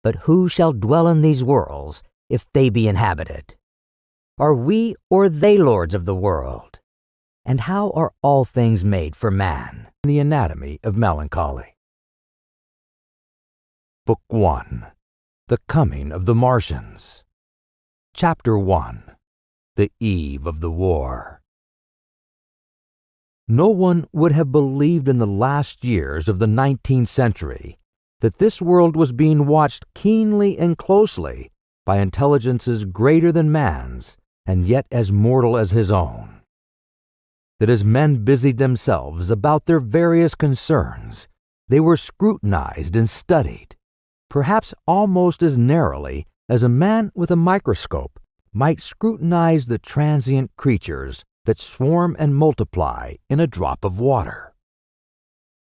But who shall dwell in these worlds if they be inhabited? Are we or they lords of the world? And how are all things made for man? The Anatomy of Melancholy. Book 1. The Coming of the Martians. Chapter 1. The Eve of the War. No one would have believed in the last years of the 19th century that this world was being watched keenly and closely by intelligences greater than man's and yet as mortal as his own. That as men busied themselves about their various concerns, they were scrutinized and studied, perhaps almost as narrowly as a man with a microscope might scrutinize the transient creatures that swarm and multiply in a drop of water.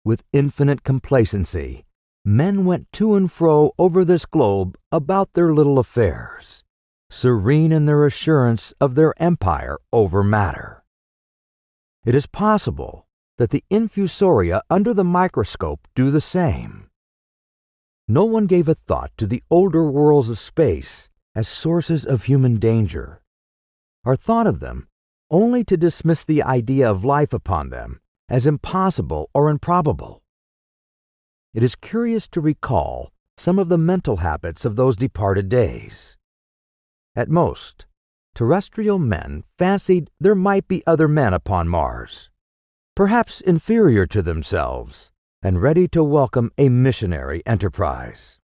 With infinite complacency, men went to and fro over this globe about their little affairs, serene in their assurance of their empire over matter. It is possible that the infusoria under the microscope do the same. No one gave a thought to the older worlds of space as sources of human danger, or thought of them only to dismiss the idea of life upon them as impossible or improbable. It is curious to recall some of the mental habits of those departed days. At most, terrestrial men fancied there might be other men upon Mars, perhaps inferior to themselves, and ready to welcome a missionary enterprise.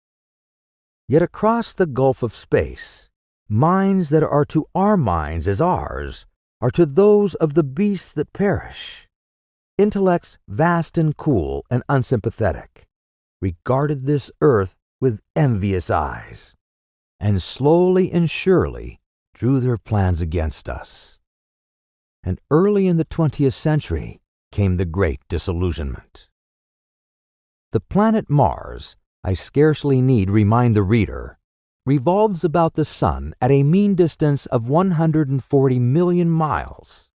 Yet across the gulf of space, minds that are to our minds as ours are to those of the beasts that perish. Intellects vast and cool and unsympathetic regarded this earth with envious eyes, and slowly and surely drew their plans against us. And early in the 20th century came the great disillusionment. The planet Mars, I scarcely need remind the reader, revolves about the sun at a mean distance of 140 million miles,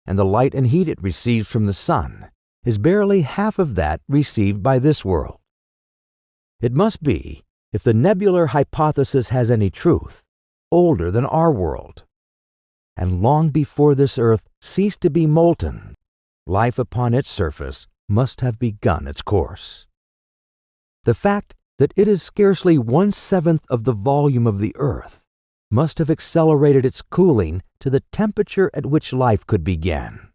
and the light and heat it receives from the sun is barely half of that received by this world. It must be, if the nebular hypothesis has any truth, older than our world. And long before this earth ceased to be molten, life upon its surface must have begun its course. The fact that it is scarcely 1/7 of the volume of the earth must have accelerated its cooling to the temperature at which life could begin.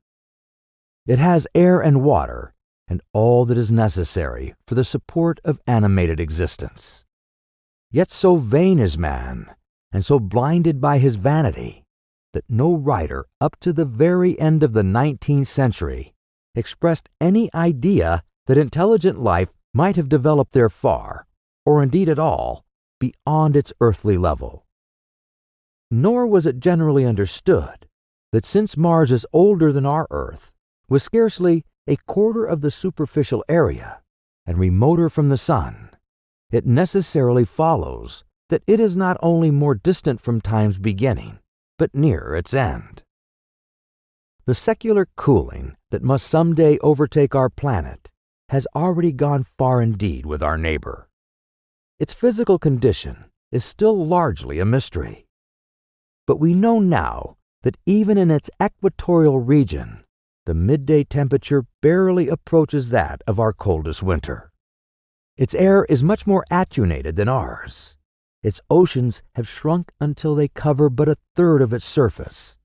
It has air and water, and all that is necessary for the support of animated existence. Yet so vain is man, and so blinded by his vanity, that no writer up to the very end of the 19th century expressed any idea that intelligent life might have developed there far, or indeed at all, beyond its earthly level. Nor was it generally understood that since Mars is older than our Earth, with scarcely a quarter of the superficial area, and remoter from the sun, it necessarily follows that it is not only more distant from time's beginning, but nearer its end. The secular cooling that must someday overtake our planet has already gone far indeed with our neighbor. Its physical condition is still largely a mystery. But we know now that even in its equatorial region, the midday temperature barely approaches that of our coldest winter. Its air is much more attenuated than ours. Its oceans have shrunk until they cover but 1/3 of its surface,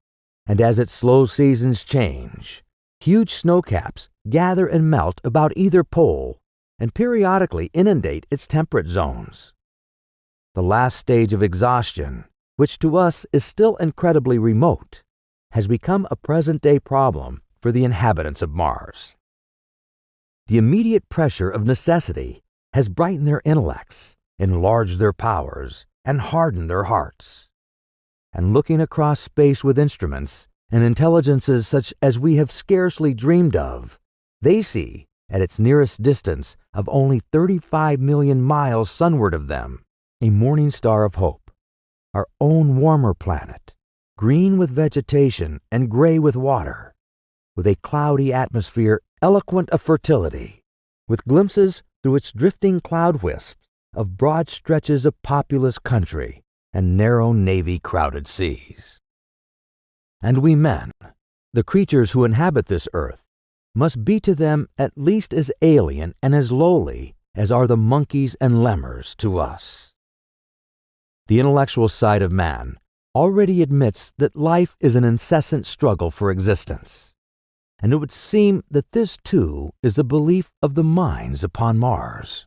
and as its slow seasons change, huge snowcaps gather and melt about either pole and periodically inundate its temperate zones. The last stage of exhaustion, which to us is still incredibly remote, has become a present-day problem for the inhabitants of Mars. The immediate pressure of necessity has brightened their intellects, enlarged their powers, and hardened their hearts. And looking across space with instruments and intelligences such as we have scarcely dreamed of, they see, at its nearest distance of only 35 million miles sunward of them, a morning star of hope, our own warmer planet, green with vegetation and gray with water, with a cloudy atmosphere eloquent of fertility, with glimpses through its drifting cloud wisps of broad stretches of populous country and narrow navy-crowded seas. And we men, the creatures who inhabit this earth, must be to them at least as alien and as lowly as are the monkeys and lemurs to us. The intellectual side of man already admits that life is an incessant struggle for existence, and it would seem that this too is the belief of the minds upon Mars.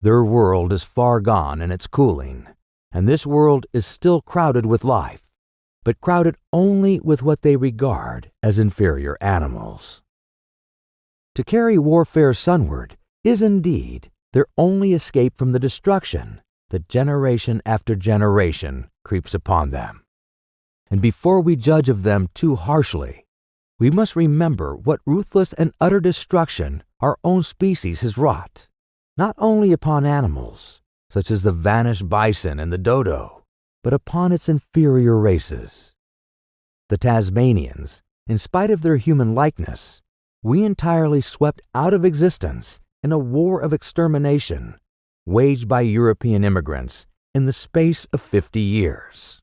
Their world is far gone in its cooling, and this world is still crowded with life, but crowded only with what they regard as inferior animals. To carry warfare sunward is indeed their only escape from the destruction that generation after generation creeps upon them. And before we judge of them too harshly, we must remember what ruthless and utter destruction our own species has wrought, not only upon animals, such as the vanished bison and the dodo, but upon its inferior races. The Tasmanians, in spite of their human likeness, we entirely swept out of existence in a war of extermination waged by European immigrants in the space of 50 years.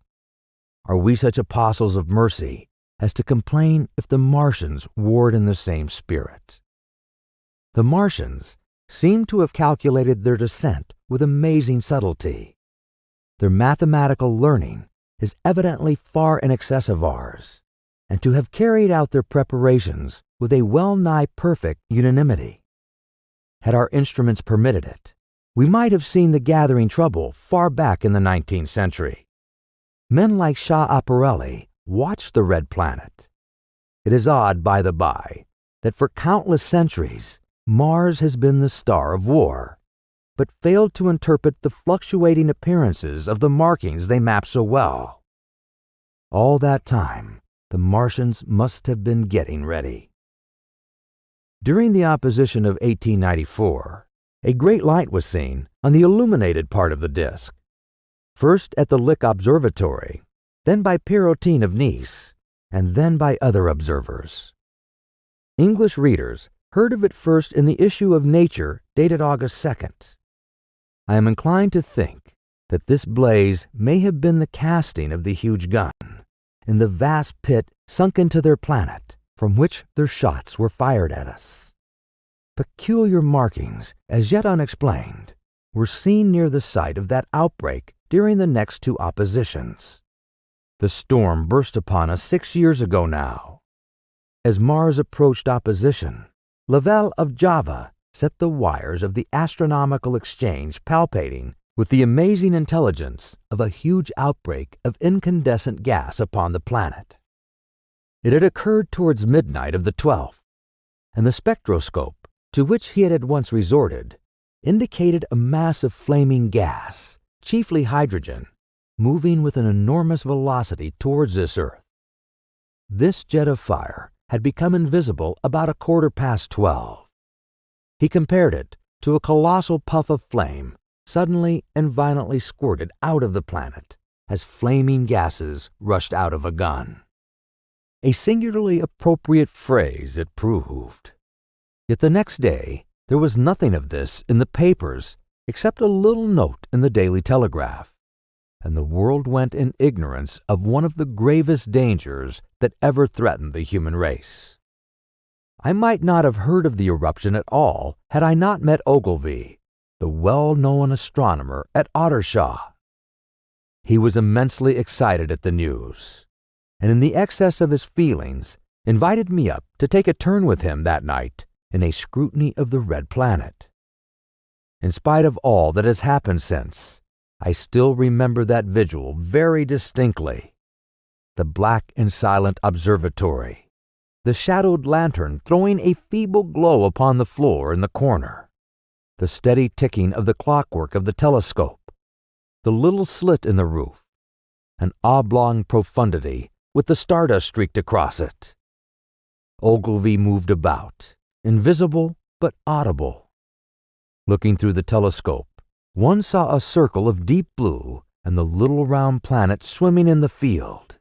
Are we such apostles of mercy as to complain if the Martians warred in the same spirit? The Martians seem to have calculated their descent with amazing subtlety. Their mathematical learning is evidently far in excess of ours, and to have carried out their preparations with a well-nigh perfect unanimity. Had our instruments permitted it, we might have seen the gathering trouble far back in the 19th century. Men like Schiaparelli watched the red planet. It is odd, by the by, that for countless centuries Mars has been the star of war, but failed to interpret the fluctuating appearances of the markings they map so well. All that time, the Martians must have been getting ready. During the opposition of 1894, a great light was seen on the illuminated part of the disk, first at the Lick Observatory, then by Perrotin of Nice, and then by other observers. English readers heard of it first in the issue of Nature dated August 2nd. I am inclined to think that this blaze may have been the casting of the huge gun in the vast pit sunk into their planet from which their shots were fired at us. Peculiar markings, as yet unexplained, were seen near the site of that outbreak during the next two oppositions. The storm burst upon us 6 years ago now. As Mars approached opposition, Lavelle of Java set the wires of the astronomical exchange palpating with the amazing intelligence of a huge outbreak of incandescent gas upon the planet. It had occurred towards midnight of the 12th, and the spectroscope, to which he had at once resorted, indicated a mass of flaming gas, chiefly hydrogen, moving with an enormous velocity towards this Earth. This jet of fire had become invisible about 12:15. He compared it to a colossal puff of flame suddenly and violently squirted out of the planet as flaming gases rushed out of a gun. A singularly appropriate phrase it proved. Yet the next day there was nothing of this in the papers except a little note in the Daily Telegraph, and the world went in ignorance of one of the gravest dangers that ever threatened the human race. I might not have heard of the eruption at all had I not met Ogilvy, the well-known astronomer at Ottershaw. He was immensely excited at the news, and in the excess of his feelings invited me up to take a turn with him that night in a scrutiny of the red planet. In spite of all that has happened since, I still remember that vigil very distinctly. The black and silent observatory, the shadowed lantern throwing a feeble glow upon the floor in the corner, the steady ticking of the clockwork of the telescope, the little slit in the roof, an oblong profundity with the stardust streaked across it. Ogilvy moved about, invisible but audible. Looking through the telescope, one saw a circle of deep blue and the little round planet swimming in the field.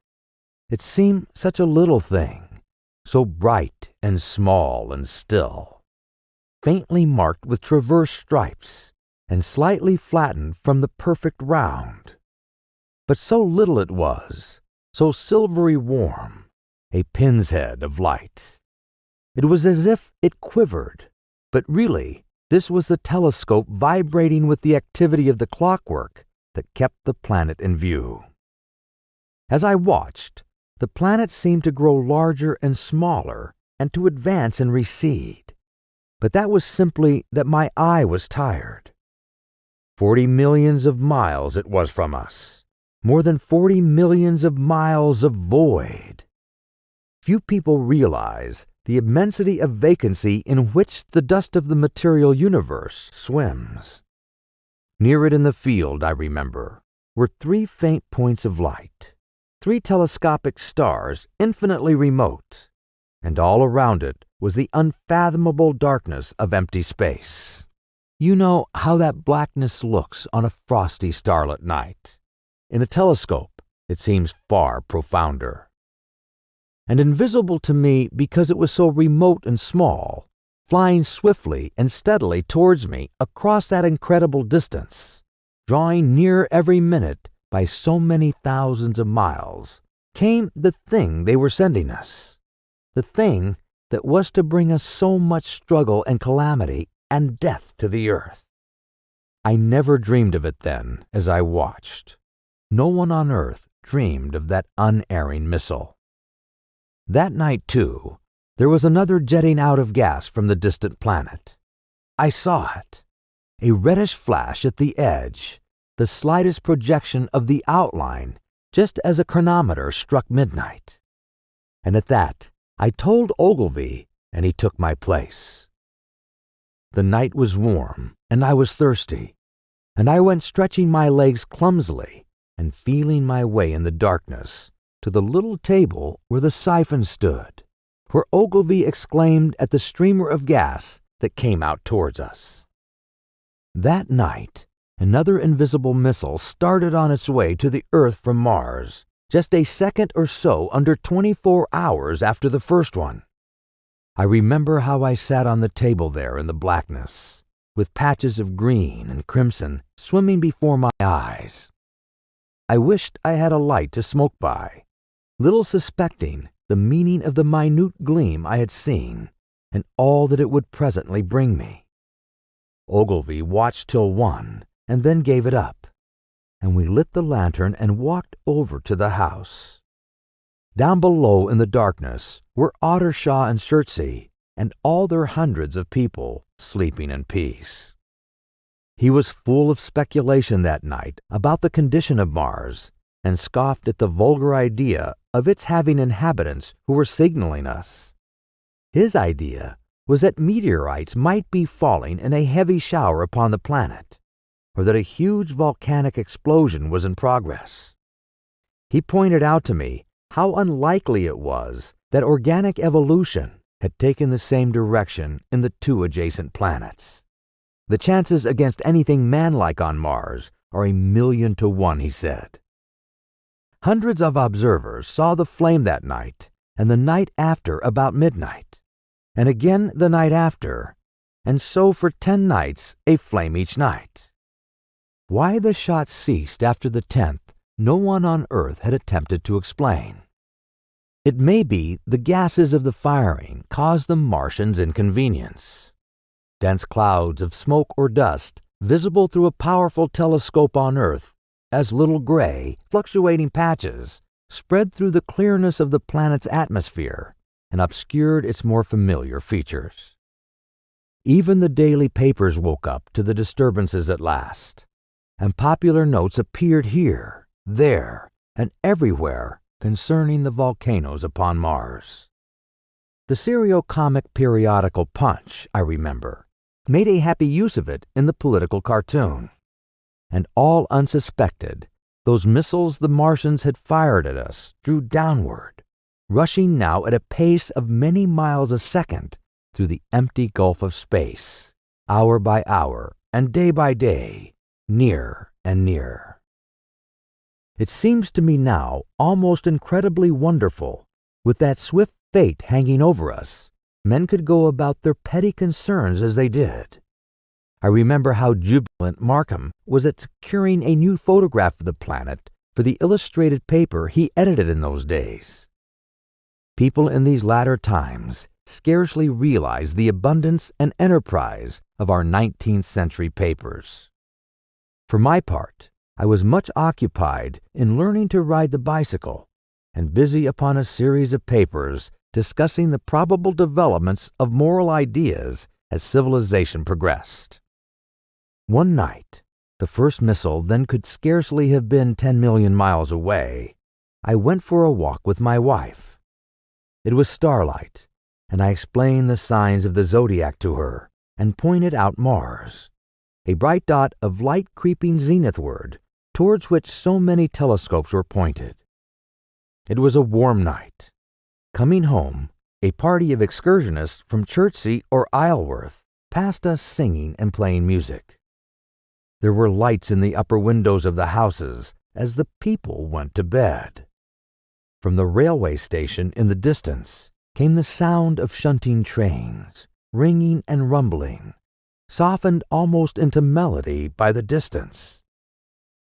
It seemed such a little thing, so bright and small and still, faintly marked with transverse stripes, and slightly flattened from the perfect round. But so little it was, so silvery warm, a pin's head of light. It was as if it quivered, but really this was the telescope vibrating with the activity of the clockwork that kept the planet in view. As I watched, the planet seemed to grow larger and smaller and to advance and recede, but that was simply that my eye was tired. 40 millions of miles it was from us, more than 40 millions of miles of void. Few people realize the immensity of vacancy in which the dust of the material universe swims. Near it in the field, I remember, were 3 faint points of light, 3 telescopic stars infinitely remote, and all around it was the unfathomable darkness of empty space. You know how that blackness looks on a frosty starlit night. In a telescope, it seems far profounder. And invisible to me because it was so remote and small, flying swiftly and steadily towards me across that incredible distance, drawing nearer every minute by so many thousands of miles, came the thing they were sending us, the thing that was to bring us so much struggle and calamity and death to the earth. I never dreamed of it then as I watched. No one on earth dreamed of that unerring missile. That night, too, there was another jetting out of gas from the distant planet. I saw it, a reddish flash at the edge, the slightest projection of the outline, just as a chronometer struck midnight. And at that, I told Ogilvy, and he took my place. The night was warm, and I was thirsty, and I went stretching my legs clumsily and feeling my way in the darkness to the little table where the siphon stood, where Ogilvy exclaimed at the streamer of gas that came out towards us. That night, another invisible missile started on its way to the Earth from Mars, just a second or so under 24 hours after the first one. I remember how I sat on the table there in the blackness, with patches of green and crimson swimming before my eyes. I wished I had a light to smoke by, little suspecting the meaning of the minute gleam I had seen and all that it would presently bring me. Ogilvy watched till 1 and then gave it up, and we lit the lantern and walked over to the house. Down below in the darkness were Ottershaw and Chertsey and all their hundreds of people sleeping in peace. He was full of speculation that night about the condition of Mars and scoffed at the vulgar idea of its having inhabitants who were signaling us. His idea was that meteorites might be falling in a heavy shower upon the planet, or that a huge volcanic explosion was in progress. He pointed out to me how unlikely it was that organic evolution had taken the same direction in the 2 adjacent planets. The chances against anything manlike on Mars are 1,000,000 to 1, he said. Hundreds of observers saw the flame that night, and the night after about midnight, and again the night after, and so for 10 nights a flame each night. Why the shot ceased after the 10th, no one on Earth had attempted to explain. It may be the gases of the firing caused the Martians inconvenience. Dense clouds of smoke or dust, visible through a powerful telescope on Earth, as little gray, fluctuating patches, spread through the clearness of the planet's atmosphere and obscured its more familiar features. Even the daily papers woke up to the disturbances at last, and popular notes appeared here, there, and everywhere concerning the volcanoes upon Mars. The serio-comic periodical Punch, I remember, made a happy use of it in the political cartoon. And all unsuspected, those missiles the Martians had fired at us drew downward, rushing now at a pace of many miles a second through the empty gulf of space, hour by hour and day by day, nearer and nearer. It seems to me now almost incredibly wonderful, with that swift fate hanging over us, men could go about their petty concerns as they did. I remember how jubilant Markham was at securing a new photograph of the planet for the illustrated paper he edited in those days. People in these latter times scarcely realize the abundance and enterprise of our 19th century papers. For my part, I was much occupied in learning to ride the bicycle and busy upon a series of papers discussing the probable developments of moral ideas as civilization progressed. One night, the first missile then could scarcely have been 10 million miles away, I went for a walk with my wife. It was starlight, and I explained the signs of the zodiac to her and pointed out Mars, a bright dot of light creeping zenithward towards which so many telescopes were pointed. It was a warm night. Coming home, a party of excursionists from Chertsey or Isleworth passed us singing and playing music. There were lights in the upper windows of the houses as the people went to bed. From the railway station in the distance came the sound of shunting trains, ringing and rumbling, softened almost into melody by the distance.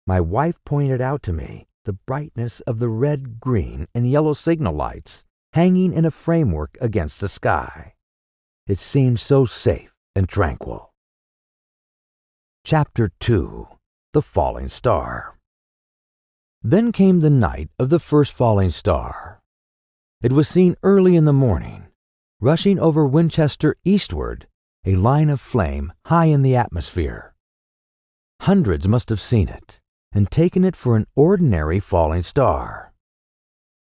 My wife pointed out to me the brightness of the red, green, and yellow signal lights hanging in a framework against the sky. It seemed so safe and tranquil. Chapter 2. The Falling Star. Then came the night of the first falling star. It was seen early in the morning, rushing over Winchester eastward, a line of flame high in the atmosphere. Hundreds must have seen it and taken it for an ordinary falling star.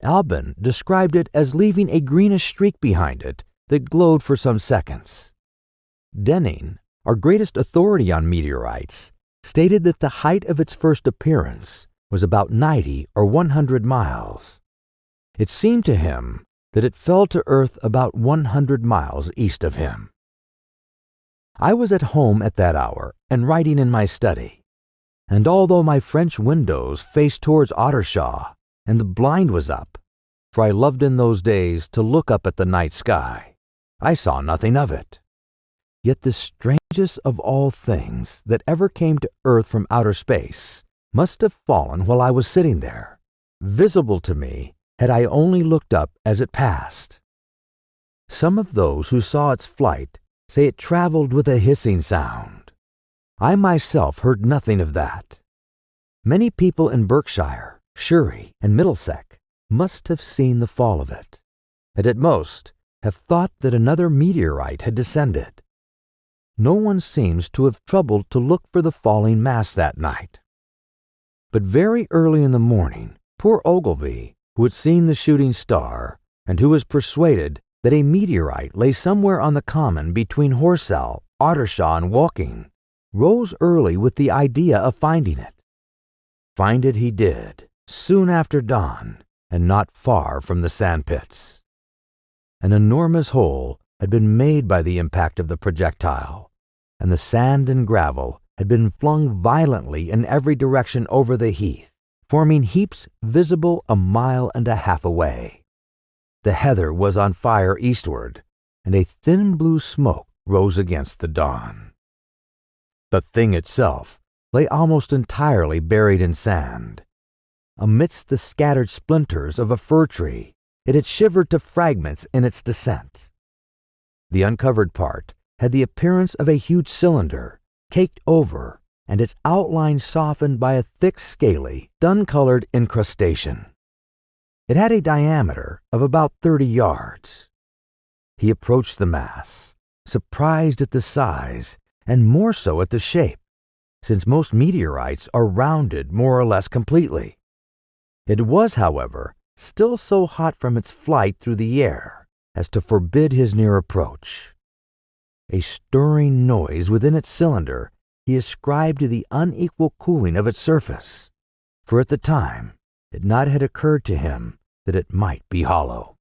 Albin described it as leaving a greenish streak behind it that glowed for some seconds. Denning, our greatest authority on meteorites, stated that the height of its first appearance was about 90 or 100 miles. It seemed to him that it fell to Earth about 100 miles east of him. I was at home at that hour and writing in my study, and although my French windows faced towards Ottershaw and the blind was up, for I loved in those days to look up at the night sky, I saw nothing of it. Yet the strangest of all things that ever came to Earth from outer space must have fallen while I was sitting there, visible to me had I only looked up as it passed. Some of those who saw its flight say it traveled with a hissing sound. I myself heard nothing of that. Many people in Berkshire, Surrey, and Middlesex must have seen the fall of it, and at most have thought that another meteorite had descended. No one seems to have troubled to look for the falling mass that night. But very early in the morning, poor Ogilvy, who had seen the shooting star, and who was persuaded that a meteorite lay somewhere on the common between Horsell, Ottershaw, and Woking, rose early with the idea of finding it. Find it he did, soon after dawn, and not far from the sandpits. An enormous hole had been made by the impact of the projectile, and the sand and gravel had been flung violently in every direction over the heath, forming heaps visible a mile and a half away. The heather was on fire eastward, and a thin blue smoke rose against the dawn. The thing itself lay almost entirely buried in sand. Amidst the scattered splinters of a fir tree, it had shivered to fragments in its descent. The uncovered part had the appearance of a huge cylinder, caked over, and its outline softened by a thick, scaly, dun-colored incrustation. It had a diameter of about 30 yards. He approached the mass, surprised at the size, and more so at the shape, since most meteorites are rounded more or less completely. It was, however, still so hot from its flight through the air as to forbid his near approach. A stirring noise within its cylinder he ascribed to the unequal cooling of its surface, for at the time it not had occurred to him that it might be hollow.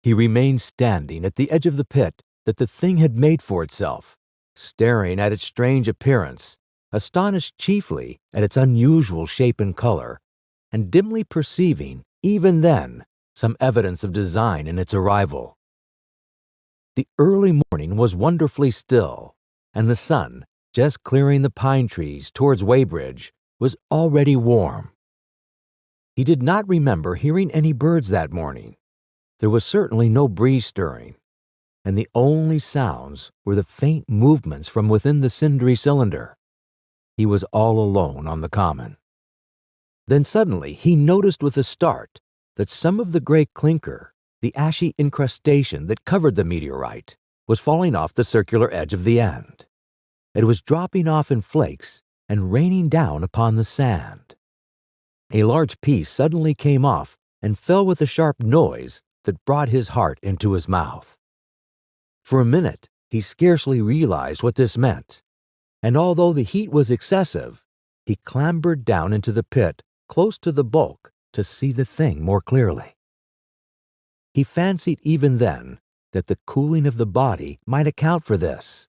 He remained standing at the edge of the pit that the thing had made for itself, staring at its strange appearance, astonished chiefly at its unusual shape and color, and dimly perceiving, even then, some evidence of design in its arrival. The early morning was wonderfully still, and the sun, just clearing the pine trees towards Weybridge, was already warm. He did not remember hearing any birds that morning. There was certainly no breeze stirring, and the only sounds were the faint movements from within the cindery cylinder. He was all alone on the common. Then suddenly he noticed with a start that some of the gray clinker, the ashy incrustation that covered the meteorite, was falling off the circular edge of the end. It was dropping off in flakes and raining down upon the sand. A large piece suddenly came off and fell with a sharp noise that brought his heart into his mouth. For a minute he scarcely realized what this meant, and although the heat was excessive, he clambered down into the pit close to the bulk to see the thing more clearly. He fancied even then that the cooling of the body might account for this,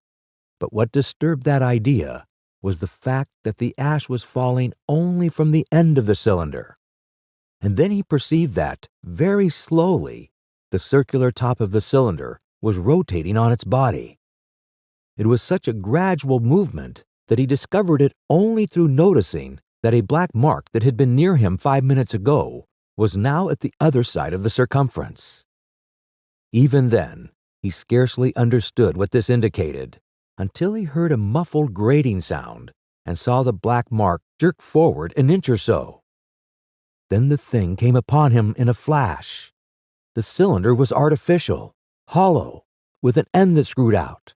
but what disturbed that idea was the fact that the ash was falling only from the end of the cylinder. And then he perceived that, very slowly, the circular top of the cylinder was rotating on its body. It was such a gradual movement that he discovered it only through noticing that a black mark that had been near him 5 minutes ago was now at the other side of the circumference. Even then, he scarcely understood what this indicated, until he heard a muffled grating sound and saw the black mark jerk forward an inch or so. Then the thing came upon him in a flash. The cylinder was artificial, hollow, with an end that screwed out.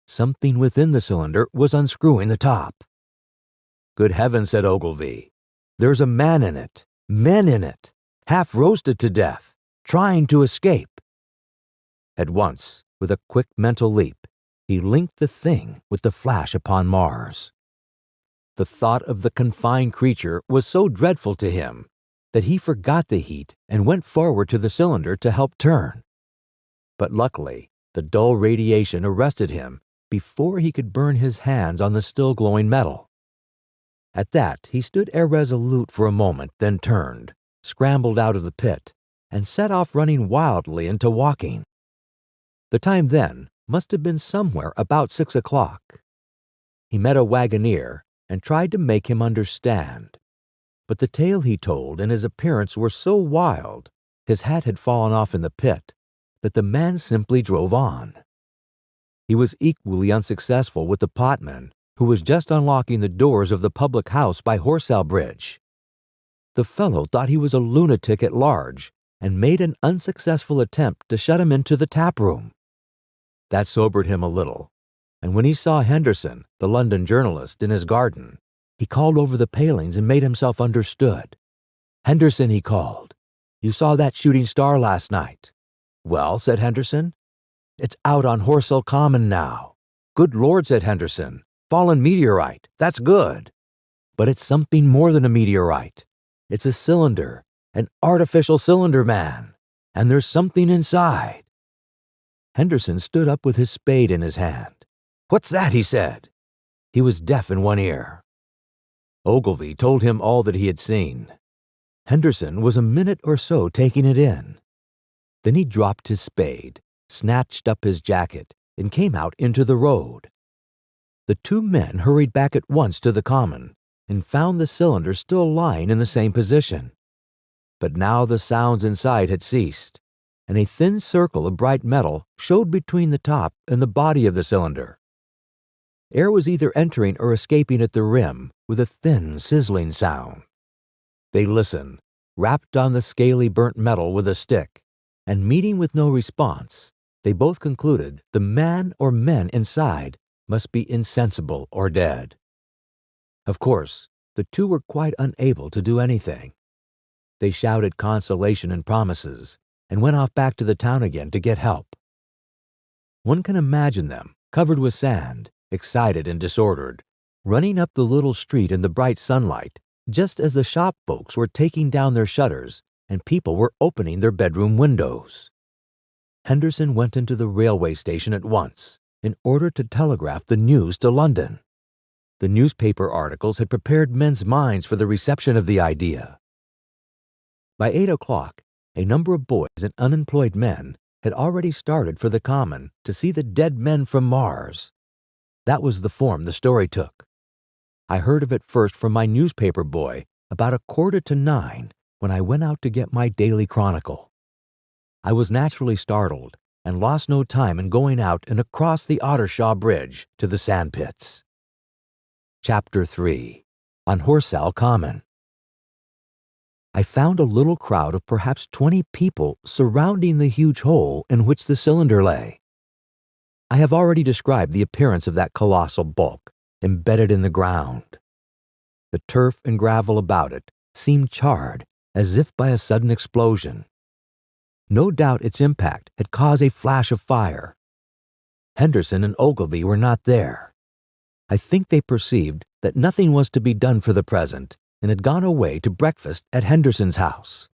Something within the cylinder was unscrewing the top. "Good heavens," said Ogilvy. "There's a man in it, men in it, half roasted to death, trying to escape." At once, with a quick mental leap, he linked the thing with the flash upon Mars. The thought of the confined creature was so dreadful to him that he forgot the heat and went forward to the cylinder to help turn. But luckily, the dull radiation arrested him before he could burn his hands on the still glowing metal. At that, he stood irresolute for a moment, then turned, scrambled out of the pit, and set off running wildly into walking. The time then must have been somewhere about 6 o'clock. He met a wagoner and tried to make him understand, but the tale he told and his appearance were so wild, his hat had fallen off in the pit, that the man simply drove on. He was equally unsuccessful with the potman, who was just unlocking the doors of the public house by Horsell Bridge. The fellow thought he was a lunatic at large and made an unsuccessful attempt to shut him into the tap room. That sobered him a little, and when he saw Henderson, the London journalist, in his garden, he called over the palings and made himself understood. "Henderson," he called, "you saw that shooting star last night." "Well," said Henderson. "It's out on Horsell Common now." "Good Lord," said Henderson, "fallen meteorite, that's good." "But it's something more than a meteorite. It's a cylinder, an artificial cylinder, man, and there's something inside." Henderson stood up with his spade in his hand. "What's that?" he said. He was deaf in one ear. Ogilvy told him all that he had seen. Henderson was a minute or so taking it in. Then he dropped his spade, snatched up his jacket, and came out into the road. The two men hurried back at once to the common and found the cylinder still lying in the same position. But now the sounds inside had ceased, and a thin circle of bright metal showed between the top and the body of the cylinder. Air was either entering or escaping at the rim with a thin, sizzling sound. They listened, rapped on the scaly burnt metal with a stick, and meeting with no response, they both concluded the man or men inside must be insensible or dead. Of course, the two were quite unable to do anything. They shouted consolation and promises, and went off back to the town again to get help. One can imagine them, covered with sand, excited and disordered, running up the little street in the bright sunlight, just as the shop folks were taking down their shutters and people were opening their bedroom windows. Henderson went into the railway station at once, in order to telegraph the news to London. The newspaper articles had prepared men's minds for the reception of the idea. By 8 o'clock, a number of boys and unemployed men had already started for the common to see the dead men from Mars. That was the form the story took. I heard of it first from my newspaper boy about 8:45 when I went out to get my daily chronicle. I was naturally startled and lost no time in going out and across the Ottershaw Bridge to the sandpits. Chapter 3. On Horsell Common. I found a little crowd of perhaps 20 people surrounding the huge hole in which the cylinder lay. I have already described the appearance of that colossal bulk, embedded in the ground. The turf and gravel about it seemed charred as if by a sudden explosion. No doubt its impact had caused a flash of fire. Henderson and Ogilvy were not there. I think they perceived that nothing was to be done for the present and had gone away to breakfast at Henderson's house.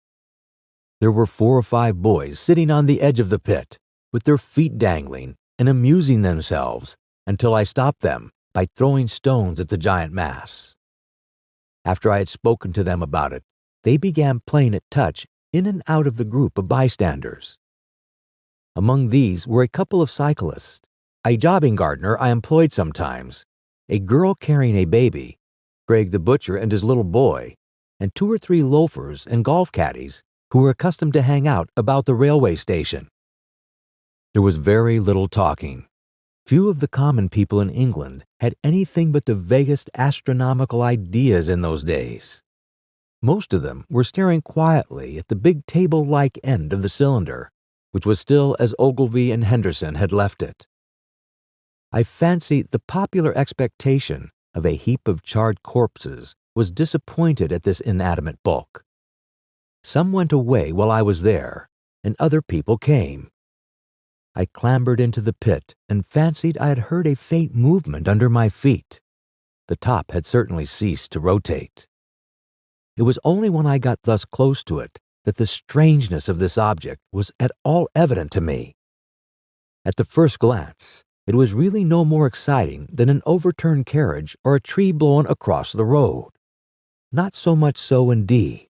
There were 4 or 5 boys sitting on the edge of the pit, with their feet dangling and amusing themselves until I stopped them by throwing stones at the giant mass. After I had spoken to them about it, they began playing at touch in and out of the group of bystanders. Among these were a couple of cyclists, a jobbing gardener I employed sometimes, a girl carrying a baby, Greg the butcher and his little boy, and 2 or 3 loafers and golf caddies who were accustomed to hang out about the railway station. There was very little talking. Few of the common people in England had anything but the vaguest astronomical ideas in those days. Most of them were staring quietly at the big table-like end of the cylinder, which was still as Ogilvy and Henderson had left it. I fancy the popular expectation of a heap of charred corpses was disappointed at this inanimate bulk. Some went away while I was there, and other people came. I clambered into the pit and fancied I had heard a faint movement under my feet. The top had certainly ceased to rotate. It was only when I got thus close to it that the strangeness of this object was at all evident to me. At the first glance, it was really no more exciting than an overturned carriage or a tree blown across the road. Not so much so, indeed.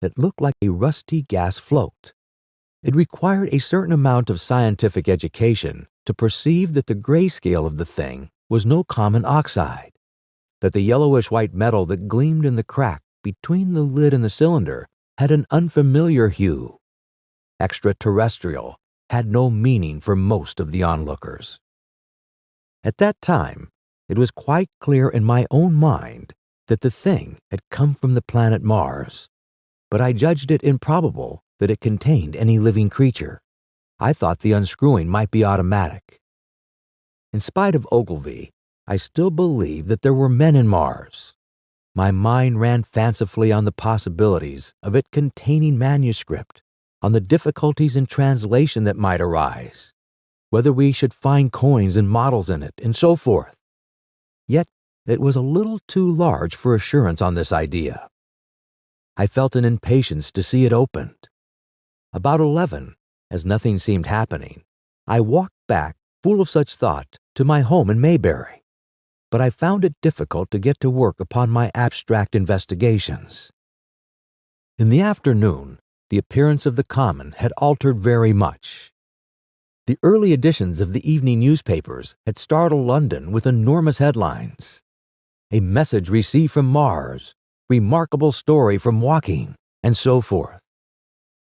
It looked like a rusty gas float. It required a certain amount of scientific education to perceive that the grayscale of the thing was no common oxide, that the yellowish-white metal that gleamed in the crack between the lid and the cylinder had an unfamiliar hue. Extra-terrestrial had no meaning for most of the onlookers. At that time, it was quite clear in my own mind that the thing had come from the planet Mars, but I judged it improbable that it contained any living creature. I thought the unscrewing might be automatic. In spite of Ogilvy, I still believed that there were men in Mars. My mind ran fancifully on the possibilities of it containing manuscript, on the difficulties in translation that might arise, whether we should find coins and models in it, and so forth. Yet it was a little too large for assurance on this idea. I felt an impatience to see it opened. About 11, as nothing seemed happening, I walked back, full of such thought, to my home in Maybury, but I found it difficult to get to work upon my abstract investigations. In the afternoon, the appearance of the common had altered very much. The early editions of the evening newspapers had startled London with enormous headlines. A message received from Mars, remarkable story from Woking, and so forth.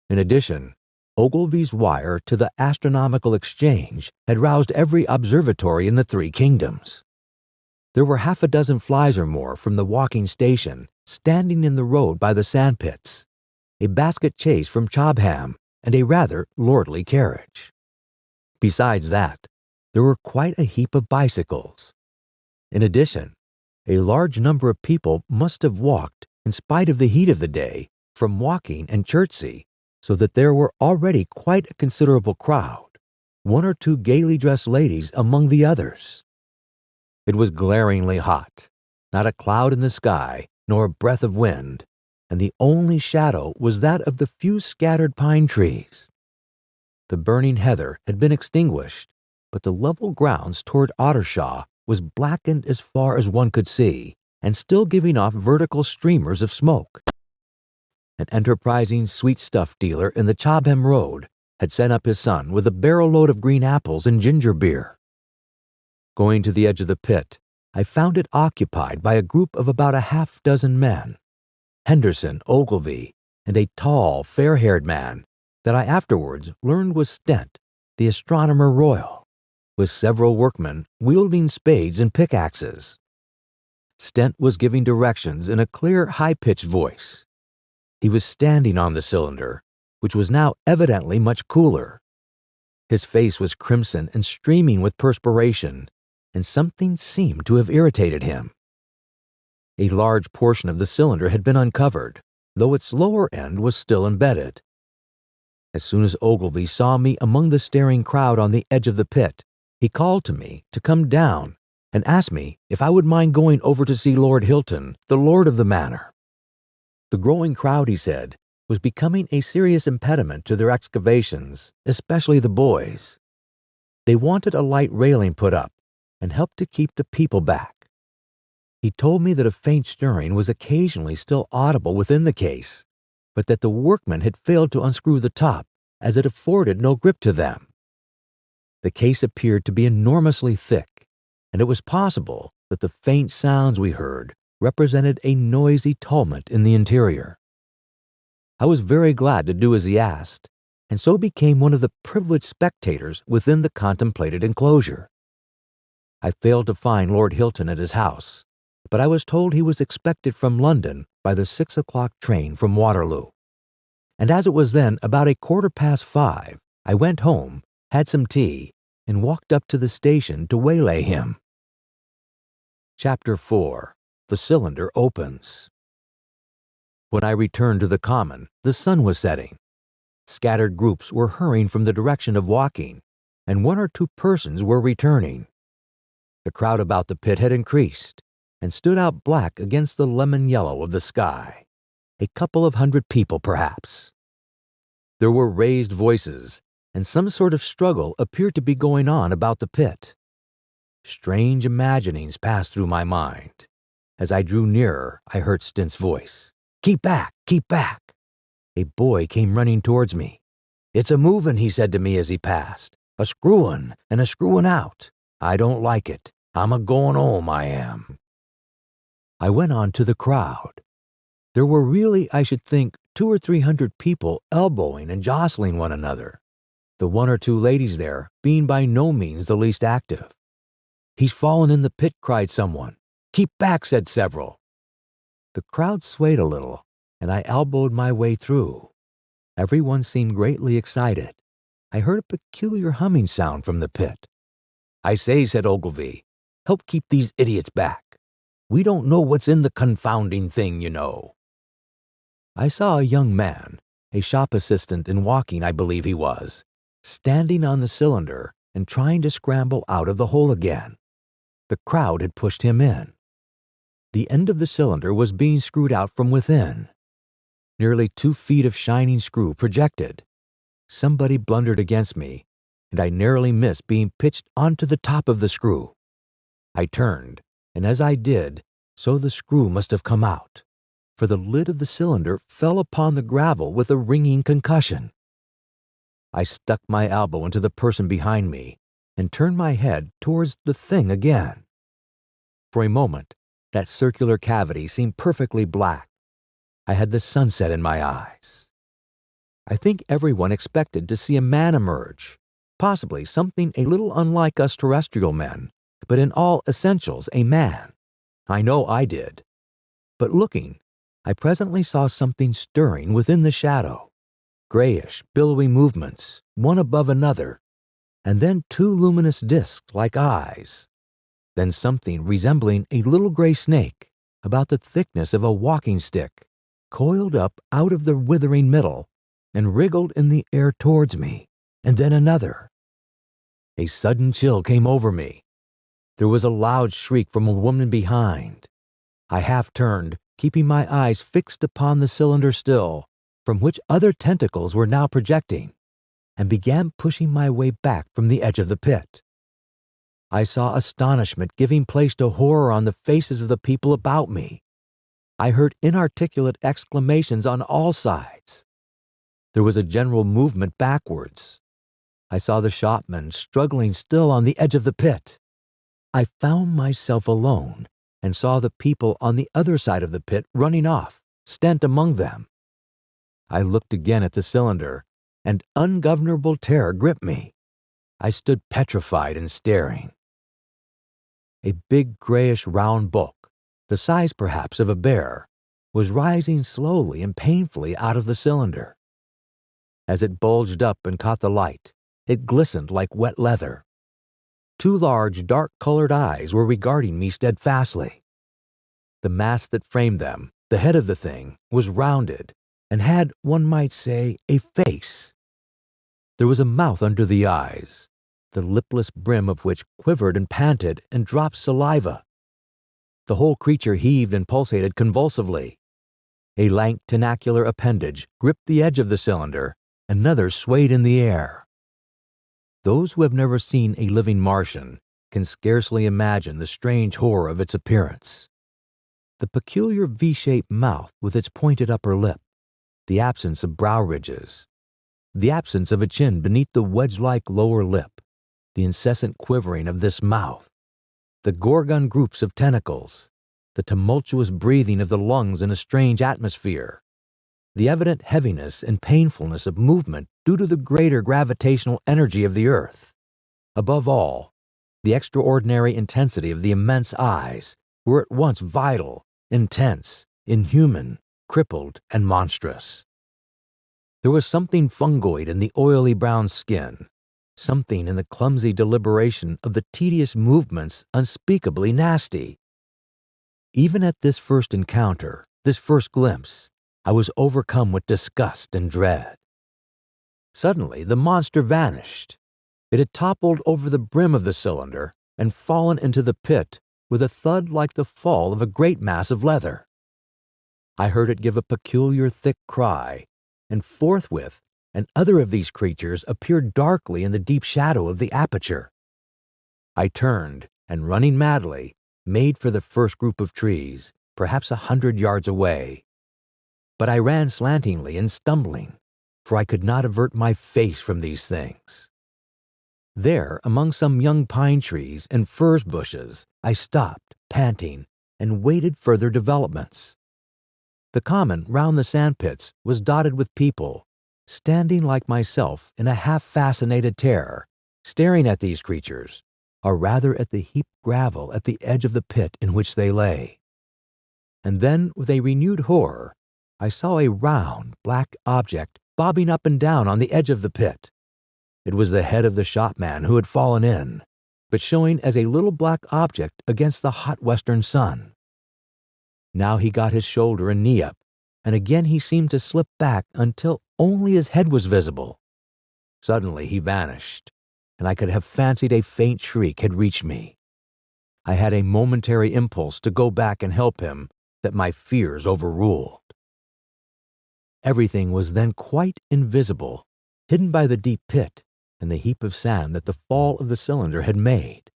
In addition, Ogilvy's wire to the Astronomical Exchange had roused every observatory in the 3 kingdoms. There were 6 flies or more from the Woking station standing in the road by the sandpits, a basket chaise from Chobham, and a rather lordly carriage. Besides that, there were quite a heap of bicycles. In addition, a large number of people must have walked, in spite of the heat of the day, from Woking and Chertsey, so that there were already quite a considerable crowd, 1 or 2 gaily dressed ladies among the others. It was glaringly hot, not a cloud in the sky, nor a breath of wind, and the only shadow was that of the few scattered pine trees. The burning heather had been extinguished, but the level grounds toward Ottershaw was blackened as far as one could see, and still giving off vertical streamers of smoke. An enterprising sweet-stuff dealer in the Chobham Road had sent up his son with a barrow-load of green apples and ginger beer. Going to the edge of the pit, I found it occupied by a group of about a half-dozen men. Henderson, Ogilvy, and a tall, fair-haired man that I afterwards learned was Stent, the Astronomer Royal, with several workmen wielding spades and pickaxes. Stent was giving directions in a clear, high-pitched voice. He was standing on the cylinder, which was now evidently much cooler. His face was crimson and streaming with perspiration, and something seemed to have irritated him. A large portion of the cylinder had been uncovered, though its lower end was still embedded. As soon as Ogilvy saw me among the staring crowd on the edge of the pit, he called to me to come down and asked me if I would mind going over to see Lord Hilton, the lord of the manor. The growing crowd, he said, was becoming a serious impediment to their excavations, especially the boys. They wanted a light railing put up and help to keep the people back. He told me that a faint stirring was occasionally still audible within the case, but that the workmen had failed to unscrew the top, as it afforded no grip to them. The case appeared to be enormously thick, and it was possible that the faint sounds we heard represented a noisy tumult in the interior. I was very glad to do as he asked, and so became one of the privileged spectators within the contemplated enclosure. I failed to find Lord Hilton at his house, but I was told he was expected from London by the 6 o'clock train from Waterloo. And as it was then about 5:15, I went home, had some tea, and walked up to the station to waylay him. Chapter 4. The Cylinder Opens. When I returned to the common, the sun was setting. Scattered groups were hurrying from the direction of Woking, and 1 or 2 persons were returning. The crowd about the pit had increased, and stood out black against the lemon yellow of the sky. A couple of 100 people, perhaps. There were raised voices, and some sort of struggle appeared to be going on about the pit. Strange imaginings passed through my mind. As I drew nearer, I heard Stent's voice. "Keep back! Keep back!" A boy came running towards me. "It's a movin'," he said to me as he passed. "A screwin' and a screwin' out. I don't like it. I'm a-goin' 'ome, I am." I went on to the crowd. There were really, I should think, 200 or 300 people elbowing and jostling one another, the 1 or 2 ladies there being by no means the least active. "He's fallen in the pit," cried someone. "Keep back," said several. The crowd swayed a little, and I elbowed my way through. Everyone seemed greatly excited. I heard a peculiar humming sound from the pit. "I say," said Ogilvy, "help keep these idiots back. We don't know what's in the confounding thing, you know." I saw a young man, a shop assistant in Woking, I believe he was, standing on the cylinder and trying to scramble out of the hole again. The crowd had pushed him in. The end of the cylinder was being screwed out from within. Nearly 2 feet of shining screw projected. Somebody blundered against me, and I narrowly missed being pitched onto the top of the screw. I turned, and as I did, so the screw must have come out, for the lid of the cylinder fell upon the gravel with a ringing concussion. I stuck my elbow into the person behind me and turned my head towards the thing again. For a moment, that circular cavity seemed perfectly black. I had the sunset in my eyes. I think everyone expected to see a man emerge, possibly something a little unlike us terrestrial men, but in all essentials a man. I know I did. But looking, I presently saw something stirring within the shadow. Grayish, billowy movements, one above another, and then 2 luminous discs like eyes. Then something resembling a little gray snake, about the thickness of a walking stick, coiled up out of the withering middle and wriggled in the air towards me, and then another. A sudden chill came over me. There was a loud shriek from a woman behind. I half turned, keeping my eyes fixed upon the cylinder still, from which other tentacles were now projecting, and began pushing my way back from the edge of the pit. I saw astonishment giving place to horror on the faces of the people about me. I heard inarticulate exclamations on all sides. There was a general movement backwards. I saw the shopman struggling still on the edge of the pit. I found myself alone and saw the people on the other side of the pit running off, Stent among them. I looked again at the cylinder, and ungovernable terror gripped me. I stood petrified and staring. A big grayish round bulk, the size perhaps of a bear, was rising slowly and painfully out of the cylinder. As it bulged up and caught the light, it glistened like wet leather. Two large, dark-colored eyes were regarding me steadfastly. The mask that framed them, the head of the thing, was rounded and had, one might say, a face. There was a mouth under the eyes, the lipless brim of which quivered and panted and dropped saliva. The whole creature heaved and pulsated convulsively. A lank tentacular appendage gripped the edge of the cylinder, another swayed in the air. Those who have never seen a living Martian can scarcely imagine the strange horror of its appearance. The peculiar V-shaped mouth with its pointed upper lip, the absence of brow ridges, the absence of a chin beneath the wedge-like lower lip, the incessant quivering of this mouth, the gorgon groups of tentacles, the tumultuous breathing of the lungs in a strange atmosphere, the evident heaviness and painfulness of movement due to the greater gravitational energy of the earth. Above all, the extraordinary intensity of the immense eyes were at once vital, intense, inhuman, crippled, and monstrous. There was something fungoid in the oily brown skin, something in the clumsy deliberation of the tedious movements unspeakably nasty. Even at this first encounter, this first glimpse, I was overcome with disgust and dread. Suddenly, the monster vanished. It had toppled over the brim of the cylinder and fallen into the pit with a thud like the fall of a great mass of leather. I heard it give a peculiar thick cry, and forthwith another of these creatures appeared darkly in the deep shadow of the aperture. I turned, and running madly, made for the first group of trees, perhaps 100 yards away. But I ran slantingly and stumbling, for I could not avert my face from these things. There, among some young pine trees and furze bushes, I stopped, panting, and waited further developments. The common round the sandpits was dotted with people, standing like myself in a half-fascinated terror, staring at these creatures, or rather at the heaped gravel at the edge of the pit in which they lay. And then, with a renewed horror, I saw a round, black object bobbing up and down on the edge of the pit. It was the head of the shopman who had fallen in, but showing as a little black object against the hot western sun. Now he got his shoulder and knee up, and again he seemed to slip back until only his head was visible. Suddenly he vanished, and I could have fancied a faint shriek had reached me. I had a momentary impulse to go back and help him that my fears overruled. Everything was then quite invisible, hidden by the deep pit and the heap of sand that the fall of the cylinder had made.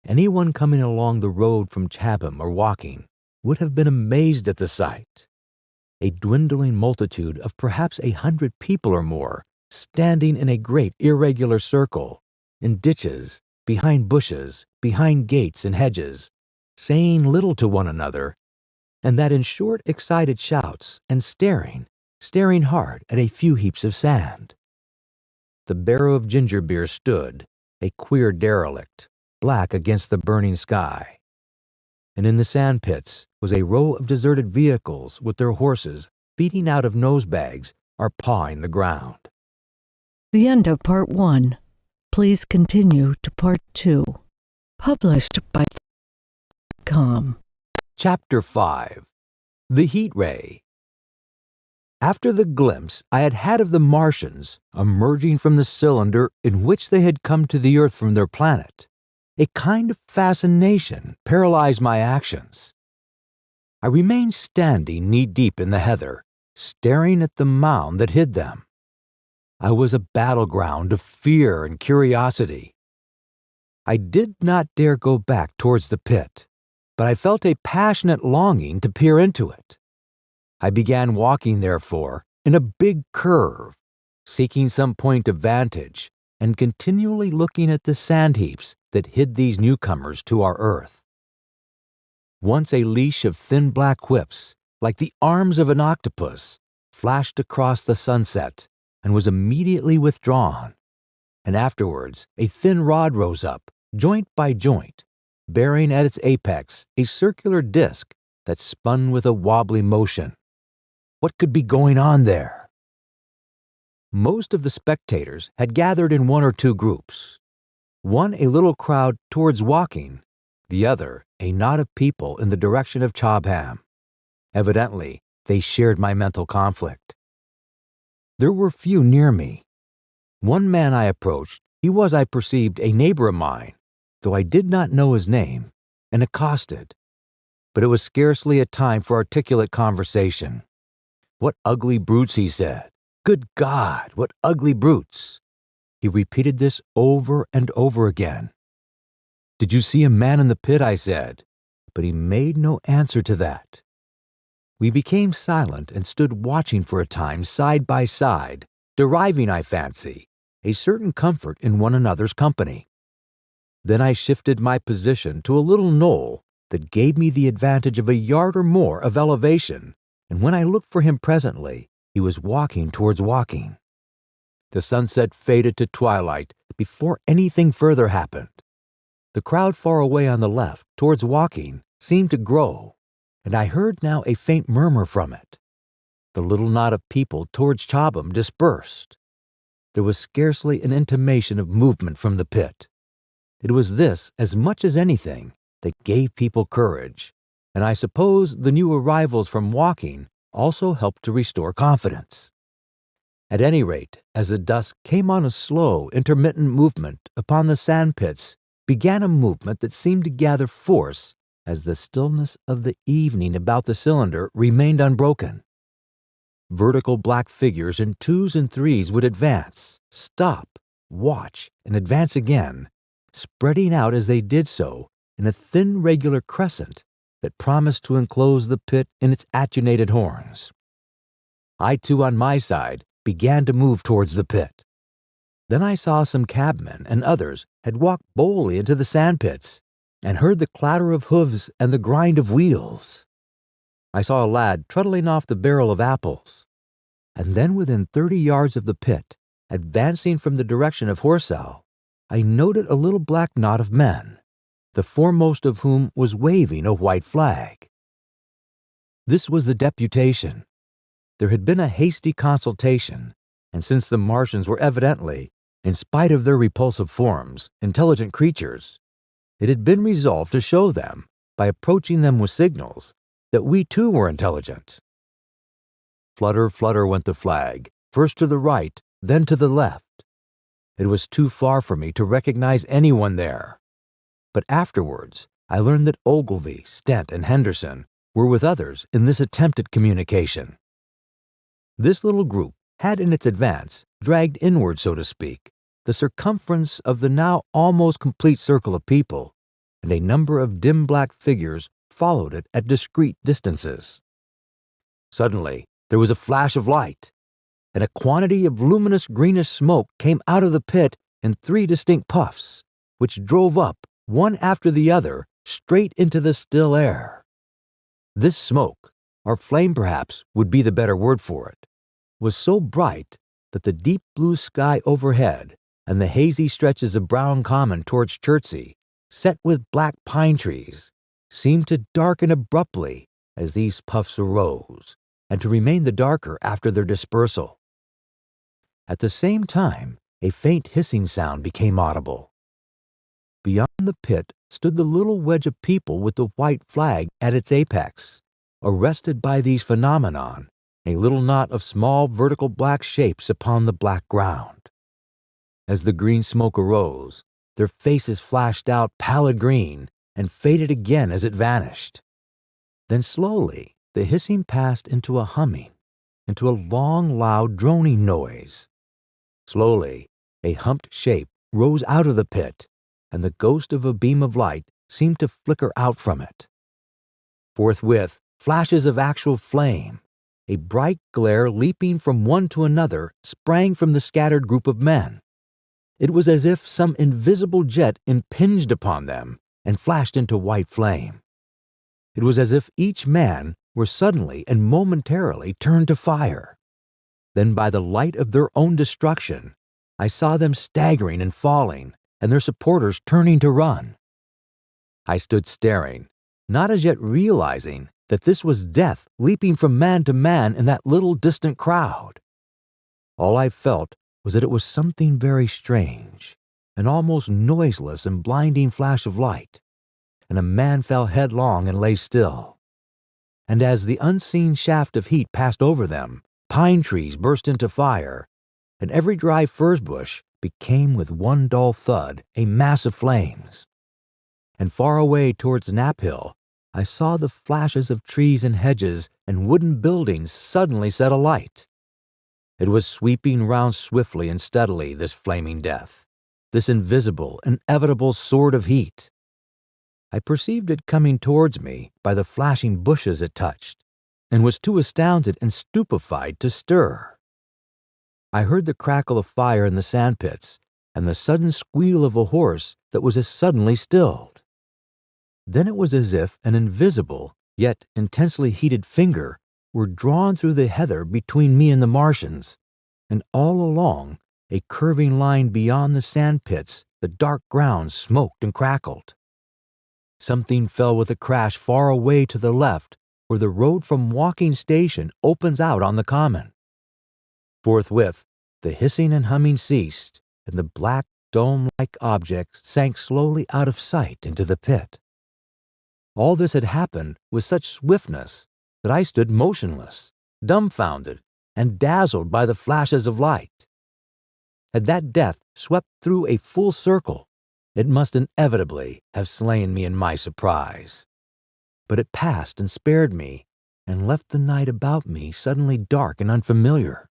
Anyone coming along the road from Chatham or walking would have been amazed at the sight. A dwindling multitude of perhaps 100 people or more, standing in a great irregular circle, in ditches, behind bushes, behind gates and hedges, saying little to one another, and that in short excited shouts, and staring hard at a few heaps of sand. The barrow of ginger beer stood, a queer derelict, black against the burning sky. And in the sand pits was a row of deserted vehicles with their horses feeding out of nosebags or pawing the ground. The end of Part 1. Please continue to Part 2. Published by .com. Chapter 5. The Heat Ray. After the glimpse I had had of the Martians emerging from the cylinder in which they had come to the Earth from their planet, a kind of fascination paralyzed my actions. I remained standing knee-deep in the heather, staring at the mound that hid them. I was a battleground of fear and curiosity. I did not dare go back towards the pit, but I felt a passionate longing to peer into it. I began walking, therefore, in a big curve, seeking some point of vantage and continually looking at the sand heaps that hid these newcomers to our earth. Once a leash of thin black whips, like the arms of an octopus, flashed across the sunset and was immediately withdrawn, and afterwards a thin rod rose up, joint by joint, bearing at its apex a circular disc that spun with a wobbly motion. What could be going on there? Most of the spectators had gathered in one or two groups, one a little crowd towards walking, the other a knot of people in the direction of Chobham. Evidently, they shared my mental conflict. There were few near me. One man I approached, he was, I perceived, a neighbor of mine, though I did not know his name, and accosted. But it was scarcely a time for articulate conversation. What ugly brutes, he said. Good God, what ugly brutes! He repeated this over and over again. Did you see a man in the pit? I said, but he made no answer to that. We became silent and stood watching for a time side by side, deriving, I fancy, a certain comfort in one another's company. Then I shifted my position to a little knoll that gave me the advantage of a yard or more of elevation, and when I looked for him presently, he was walking towards walking. The sunset faded to twilight before anything further happened. The crowd far away on the left, towards walking, seemed to grow, and I heard now a faint murmur from it. The little knot of people towards Chobham dispersed. There was scarcely an intimation of movement from the pit. It was this, as much as anything, that gave people courage, and I suppose the new arrivals from walking also helped to restore confidence. At any rate, as the dusk came on a slow, intermittent movement upon the sandpits, began a movement that seemed to gather force as the stillness of the evening about the cylinder remained unbroken. Vertical black figures in twos and threes would advance, stop, watch, and advance again, spreading out as they did so in a thin regular crescent that promised to enclose the pit in its attenuated horns. I too, on my side, began to move towards the pit. Then I saw some cabmen and others had walked boldly into the sandpits, and heard the clatter of hoofs and the grind of wheels. I saw a lad truttling off the barrel of apples, and then within 30 yards of the pit, advancing from the direction of Horsell, I noted a little black knot of men, the foremost of whom was waving a white flag. This was the deputation. There had been a hasty consultation, and since the Martians were evidently, in spite of their repulsive forms, intelligent creatures, it had been resolved to show them, by approaching them with signals, that we too were intelligent. Flutter, flutter went the flag, first to the right, then to the left. It was too far for me to recognize anyone there. But afterwards, I learned that Ogilvy, Stent, and Henderson were with others in this attempted communication. This little group had in its advance dragged inward, so to speak, the circumference of the now almost complete circle of people, and a number of dim black figures followed it at discreet distances. Suddenly, there was a flash of light, and a quantity of luminous greenish smoke came out of the pit in 3 distinct puffs, which drove up, one after the other, straight into the still air. This smoke, or flame perhaps would be the better word for it, was so bright that the deep blue sky overhead and the hazy stretches of brown common towards Chertsey, set with black pine trees, seemed to darken abruptly as these puffs arose, and to remain the darker after their dispersal. At the same time, a faint hissing sound became audible. Beyond the pit stood the little wedge of people with the white flag at its apex, arrested by these phenomenon, a little knot of small vertical black shapes upon the black ground. As the green smoke arose, their faces flashed out pallid green and faded again as it vanished. Then slowly the hissing passed into a humming, into a long, loud, droning noise. Slowly, a humped shape rose out of the pit, and the ghost of a beam of light seemed to flicker out from it. Forthwith, flashes of actual flame, a bright glare leaping from one to another, sprang from the scattered group of men. It was as if some invisible jet impinged upon them and flashed into white flame. It was as if each man were suddenly and momentarily turned to fire. Then by the light of their own destruction, I saw them staggering and falling, and their supporters turning to run. I stood staring, not as yet realizing that this was death leaping from man to man in that little distant crowd. All I felt was that it was something very strange, an almost noiseless and blinding flash of light, and a man fell headlong and lay still. And as the unseen shaft of heat passed over them, pine trees burst into fire, and every dry furze bush became with one dull thud a mass of flames. And far away towards Knapp Hill, I saw the flashes of trees and hedges and wooden buildings suddenly set alight. It was sweeping round swiftly and steadily, this flaming death, this invisible, inevitable sword of heat. I perceived it coming towards me by the flashing bushes it touched, and was too astounded and stupefied to stir. I heard the crackle of fire in the sandpits, and the sudden squeal of a horse that was as suddenly stilled. Then it was as if an invisible, yet intensely heated finger were drawn through the heather between me and the Martians, and all along a curving line beyond the sandpits the dark ground smoked and crackled. Something fell with a crash far away to the left, where the road from Walking Station opens out on the common. Forthwith, the hissing and humming ceased, and the black, dome-like object sank slowly out of sight into the pit. All this had happened with such swiftness that I stood motionless, dumbfounded, and dazzled by the flashes of light. Had that death swept through a full circle, it must inevitably have slain me in my surprise. But it passed and spared me, and left the night about me suddenly dark and unfamiliar.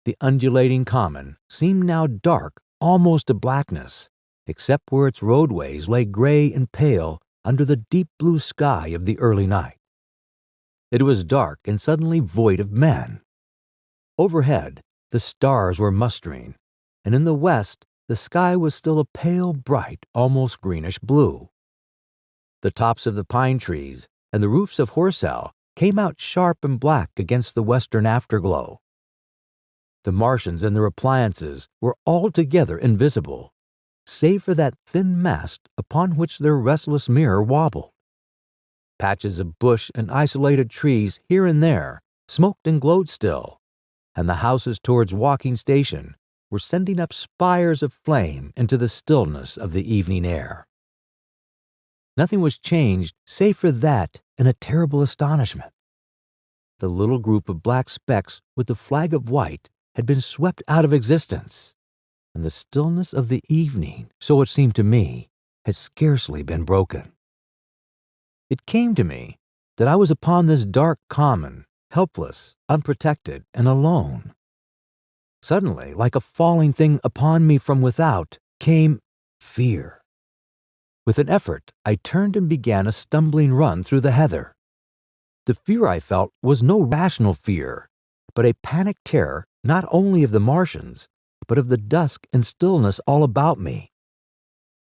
The undulating common seemed now dark almost to blackness, except where its roadways lay gray and pale under the deep blue sky of the early night. It was dark and suddenly void of men. Overhead, the stars were mustering, and in the west the sky was still a pale, bright, almost greenish blue. The tops of the pine trees and the roofs of Horsell came out sharp and black against the western afterglow. The Martians and their appliances were altogether invisible, save for that thin mast upon which their restless mirror wobbled. Patches of bush and isolated trees here and there smoked and glowed still, and the houses towards Walking Station were sending up spires of flame into the stillness of the evening air. Nothing was changed save for that and a terrible astonishment. The little group of black specks with the flag of white had been swept out of existence, and the stillness of the evening, so it seemed to me, had scarcely been broken. It came to me that I was upon this dark common, helpless, unprotected, and alone. Suddenly, like a falling thing upon me from without, came fear. With an effort, I turned and began a stumbling run through the heather. The fear I felt was no rational fear, but a panic terror not only of the Martians, but of the dusk and stillness all about me.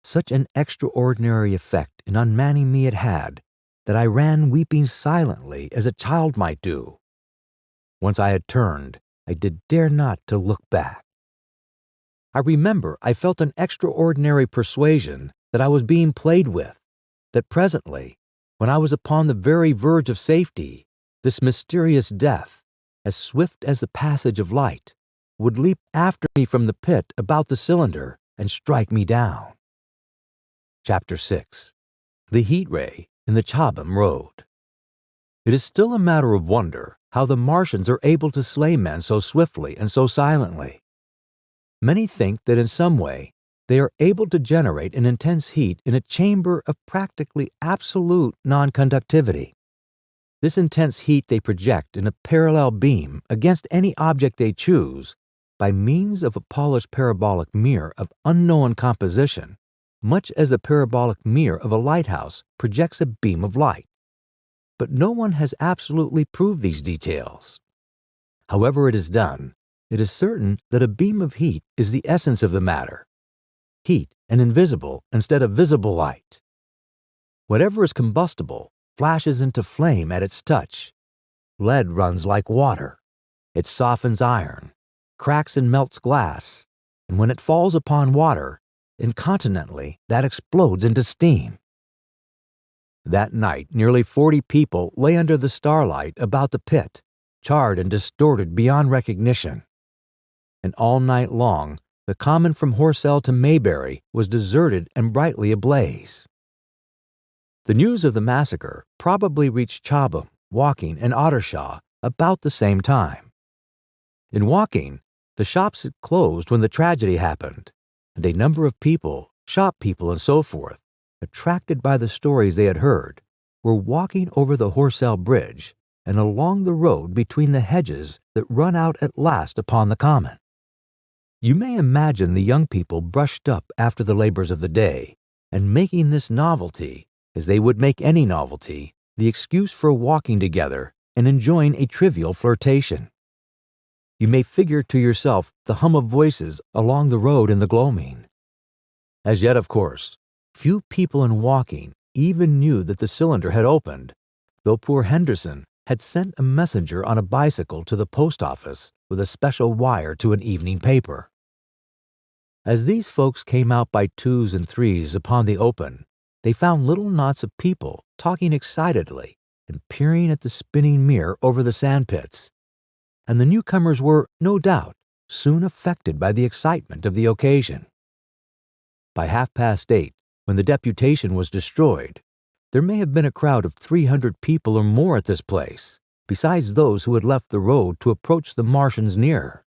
Such an extraordinary effect in unmanning me it had, that I ran weeping silently as a child might do. Once I had turned, I dare not to look back. I remember I felt an extraordinary persuasion that I was being played with, that presently, when I was upon the very verge of safety, this mysterious death, as swift as the passage of light, would leap after me from the pit about the cylinder and strike me down. Chapter 6. The Heat Ray in the Chobham Road. It is still a matter of wonder how the Martians are able to slay men so swiftly and so silently. Many think that in some way they are able to generate an intense heat in a chamber of practically absolute non-conductivity. This intense heat they project in a parallel beam against any object they choose by means of a polished parabolic mirror of unknown composition, much as the parabolic mirror of a lighthouse projects a beam of light. But no one has absolutely proved these details. However it is done, it is certain that a beam of heat is the essence of the matter. Heat and invisible instead of visible light. Whatever is combustible flashes into flame at its touch. Lead runs like water. It softens iron, cracks and melts glass, and when it falls upon water, incontinently that explodes into steam. That night, nearly 40 people lay under the starlight about the pit, charred and distorted beyond recognition. And all night long, the common from Horsell to Mayberry was deserted and brightly ablaze. The news of the massacre probably reached Chobham, Woking, and Ottershaw about the same time. In Woking, the shops had closed when the tragedy happened, and a number of people, shop people and so forth, attracted by the stories they had heard, were walking over the Horsell Bridge and along the road between the hedges that run out at last upon the common. You may imagine the young people brushed up after the labors of the day, and making this novelty, as they would make any novelty, the excuse for walking together and enjoying a trivial flirtation. You may figure to yourself the hum of voices along the road in the gloaming. As yet, of course, few people in Woking even knew that the cylinder had opened, though poor Henderson had sent a messenger on a bicycle to the post office with a special wire to an evening paper. As these folks came out by twos and threes upon the open, they found little knots of people talking excitedly and peering at the spinning mirror over the sandpits, and the newcomers were, no doubt, soon affected by the excitement of the occasion. By 8:30, when the deputation was destroyed, there may have been a crowd of 300 people or more at this place, besides those who had left the road to approach the Martians nearer.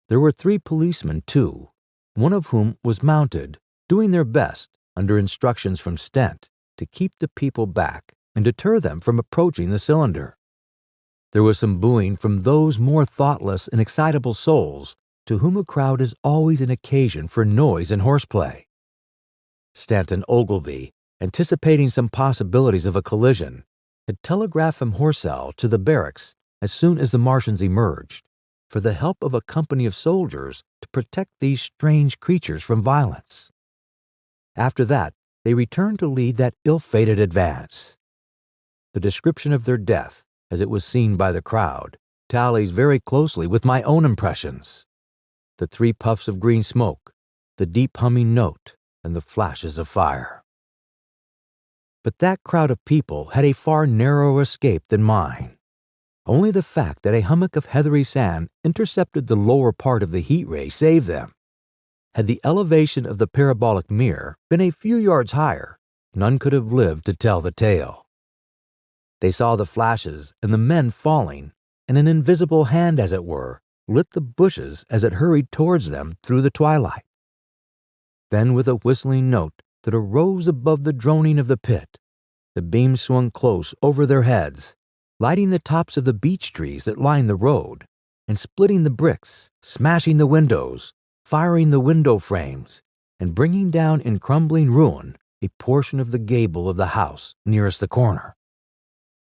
There were 3 policemen, too, one of whom was mounted, doing their best, under instructions from Stent, to keep the people back and deter them from approaching the cylinder. There was some booing from those more thoughtless and excitable souls to whom a crowd is always an occasion for noise and horseplay. Stent and Ogilvy, anticipating some possibilities of a collision, had telegraphed from Horsell to the barracks as soon as the Martians emerged, for the help of a company of soldiers to protect these strange creatures from violence. After that, they returned to lead that ill-fated advance. The description of their death, as it was seen by the crowd, tallies very closely with my own impressions. The 3 puffs of green smoke, the deep humming note, and the flashes of fire. But that crowd of people had a far narrower escape than mine. Only the fact that a hummock of heathery sand intercepted the lower part of the heat ray saved them. Had the elevation of the parabolic mirror been a few yards higher, none could have lived to tell the tale. They saw the flashes and the men falling, and an invisible hand, as it were, lit the bushes as it hurried towards them through the twilight. Then, with a whistling note that arose above the droning of the pit, the beam swung close over their heads, lighting the tops of the beech trees that lined the road, and splitting the bricks, smashing the windows, firing the window frames, and bringing down in crumbling ruin a portion of the gable of the house nearest the corner.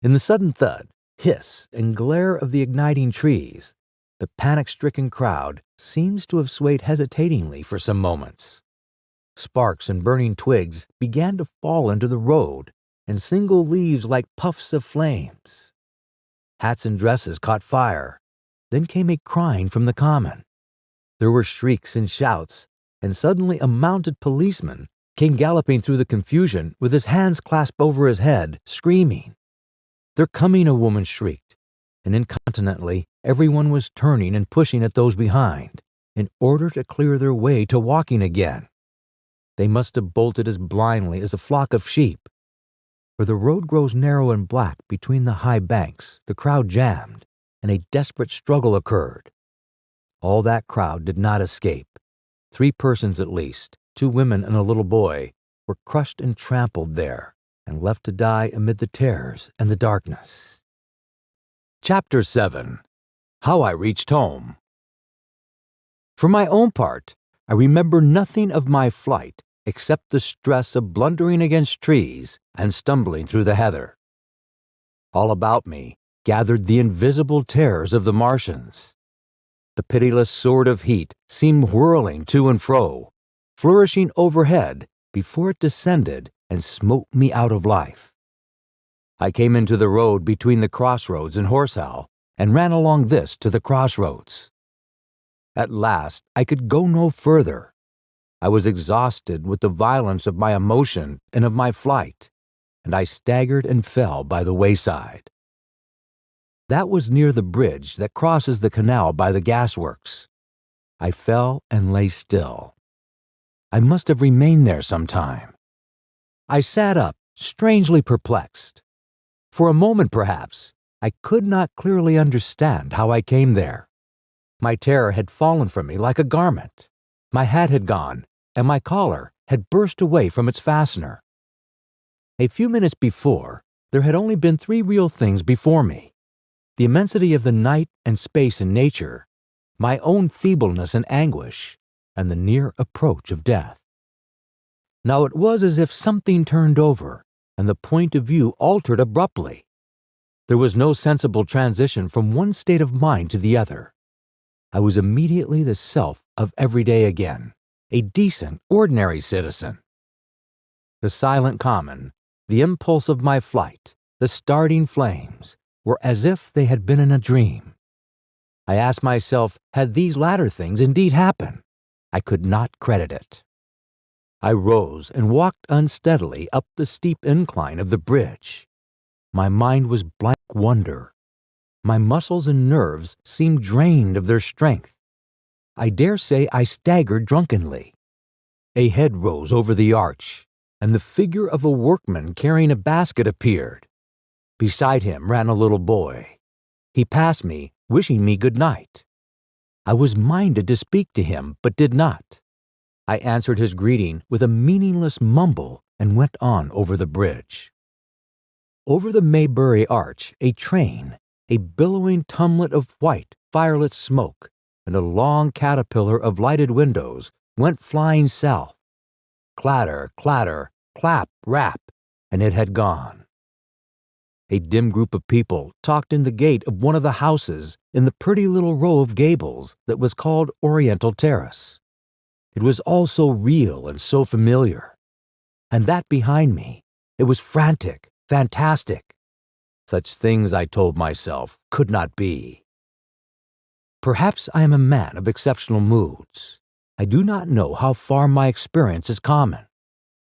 In the sudden thud, hiss, and glare of the igniting trees, the panic-stricken crowd seems to have swayed hesitatingly for some moments. Sparks and burning twigs began to fall into the road, and single leaves like puffs of flames. Hats and dresses caught fire. Then came a crying from the common. There were shrieks and shouts, and suddenly a mounted policeman came galloping through the confusion with his hands clasped over his head, screaming. "They're coming," a woman shrieked, and incontinently everyone was turning and pushing at those behind, in order to clear their way to Woking again. They must have bolted as blindly as a flock of sheep. Where the road grows narrow and black between the high banks, the crowd jammed, and a desperate struggle occurred. All that crowd did not escape. 3 persons at least, 2 women and a little boy, were crushed and trampled there, and left to die amid the terrors and the darkness. Chapter 7. How I Reached Home. For my own part, I remember nothing of my flight except the stress of blundering against trees and stumbling through the heather. All about me gathered the invisible terrors of the Martians. The pitiless sword of heat seemed whirling to and fro, flourishing overhead before it descended and smote me out of life. I came into the road between the crossroads and Horsehall and ran along this to the crossroads. At last I could go no further. I was exhausted with the violence of my emotion and of my flight, and I staggered and fell by the wayside. That was near the bridge that crosses the canal by the gasworks. I fell and lay still. I must have remained there some time. I sat up, strangely perplexed. For a moment, perhaps, I could not clearly understand how I came there. My terror had fallen from me like a garment. My hat had gone, and my collar had burst away from its fastener. A few minutes before, there had only been 3 real things before me: the immensity of the night and space in nature, my own feebleness and anguish, and the near approach of death. Now it was as if something turned over, and the point of view altered abruptly. There was no sensible transition from one state of mind to the other. I was immediately the self of every day again, a decent, ordinary citizen. The silent common, the impulse of my flight, the starting flames, were as if they had been in a dream. I asked myself, had these latter things indeed happened? I could not credit it. I rose and walked unsteadily up the steep incline of the bridge. My mind was blank wonder. My muscles and nerves seemed drained of their strength. I dare say I staggered drunkenly. A head rose over the arch, and the figure of a workman carrying a basket appeared. Beside him ran a little boy. He passed me, wishing me good night. I was minded to speak to him, but did not. I answered his greeting with a meaningless mumble and went on over the bridge. Over the Maybury Arch, a train, a billowing tumblet of white, firelit smoke, and a long caterpillar of lighted windows went flying south. Clatter, clatter, clap, rap, and it had gone. A dim group of people talked in the gate of one of the houses in the pretty little row of gables that was called Oriental Terrace. It was all so real and so familiar. And that behind me, it was frantic, fantastic. Such things, I told myself, could not be. Perhaps I am a man of exceptional moods. I do not know how far my experience is common.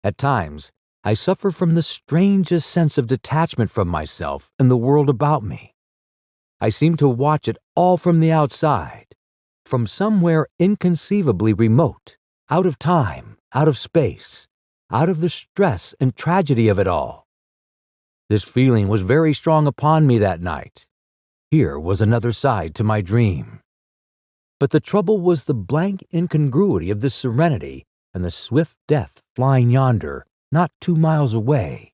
At times, I suffer from the strangest sense of detachment from myself and the world about me. I seem to watch it all from the outside, from somewhere inconceivably remote, out of time, out of space, out of the stress and tragedy of it all. This feeling was very strong upon me that night. Here was another side to my dream. But the trouble was the blank incongruity of this serenity and the swift death flying yonder, not 2 miles away.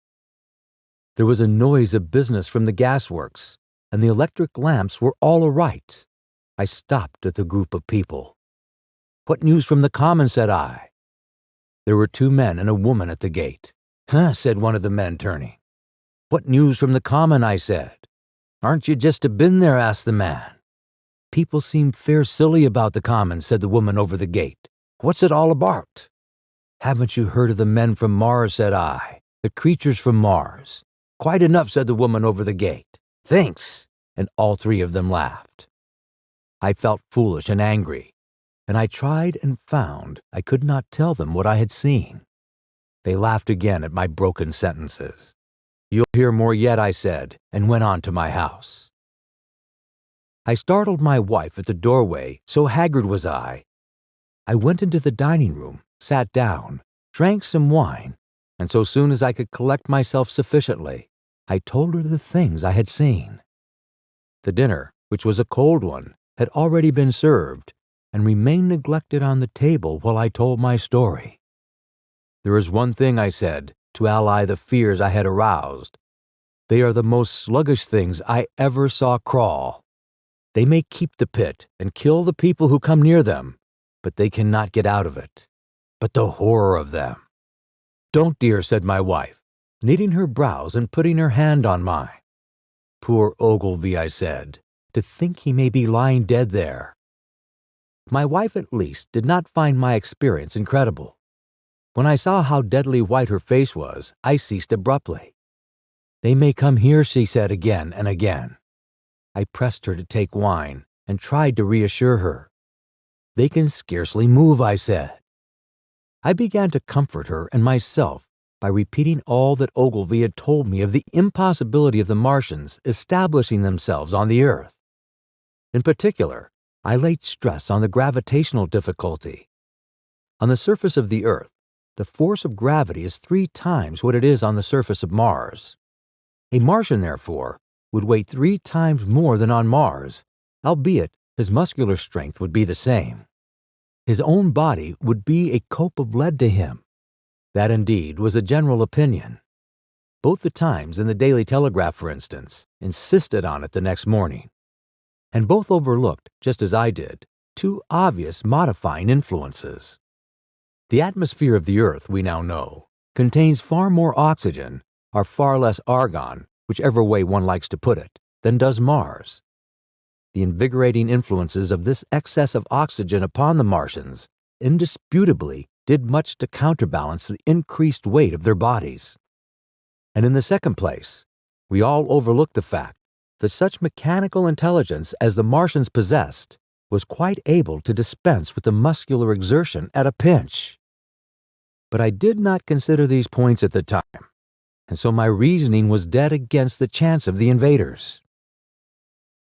There was a noise of business from the gasworks, and the electric lamps were all aright. I stopped at the group of people. "What news from the common?" said I. There were 2 men and a woman at the gate. "Huh," said one of the men, turning. "What news from the common?" I said. "Aren't you just been there?" asked the man. "People seem fair silly about the common," said the woman over the gate. "What's it all about?" "Haven't you heard of the men from Mars?" said I. "The creatures from Mars." "Quite enough," said the woman over the gate. "Thanks," and all 3 of them laughed. I felt foolish and angry, and I tried and found I could not tell them what I had seen. They laughed again at my broken sentences. "You'll hear more yet," I said, and went on to my house. I startled my wife at the doorway, so haggard was I. I went into the dining room, sat down, drank some wine, and so soon as I could collect myself sufficiently, I told her the things I had seen. The dinner, which was a cold one, had already been served, and remained neglected on the table while I told my story. "There is one thing," I said, to allay the fears I had aroused. "They are the most sluggish things I ever saw crawl. They may keep the pit and kill the people who come near them, but they cannot get out of it. But the horror of them!" "Don't, dear," said my wife, knitting her brows and putting her hand on mine. "Poor Ogilvy," I said, "to think he may be lying dead there. My wife, at least, did not find my experience incredible. When I saw how deadly white her face was, I ceased abruptly. "They may come here," she said again and again. I pressed her to take wine and tried to reassure her. "They can scarcely move," I said. I began to comfort her and myself by repeating all that Ogilvy had told me of the impossibility of the Martians establishing themselves on the Earth. In particular, I laid stress on the gravitational difficulty. On the surface of the Earth, the force of gravity is 3 times what it is on the surface of Mars. A Martian, therefore, would weigh 3 times more than on Mars, albeit his muscular strength would be the same. His own body would be a cope of lead to him. That, indeed, was a general opinion. Both the Times and the Daily Telegraph, for instance, insisted on it the next morning. And both overlooked, just as I did, 2 obvious modifying influences. The atmosphere of the Earth, we now know, contains far more oxygen, or far less argon, whichever way one likes to put it, than does Mars. The invigorating influences of this excess of oxygen upon the Martians indisputably did much to counterbalance the increased weight of their bodies. And in the second place, we all overlooked the fact that such mechanical intelligence as the Martians possessed was quite able to dispense with the muscular exertion at a pinch. But I did not consider these points at the time, and so my reasoning was dead against the chance of the invaders.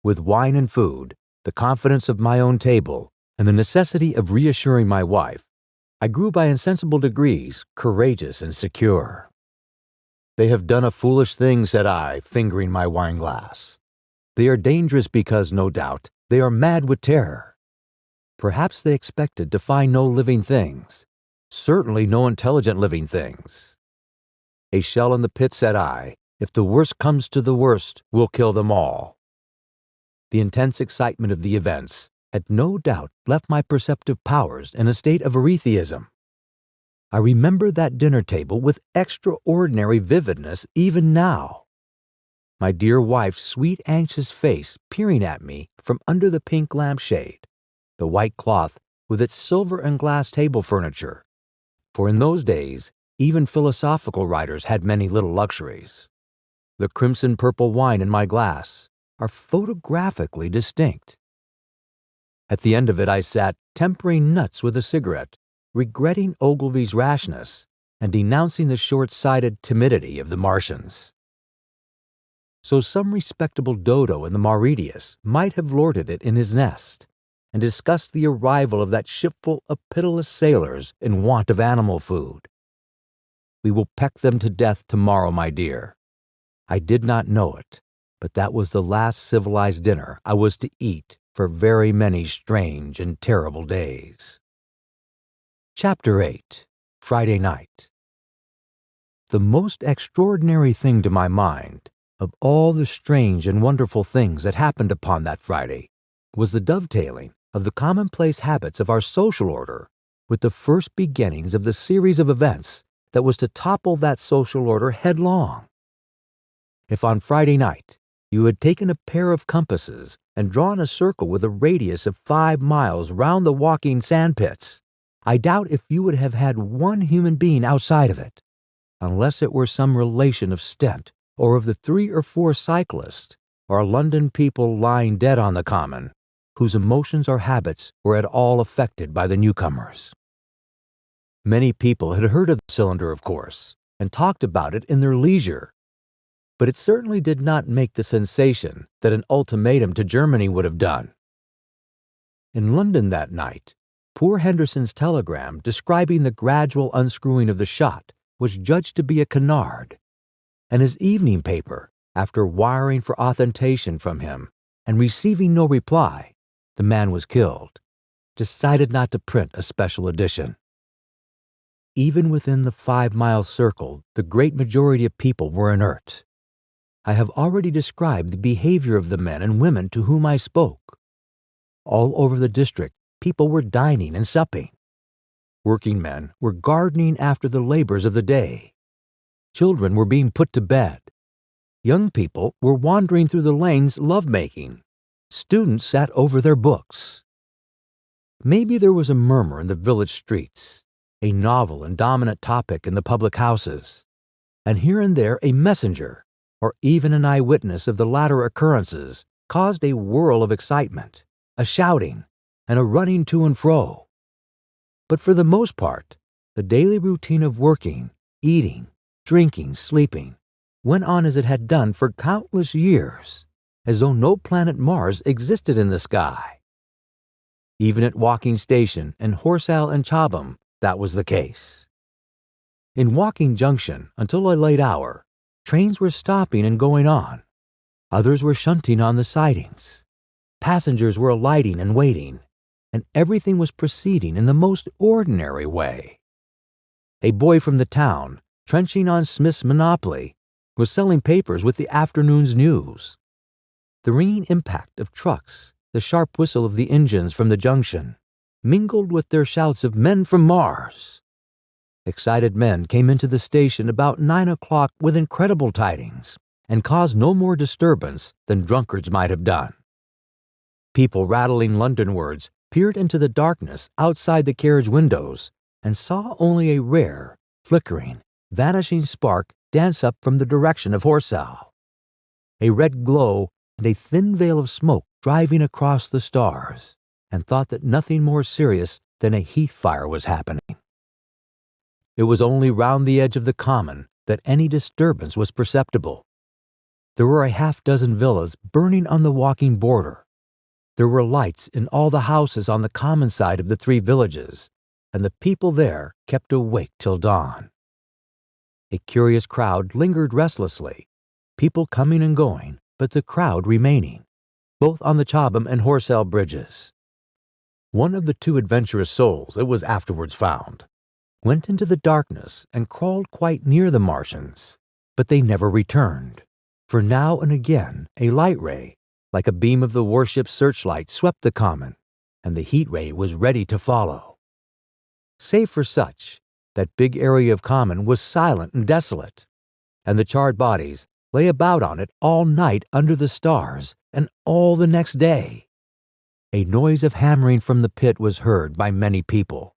With wine and food, the confidence of my own table, and the necessity of reassuring my wife, I grew by insensible degrees courageous and secure. "They have done a foolish thing," said I, fingering my wine-glass. "They are dangerous because, no doubt, they are mad with terror. Perhaps they expected to find no living things, certainly no intelligent living things. A shell in the pit," said I, "if the worst comes to the worst, will kill them all." The intense excitement of the events had no doubt left my perceptive powers in a state of eretheism. I remember that dinner table with extraordinary vividness even now. My dear wife's sweet, anxious face peering at me from under the pink lampshade, the white cloth with its silver and glass table furniture, for in those days even philosophical writers had many little luxuries. The crimson-purple wine in my glass are photographically distinct. At the end of it I sat tempering nuts with a cigarette, regretting Ogilvy's rashness and denouncing the short-sighted timidity of the Martians. So some respectable dodo in the Mauritius might have lorded it in his nest and discussed the arrival of that shipful of pitiless sailors in want of animal food. "We will peck them to death tomorrow, my dear." I did not know it, but that was the last civilized dinner I was to eat for very many strange and terrible days. Chapter 8. Friday Night. The most extraordinary thing to my mind, of all the strange and wonderful things that happened upon that Friday, was the dovetailing of the commonplace habits of our social order with the first beginnings of the series of events that was to topple that social order headlong. If on Friday night you had taken a pair of compasses and drawn a circle with a radius of 5 miles round the walking sandpits, I doubt if you would have had one human being outside of it, unless it were some relation of Stent or of the 3 or 4 cyclists or London people lying dead on the common, whose emotions or habits were at all affected by the newcomers. Many people had heard of the cylinder, of course, and talked about it in their leisure, but it certainly did not make the sensation that an ultimatum to Germany would have done. In London that night, poor Henderson's telegram describing the gradual unscrewing of the shot was judged to be a canard, and his evening paper, after wiring for authentication from him and receiving no reply, the man was killed, decided not to print a special edition. Even within the 5-mile circle, the great majority of people were inert. I have already described the behavior of the men and women to whom I spoke. All over the district, people were dining and supping. Working men were gardening after the labors of the day. Children were being put to bed. Young people were wandering through the lanes love-making. Students sat over their books. Maybe there was a murmur in the village streets, a novel and dominant topic in the public houses, and here and there a messenger, or even an eyewitness of the latter occurrences, caused a whirl of excitement, a shouting, and a running to and fro. But for the most part, the daily routine of working, eating, drinking, sleeping, went on as it had done for countless years, as though no planet Mars existed in the sky. Even at Walking Station and Horsell and Chobham, that was the case. In Walking Junction, until a late hour, trains were stopping and going on. Others were shunting on the sidings. Passengers were alighting and waiting, and everything was proceeding in the most ordinary way. A boy from the town, trenching on Smith's Monopoly, was selling papers with the afternoon's news. The ringing impact of trucks, the sharp whistle of the engines from the junction, mingled with their shouts of men from Mars. Excited men came into the station about 9 o'clock with incredible tidings, and caused no more disturbance than drunkards might have done. People rattling Londonwards peered into the darkness outside the carriage windows and saw only a rare, flickering, vanishing spark dance up from the direction of Horsell. A red glow and a thin veil of smoke driving across the stars, and thought that nothing more serious than a heath fire was happening. It was only round the edge of the common that any disturbance was perceptible. There were a half-dozen villas burning on the walking border. There were lights in all the houses on the common side of the three villages, and the people there kept awake till dawn. A curious crowd lingered restlessly, people coming and going, but the crowd remaining, both on the Chobham and Horsell bridges. One of the two adventurous souls, it was afterwards found, went into the darkness and crawled quite near the Martians, but they never returned, for now and again a light ray, like a beam of the warship's searchlight, swept the common, and the heat ray was ready to follow. Save for such, that big area of common was silent and desolate, and the charred bodies lay about on it all night under the stars and all the next day. A noise of hammering from the pit was heard by many people.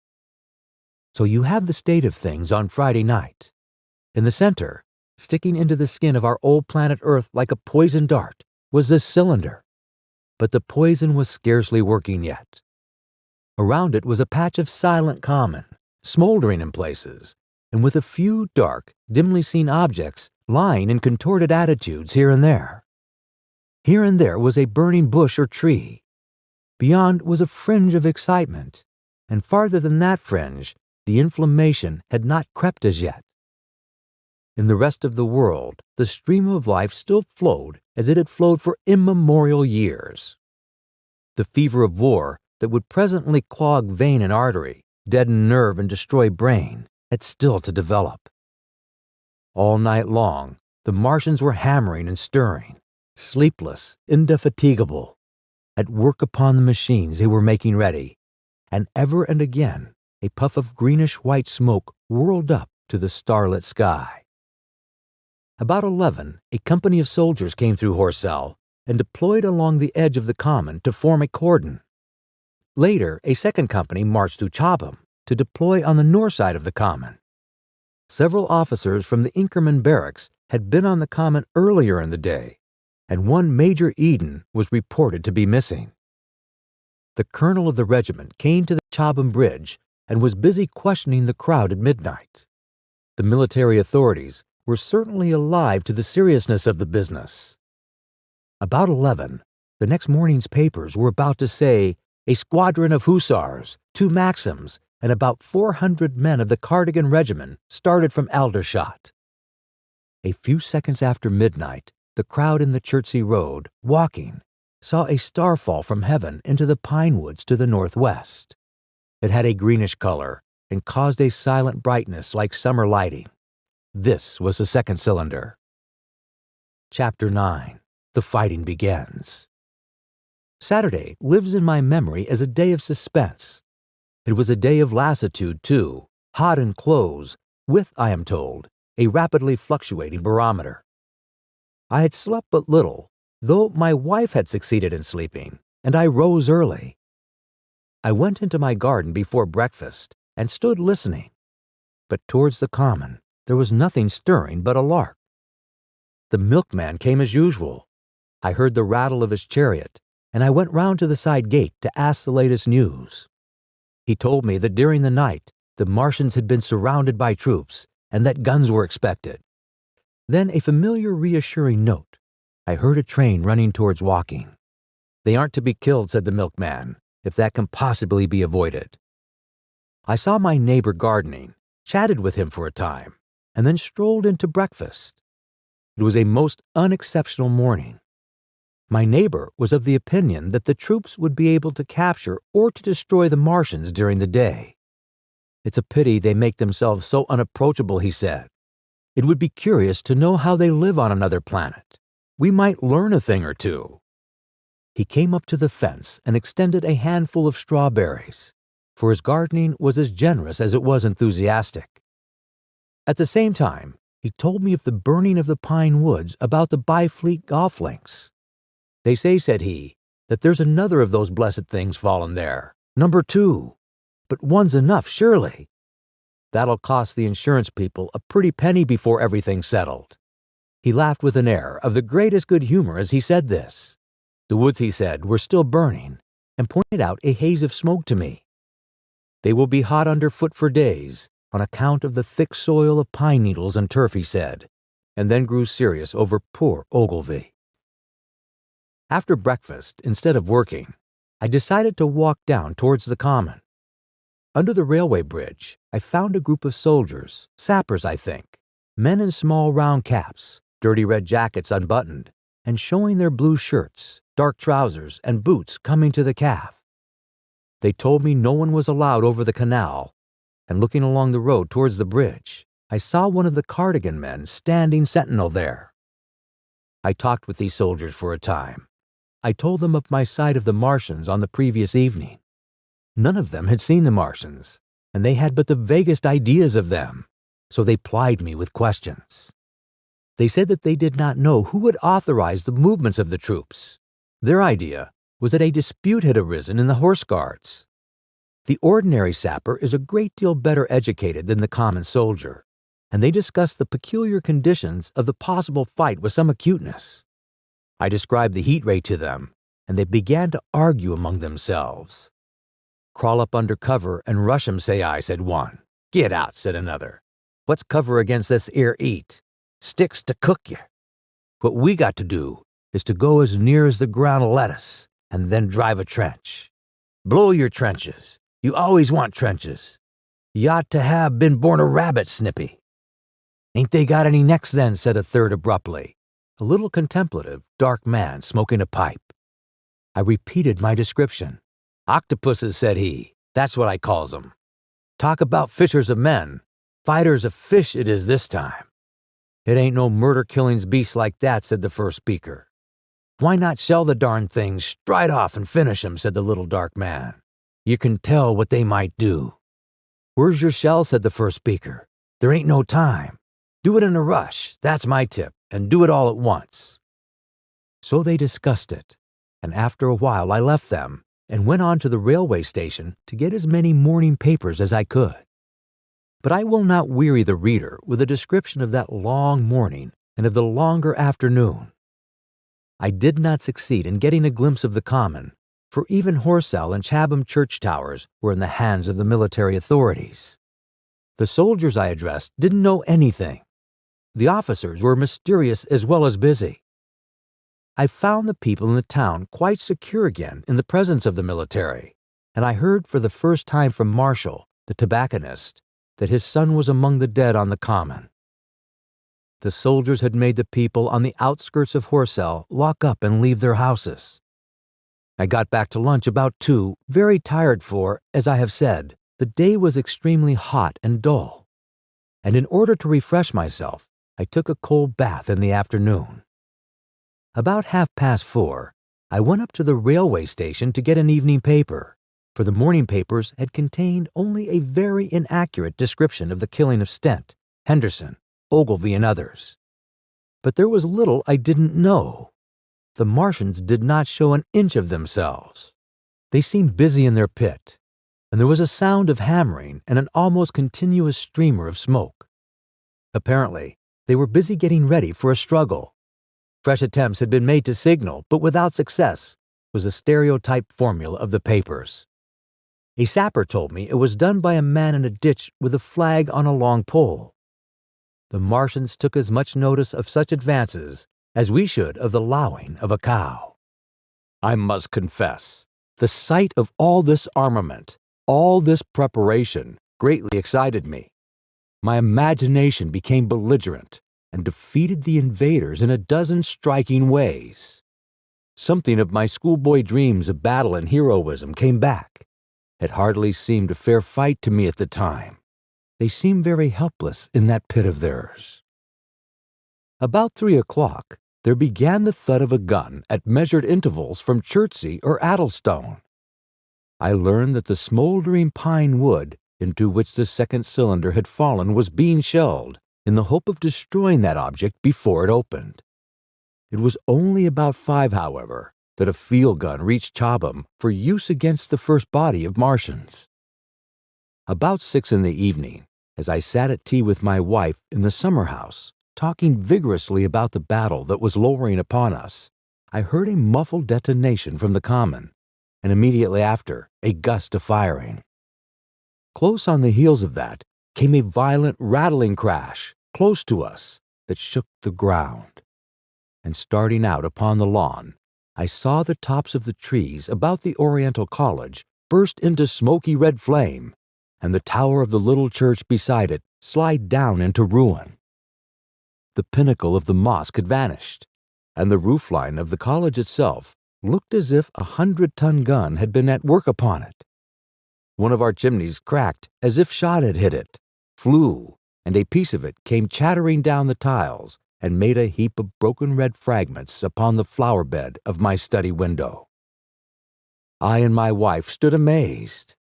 So you have the state of things on Friday night. In the center, sticking into the skin of our old planet Earth like a poison dart, was this cylinder, but the poison was scarcely working yet. Around it was a patch of silent common, smoldering in places, and with a few dark, dimly seen objects lying in contorted attitudes here and there. Here and there was a burning bush or tree. Beyond was a fringe of excitement, and farther than that fringe, the inflammation had not crept as yet. In the rest of the world, the stream of life still flowed as it had flowed for immemorial years. The fever of war that would presently clog vein and artery, deaden nerve and destroy brain, had still to develop. All night long, the Martians were hammering and stirring, sleepless, indefatigable, at work upon the machines they were making ready, and ever and again a puff of greenish-white smoke whirled up to the starlit sky. About 11, a company of soldiers came through Horsell and deployed along the edge of the common to form a cordon. Later, a second company marched through Chobham to deploy on the north side of the common. Several officers from the Inkerman barracks had been on the common earlier in the day, and one Major Eden was reported to be missing. The colonel of the regiment came to the Chobham Bridge and was busy questioning the crowd at midnight. The military authorities were certainly alive to the seriousness of the business. About 11, the next morning's papers were about to say a squadron of hussars, 2 Maxims, and about 400 men of the Cardigan Regiment started from Aldershot. A few seconds after midnight, the crowd in the Chertsey Road, walking, saw a star fall from heaven into the pine woods to the northwest. It had a greenish color and caused a silent brightness like summer lighting. This was the second cylinder. Chapter 9. The Fighting Begins. Saturday lives in my memory as a day of suspense. It was a day of lassitude, too, hot and close, with, I am told, a rapidly fluctuating barometer. I had slept but little, though my wife had succeeded in sleeping, and I rose early. I went into my garden before breakfast and stood listening, but towards the common there was nothing stirring but a lark. The milkman came as usual. I heard the rattle of his chariot, and I went round to the side gate to ask the latest news. He told me that during the night the Martians had been surrounded by troops and that guns were expected. Then a familiar reassuring note. I heard a train running towards Woking. They aren't to be killed, said the milkman, if that can possibly be avoided. I saw my neighbor gardening, chatted with him for a time, and then strolled into breakfast. It was a most unexceptional morning. My neighbor was of the opinion that the troops would be able to capture or to destroy the Martians during the day. It's a pity they make themselves so unapproachable, he said. It would be curious to know how they live on another planet. We might learn a thing or two. He came up to the fence and extended a handful of strawberries, for his gardening was as generous as it was enthusiastic. At the same time, he told me of the burning of the pine woods about the Byfleet golf links. They say, said he, that there's another of those blessed things fallen there, number 2. But one's enough, surely. That'll cost the insurance people a pretty penny before everything's settled. He laughed with an air of the greatest good humor as he said this. The woods, he said, were still burning, and pointed out a haze of smoke to me. They will be hot underfoot for days, on account of the thick soil of pine needles and turf, he said, and then grew serious over poor Ogilvy. After breakfast, instead of working, I decided to walk down towards the common. Under the railway bridge, I found a group of soldiers, sappers, I think, men in small round caps, dirty red jackets unbuttoned, and showing their blue shirts, dark trousers, and boots coming to the calf. They told me no one was allowed over the canal, and looking along the road towards the bridge, I saw one of the cardigan men standing sentinel there. I talked with these soldiers for a time. I told them of my sight of the Martians on the previous evening. None of them had seen the Martians, and they had but the vaguest ideas of them, so they plied me with questions. They said that they did not know who had authorized the movements of the troops. Their idea was that a dispute had arisen in the Horse Guards. The ordinary sapper is a great deal better educated than the common soldier, and they discussed the peculiar conditions of the possible fight with some acuteness. I described the heat ray to them, and they began to argue among themselves. Crawl up under cover and rush 'em, say I, said one. Get out, said another. What's cover against this 'ere heat? Sticks to cook you. What we got to do is to go as near as the ground'll let us, and then drive a trench. Blow your trenches. You always want trenches. You ought to have been born a rabbit, Snippy. Ain't they got any necks then, said a third abruptly, a little contemplative, dark man smoking a pipe. I repeated my description. Octopuses, said he. That's what I calls 'em. Talk about fishers of men. Fighters of fish it is this time. It ain't no murder-killings beasts like that, said the first speaker. Why not shell the darn things straight off and finish 'em, said the little dark man. You can tell what they might do. Where's your shell, said the first speaker. There ain't no time. Do it in a rush, that's my tip, and do it all at once. So they discussed it, and after a while I left them and went on to the railway station to get as many morning papers as I could. But I will not weary the reader with a description of that long morning and of the longer afternoon. I did not succeed in getting a glimpse of the common, for even Horsell and Chatham church towers were in the hands of the military authorities. The soldiers I addressed didn't know anything. The officers were mysterious as well as busy. I found the people in the town quite secure again in the presence of the military, and I heard for the first time from Marshall, the tobacconist, that his son was among the dead on the common. The soldiers had made the people on the outskirts of Horsell lock up and leave their houses. I got back to lunch about 2, very tired for, as I have said, the day was extremely hot and dull, and in order to refresh myself, I took a cold bath in the afternoon. About 4:30, I went up to the railway station to get an evening paper, for the morning papers had contained only a very inaccurate description of the killing of Stent, Henderson, Ogilvy, and others. But there was little I didn't know. The Martians did not show an inch of themselves. They seemed busy in their pit, and there was a sound of hammering and an almost continuous streamer of smoke. Apparently, they were busy getting ready for a struggle. Fresh attempts had been made to signal, but without success, was a stereotype formula of the papers. A sapper told me it was done by a man in a ditch with a flag on a long pole. The Martians took as much notice of such advances as we should of the lowing of a cow. I must confess, the sight of all this armament, all this preparation, greatly excited me. My imagination became belligerent and defeated the invaders in a dozen striking ways. Something of my schoolboy dreams of battle and heroism came back. It hardly seemed a fair fight to me at the time. They seemed very helpless in that pit of theirs. About 3 o'clock, there began the thud of a gun at measured intervals from Chertsey or Addlestone. I learned that the smoldering pine wood into which the second cylinder had fallen was being shelled in the hope of destroying that object before it opened. It was only about 5, however, that a field gun reached Chobham for use against the first body of Martians. About 6 in the evening, as I sat at tea with my wife in the summer house, talking vigorously about the battle that was lowering upon us, I heard a muffled detonation from the common, and immediately after, a gust of firing. Close on the heels of that came a violent rattling crash close to us that shook the ground. And starting out upon the lawn, I saw the tops of the trees about the Oriental College burst into smoky red flame, and the tower of the little church beside it slide down into ruin. The pinnacle of the mosque had vanished, and the roofline of the college itself looked as if a 100-ton gun had been at work upon it. One of our chimneys cracked as if shot had hit it, flew, and a piece of it came chattering down the tiles and made a heap of broken red fragments upon the flower bed of my study window. I and my wife stood amazed.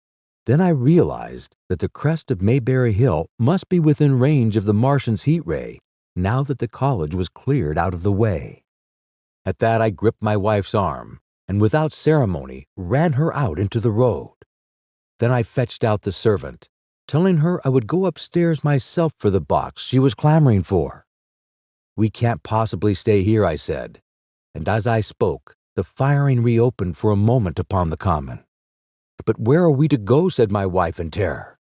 Then I realized that the crest of Mayberry Hill must be within range of the Martian's heat ray now that the college was cleared out of the way. At that I gripped my wife's arm and without ceremony ran her out into the road. Then I fetched out the servant, telling her I would go upstairs myself for the box she was clamoring for. "We can't possibly stay here," I said, and as I spoke, the firing reopened for a moment upon the common. "But where are we to go?" said my wife in terror.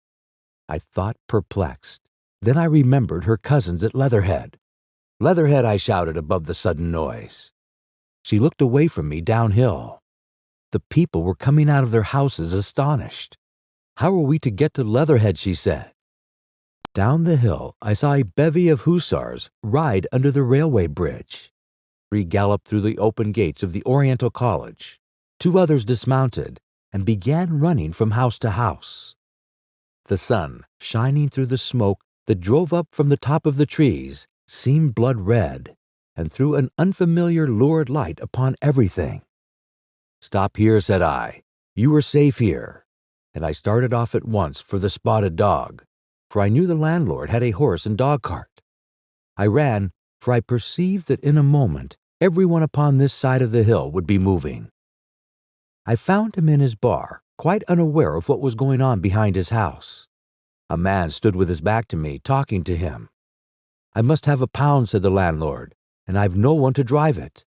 I thought, perplexed. Then I remembered her cousins at Leatherhead. "Leatherhead!" I shouted above the sudden noise. She looked away from me downhill. The people were coming out of their houses astonished. "How are we to get to Leatherhead?" she said. Down the hill I saw a bevy of hussars ride under the railway bridge. 3 galloped through the open gates of the Oriental College. 2 others dismounted and began running from house to house. The sun, shining through the smoke that drove up from the top of the trees, seemed blood red, and threw an unfamiliar lurid light upon everything. "Stop here," said I. "You are safe here." And I started off at once for the Spotted Dog, for I knew the landlord had a horse and dog cart. I ran, for I perceived that in a moment everyone upon this side of the hill would be moving. I found him in his bar, quite unaware of what was going on behind his house. A man stood with his back to me, talking to him. "I must have £1," said the landlord, "and I've no one to drive it."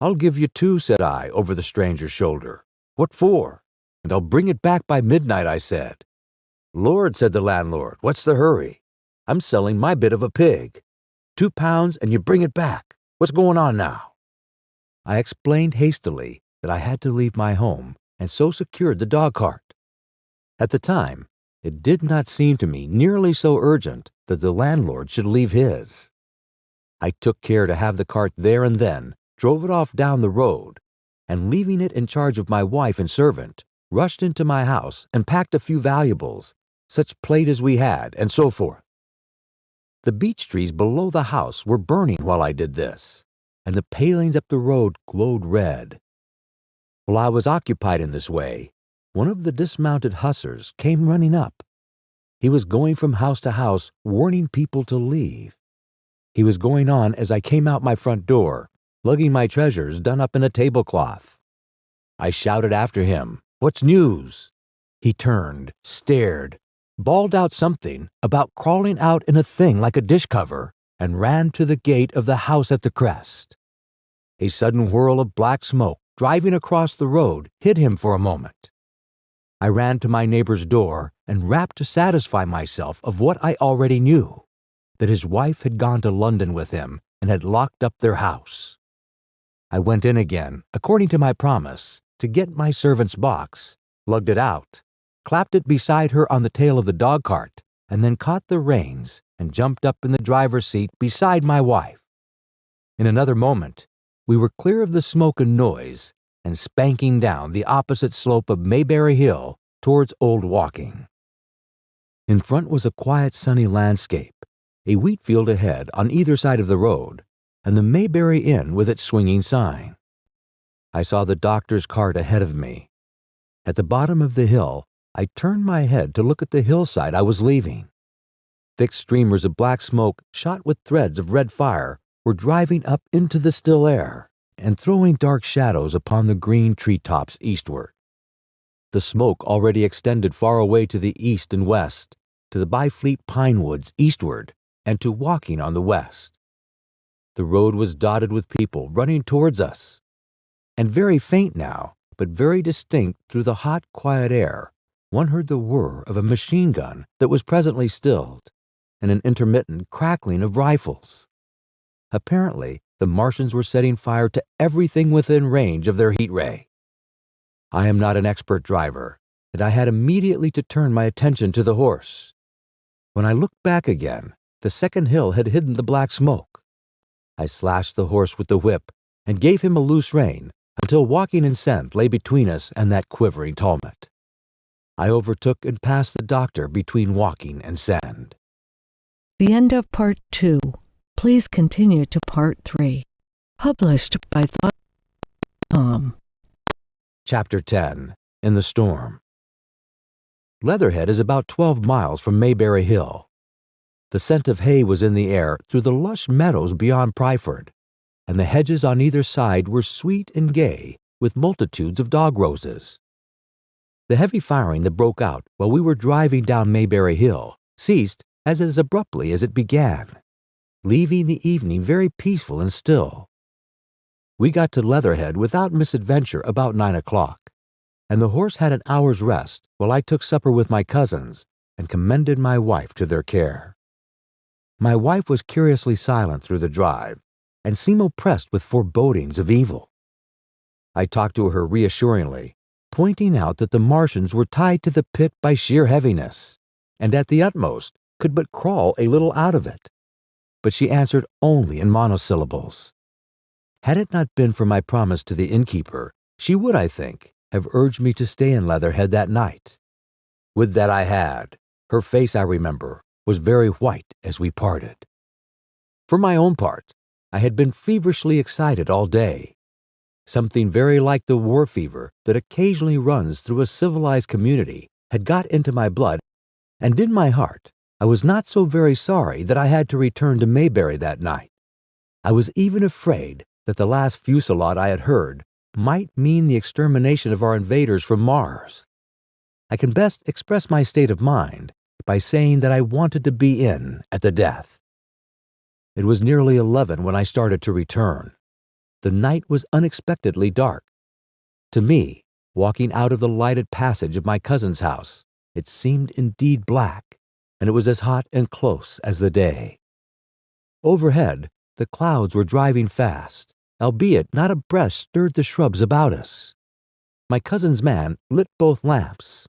"I'll give you 2, said I, over the stranger's shoulder. "What for?" "And I'll bring it back by midnight," I said. "Lord," said the landlord, "what's the hurry? I'm selling my bit of a pig. £2 and you bring it back. What's going on now?" I explained hastily that I had to leave my home, and so secured the dog cart. At the time, it did not seem to me nearly so urgent that the landlord should leave his. I took care to have the cart there and then, drove it off down the road, and leaving it in charge of my wife and servant, rushed into my house and packed a few valuables, such plate as we had, and so forth. The beech trees below the house were burning while I did this, and the palings up the road glowed red. While I was occupied in this way, one of the dismounted hussars came running up. He was going from house to house, warning people to leave. He was going on as I came out my front door, lugging my treasures done up in a tablecloth. I shouted after him, What's news?" He turned, stared, bawled out something about crawling out in a thing like a dish cover, and ran to the gate of the house at the crest. A sudden whirl of black smoke driving across the road hid him for a moment. I ran to my neighbor's door and rapped to satisfy myself of what I already knew, that his wife had gone to London with him and had locked up their house. I went in again, according to my promise, to get my servant's box, lugged it out, clapped it beside her on the tail of the dog cart, and then caught the reins and jumped up in the driver's seat beside my wife. In another moment, we were clear of the smoke and noise and spanking down the opposite slope of Mayberry Hill towards Old Walking. In front was a quiet, sunny landscape, a wheat field ahead on either side of the road, and the Mayberry Inn with its swinging sign. I saw the doctor's cart ahead of me. At the bottom of the hill, I turned my head to look at the hillside I was leaving. Thick streamers of black smoke, shot with threads of red fire, were driving up into the still air and throwing dark shadows upon the green treetops eastward. The smoke already extended far away to the east and west, to the Byfleet pine woods eastward, and to Walking on the west. The road was dotted with people running towards us, and very faint now, but very distinct through the hot, quiet air, one heard the whir of a machine gun that was presently stilled, and an intermittent crackling of rifles. Apparently, the Martians were setting fire to everything within range of their heat ray. I am not an expert driver, and I had immediately to turn my attention to the horse. When I looked back again, the second hill had hidden the black smoke. I slashed the horse with the whip and gave him a loose rein until Walking and Send lay between us and that quivering tumult. I overtook and passed the doctor between Walking and Send. The end of Part 2. Please continue to Part 3. Published by Thought.com. Chapter 10. In the Storm. Leatherhead is about 12 miles from Mayberry Hill. The scent of hay was in the air through the lush meadows beyond Pryford, and the hedges on either side were sweet and gay with multitudes of dog roses. The heavy firing that broke out while we were driving down Mayberry Hill ceased as abruptly as it began, leaving the evening very peaceful and still. We got to Leatherhead without misadventure about 9 o'clock, and the horse had an hour's rest while I took supper with my cousins and commended my wife to their care. My wife was curiously silent through the drive, and seemed oppressed with forebodings of evil. I talked to her reassuringly, pointing out that the Martians were tied to the pit by sheer heaviness, and at the utmost could but crawl a little out of it. But she answered only in monosyllables. Had it not been for my promise to the innkeeper, she would, I think, have urged me to stay in Leatherhead that night. Would that I had. Her face, I remember, was very white as we parted. For my own part, I had been feverishly excited all day. Something very like the war fever that occasionally runs through a civilized community had got into my blood, and in my heart I was not so very sorry that I had to return to Mayberry that night. I was even afraid that the last fusillade I had heard might mean the extermination of our invaders from Mars. I can best express my state of mind by saying that I wanted to be in at the death. It was nearly 11 when I started to return. The night was unexpectedly dark. To me, walking out of the lighted passage of my cousin's house, it seemed indeed black, and it was as hot and close as the day. Overhead, the clouds were driving fast, albeit not a breath stirred the shrubs about us. My cousin's man lit both lamps.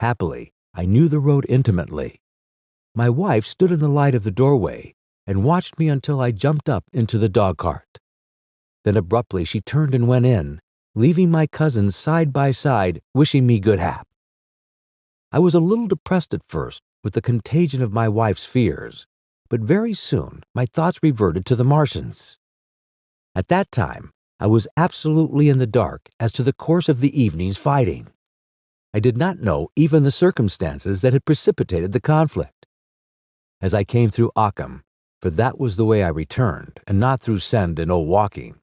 Happily, I knew the road intimately. My wife stood in the light of the doorway and watched me until I jumped up into the dog-cart. Then abruptly she turned and went in, leaving my cousins side by side, wishing me good hap. I was a little depressed at first with the contagion of my wife's fears, but very soon my thoughts reverted to the Martians. At that time, I was absolutely in the dark as to the course of the evening's fighting. I did not know even the circumstances that had precipitated the conflict. As I came through Occam, for that was the way I returned, and not through Send and Old Walking,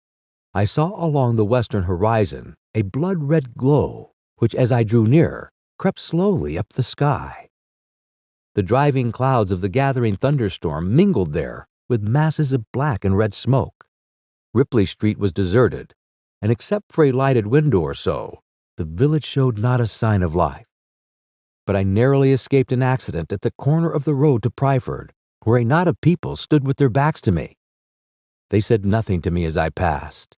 I saw along the western horizon a blood-red glow which as I drew nearer, crept slowly up the sky. The driving clouds of the gathering thunderstorm mingled there with masses of black and red smoke. Ripley Street was deserted, and except for a lighted window or so, the village showed not a sign of life. But I narrowly escaped an accident at the corner of the road to Pryford, where a knot of people stood with their backs to me. They said nothing to me as I passed.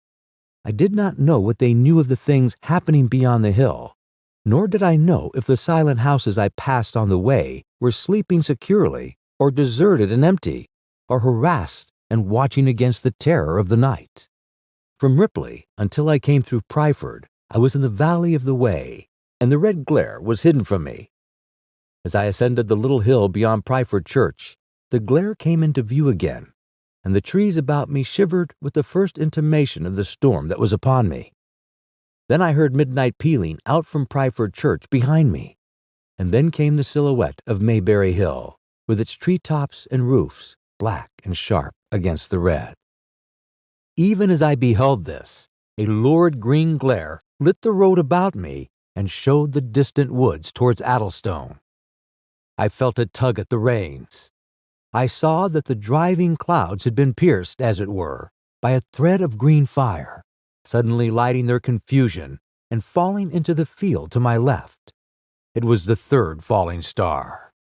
I did not know what they knew of the things happening beyond the hill, nor did I know if the silent houses I passed on the way were sleeping securely, or deserted and empty, or harassed and watching against the terror of the night. From Ripley until I came through Pryford, I was in the valley of the Wey, and the red glare was hidden from me. As I ascended the little hill beyond Pryford Church, the glare came into view again, and the trees about me shivered with the first intimation of the storm that was upon me. Then I heard midnight pealing out from Pryford Church behind me, and then came the silhouette of Mayberry Hill, with its treetops and roofs black and sharp against the red. Even as I beheld this, a lurid green glare lit the road about me and showed the distant woods towards Addlestone. I felt a tug at the reins. I saw that the driving clouds had been pierced, as it were, by a thread of green fire, suddenly lighting their confusion and falling into the field to my left. It was the third falling star.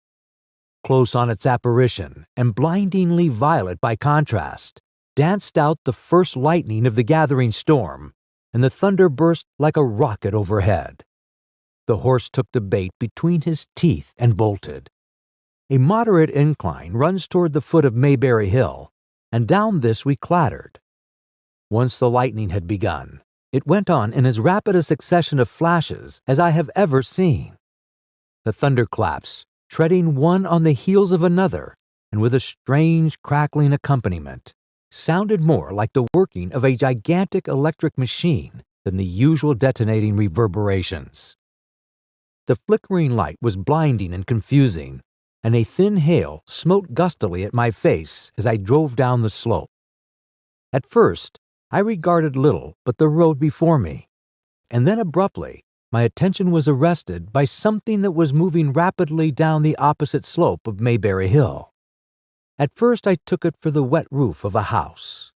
Close on its apparition, and blindingly violet by contrast, danced out the first lightning of the gathering storm, and the thunder burst like a rocket overhead. The horse took the bait between his teeth and bolted. A moderate incline runs toward the foot of Mayberry Hill, and down this we clattered. Once the lightning had begun, it went on in as rapid a succession of flashes as I have ever seen. The thunderclaps, treading one on the heels of another, and with a strange crackling accompaniment, sounded more like the working of a gigantic electric machine than the usual detonating reverberations. The flickering light was blinding and confusing, and a thin hail smote gustily at my face as I drove down the slope. At first, I regarded little but the road before me, and then abruptly my attention was arrested by something that was moving rapidly down the opposite slope of Mayberry Hill. At first I took it for the wet roof of a house,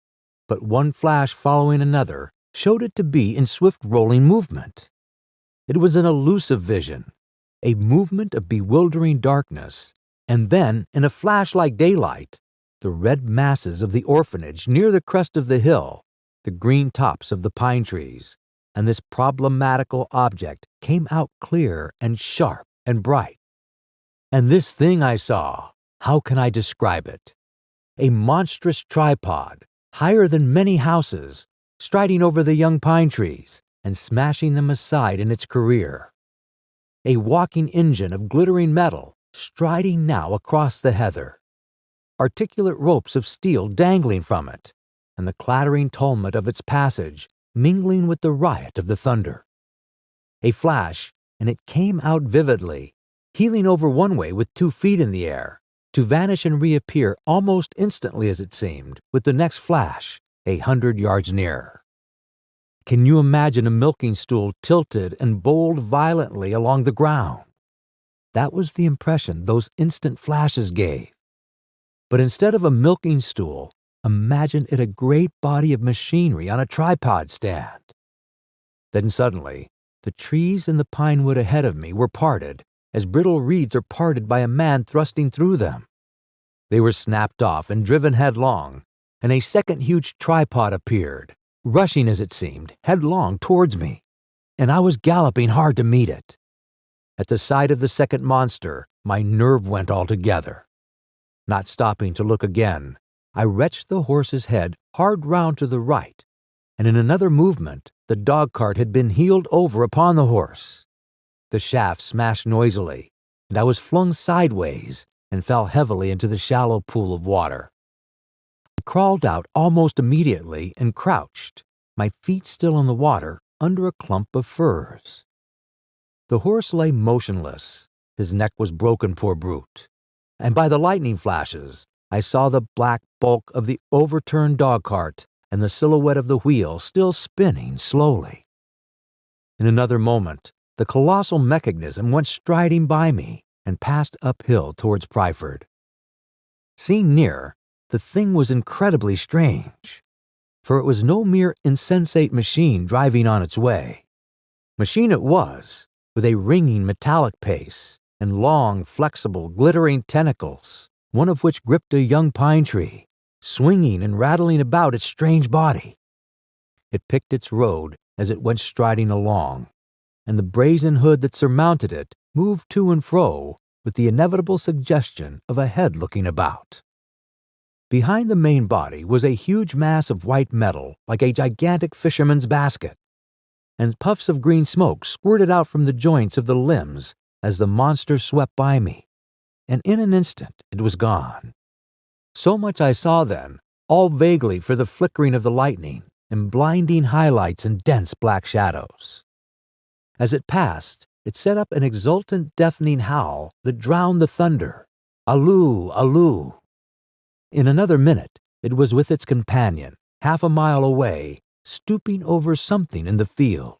but one flash following another showed it to be in swift rolling movement. It was an elusive vision, a movement of bewildering darkness, and then, in a flash like daylight, the red masses of the orphanage near the crest of the hill, the green tops of the pine trees, and this problematical object came out clear and sharp and bright. And this thing I saw, how can I describe it? A monstrous tripod, higher than many houses, striding over the young pine trees and smashing them aside in its career. A walking engine of glittering metal, striding now across the heather. Articulate ropes of steel dangling from it, and the clattering tumult of its passage mingling with the riot of the thunder. A flash, and it came out vividly, heeling over one way with 2 feet in the air, to vanish and reappear almost instantly as it seemed, with the next flash, 100 yards nearer. Can you imagine a milking stool tilted and bowled violently along the ground? That was the impression those instant flashes gave. But instead of a milking stool, imagine it a great body of machinery on a tripod stand. Then suddenly, the trees in the pine wood ahead of me were parted, as brittle reeds are parted by a man thrusting through them. They were snapped off and driven headlong, and a second huge tripod appeared, rushing as it seemed, headlong towards me, and I was galloping hard to meet it. At the sight of the second monster, my nerve went altogether. Not stopping to look again, I wrenched the horse's head hard round to the right, and in another movement the dog-cart had been heeled over upon the horse. The shaft smashed noisily, and I was flung sideways and fell heavily into the shallow pool of water. I crawled out almost immediately and crouched, my feet still in the water, under a clump of firs. The horse lay motionless. His neck was broken, poor brute, and by the lightning flashes I saw the black bulk of the overturned dog-cart and the silhouette of the wheel still spinning slowly. In another moment, the colossal mechanism went striding by me and passed uphill towards Pryford. Seen near, the thing was incredibly strange, for it was no mere insensate machine driving on its way. Machine it was, with a ringing metallic pace and long, flexible, glittering tentacles, one of which gripped a young pine tree, swinging and rattling about its strange body. It picked its road as it went striding along, and the brazen hood that surmounted it moved to and fro with the inevitable suggestion of a head looking about. Behind the main body was a huge mass of white metal like a gigantic fisherman's basket, and puffs of green smoke squirted out from the joints of the limbs as the monster swept by me, and in an instant it was gone. So much I saw then, all vaguely for the flickering of the lightning and blinding highlights and dense black shadows. As it passed, it set up an exultant, deafening howl that drowned the thunder. Alloo, alloo. In another minute, it was with its companion, half a mile away, stooping over something in the field.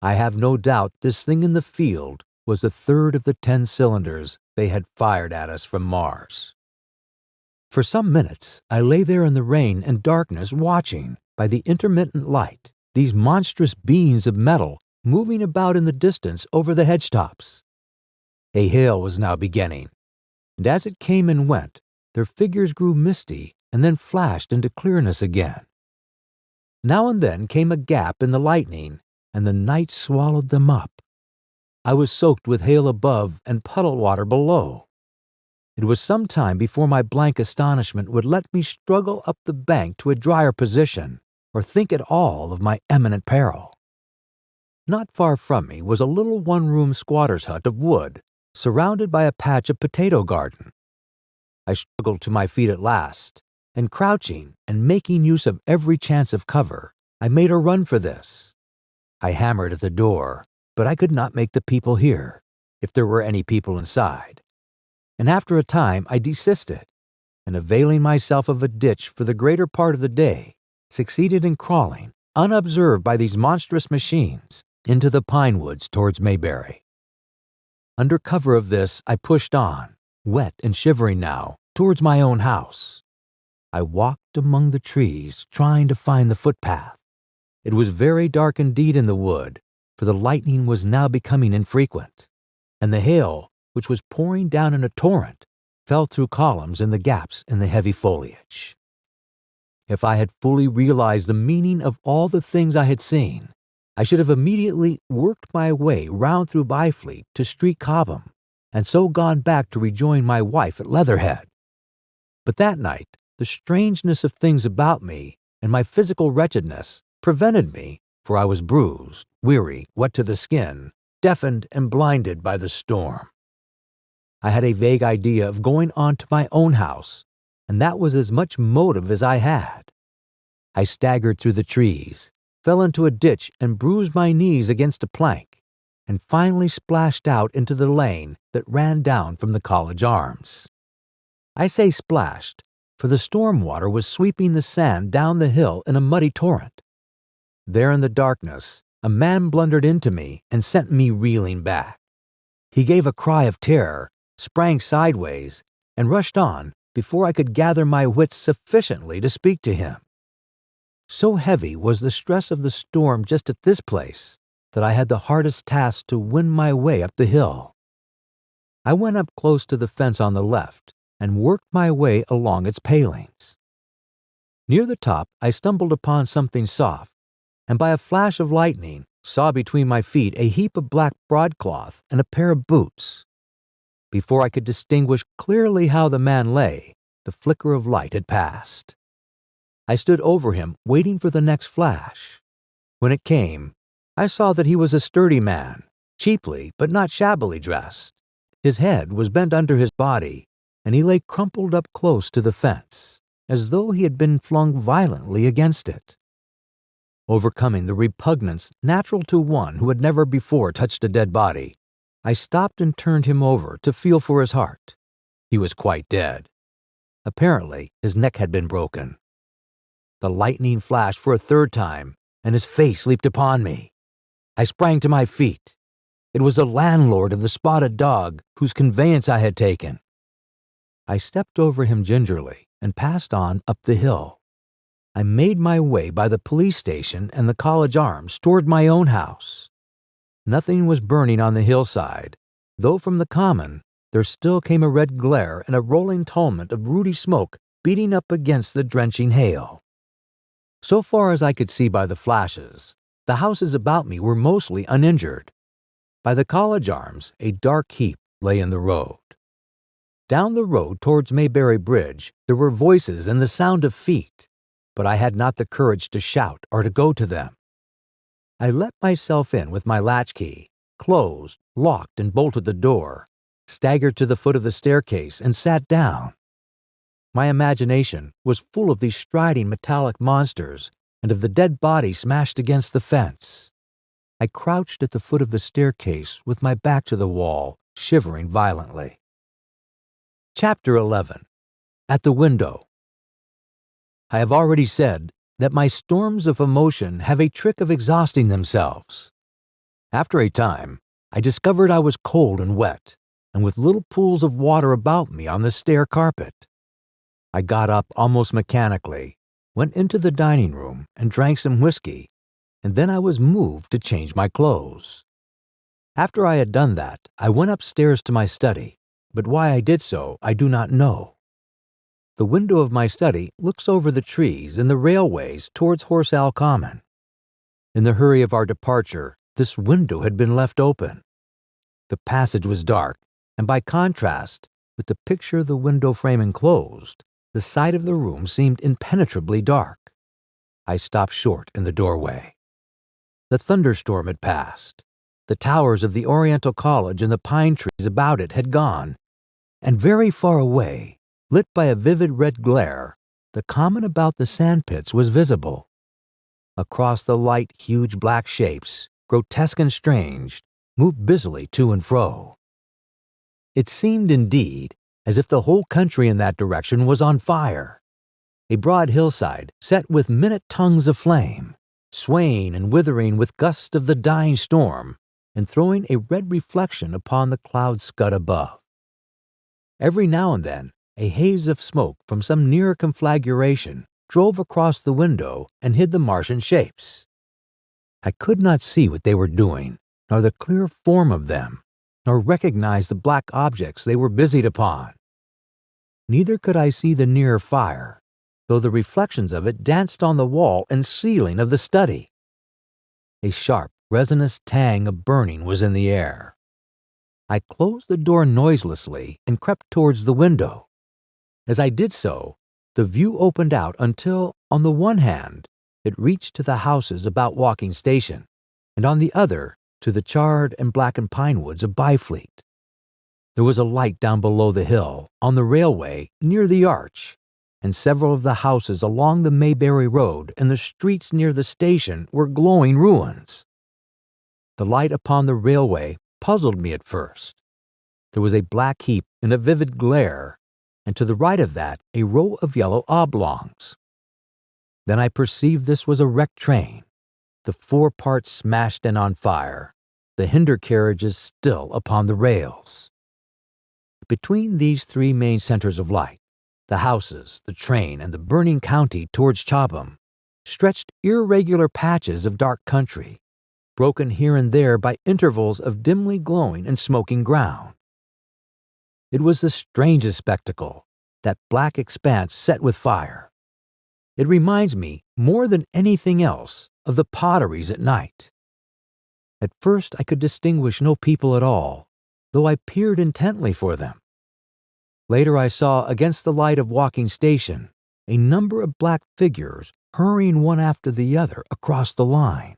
I have no doubt this thing in the field was the third of the 10 cylinders they had fired at us from Mars. For some minutes, I lay there in the rain and darkness watching, by the intermittent light, these monstrous beings of metal moving about in the distance over the hedge-tops. A hail was now beginning, and as it came and went, their figures grew misty and then flashed into clearness again. Now and then came a gap in the lightning, and the night swallowed them up. I was soaked with hail above and puddle water below. It was some time before my blank astonishment would let me struggle up the bank to a drier position, or think at all of my imminent peril. Not far from me was a little one-room squatter's hut of wood, surrounded by a patch of potato garden. I struggled to my feet at last, and crouching and making use of every chance of cover, I made a run for this. I hammered at the door, but I could not make the people hear, if there were any people inside. And after a time I desisted, and availing myself of a ditch for the greater part of the day, succeeded in crawling, unobserved by these monstrous machines, into the pine woods towards Mayberry. Under cover of this I pushed on, wet and shivering now, towards my own house. I walked among the trees, trying to find the footpath. It was very dark indeed in the wood, for the lightning was now becoming infrequent, and the hail, which was pouring down in a torrent, fell through columns in the gaps in the heavy foliage. If I had fully realized the meaning of all the things I had seen, I should have immediately worked my way round through Byfleet to Street Cobham, and so gone back to rejoin my wife at Leatherhead. But that night, the strangeness of things about me and my physical wretchedness prevented me, for I was bruised, weary, wet to the skin, deafened and blinded by the storm. I had a vague idea of going on to my own house, and that was as much motive as I had. I staggered through the trees, fell into a ditch and bruised my knees against a plank, and finally splashed out into the lane that ran down from the College Arms. I say splashed, for the storm water was sweeping the sand down the hill in a muddy torrent. There in the darkness, a man blundered into me and sent me reeling back. He gave a cry of terror, sprang sideways, and rushed on before I could gather my wits sufficiently to speak to him. So heavy was the stress of the storm just at this place that I had the hardest task to win my way up the hill. I went up close to the fence on the left and worked my way along its palings. Near the top I stumbled upon something soft, and by a flash of lightning saw between my feet a heap of black broadcloth and a pair of boots. Before I could distinguish clearly how the man lay, the flicker of light had passed. I stood over him, waiting for the next flash. When it came, I saw that he was a sturdy man, cheaply but not shabbily dressed. His head was bent under his body, and he lay crumpled up close to the fence, as though he had been flung violently against it. Overcoming the repugnance natural to one who had never before touched a dead body, I stopped and turned him over to feel for his heart. He was quite dead. Apparently, his neck had been broken. The lightning flashed for a third time, and his face leaped upon me. I sprang to my feet, It was the landlord of the Spotted Dog, whose conveyance I had taken. I stepped over him gingerly and passed on up the hill. I made my way by the police station and the College Arms toward my own house. Nothing was burning on the hillside, though from the common there still came a red glare and a rolling tumult of ruddy smoke beating up against the drenching hail. So far as I could see by the flashes, the houses about me were mostly uninjured. By the College Arms, a dark heap lay in the road. Down the road towards Mayberry Bridge, there were voices and the sound of feet, but I had not the courage to shout or to go to them. I let myself in with my latchkey, closed, locked, and bolted the door, staggered to the foot of the staircase, and sat down. My imagination was full of these striding metallic monsters and of the dead body smashed against the fence. I crouched at the foot of the staircase with my back to the wall, shivering violently. Chapter 11. At the Window. I have already said that my storms of emotion have a trick of exhausting themselves. After a time, I discovered I was cold and wet, and with little pools of water about me on the stair carpet. I got up almost mechanically, went into the dining room and drank some whiskey, and then I was moved to change my clothes. After I had done that, I went upstairs to my study, but why I did so I do not know. The window of my study looks over the trees and the railways towards Horsell Common. In the hurry of our departure, this window had been left open. The passage was dark, and by contrast with the picture the window frame enclosed, the side of the room seemed impenetrably dark. I stopped short in the doorway. The thunderstorm had passed. The towers of the Oriental College and the pine trees about it had gone, and very far away, lit by a vivid red glare, the common about the sandpits was visible. Across the light, huge black shapes, grotesque and strange, moved busily to and fro. It seemed, indeed, as if the whole country in that direction was on fire. A broad hillside set with minute tongues of flame, swaying and withering with gusts of the dying storm, and throwing a red reflection upon the cloud scud above. Every now and then, a haze of smoke from some nearer conflagration drove across the window and hid the Martian shapes. I could not see what they were doing, nor the clear form of them, nor recognize the black objects they were busied upon. Neither could I see the near fire, though the reflections of it danced on the wall and ceiling of the study. A sharp, resinous tang of burning was in the air. I closed the door noiselessly and crept towards the window. As I did so, the view opened out until, on the one hand, it reached to the houses about Walking Station, and on the other to the charred and blackened pine woods of Byfleet. There was a light down below the hill, on the railway, near the arch, and several of the houses along the Mayberry Road and the streets near the station were glowing ruins. The light upon the railway puzzled me at first. There was a black heap in a vivid glare, and to the right of that a row of yellow oblongs. Then I perceived this was a wrecked train, the fore part smashed and on fire, the hinder carriages still upon the rails. Between these three main centers of light, the houses, the train, and the burning county towards Chobham, stretched irregular patches of dark country, broken here and there by intervals of dimly glowing and smoking ground. It was the strangest spectacle, that black expanse set with fire. It reminds me, more than anything else, of the potteries at night. At first I could distinguish no people at all, though I peered intently for them. Later I saw, against the light of Walking Station, a number of black figures hurrying one after the other across the line.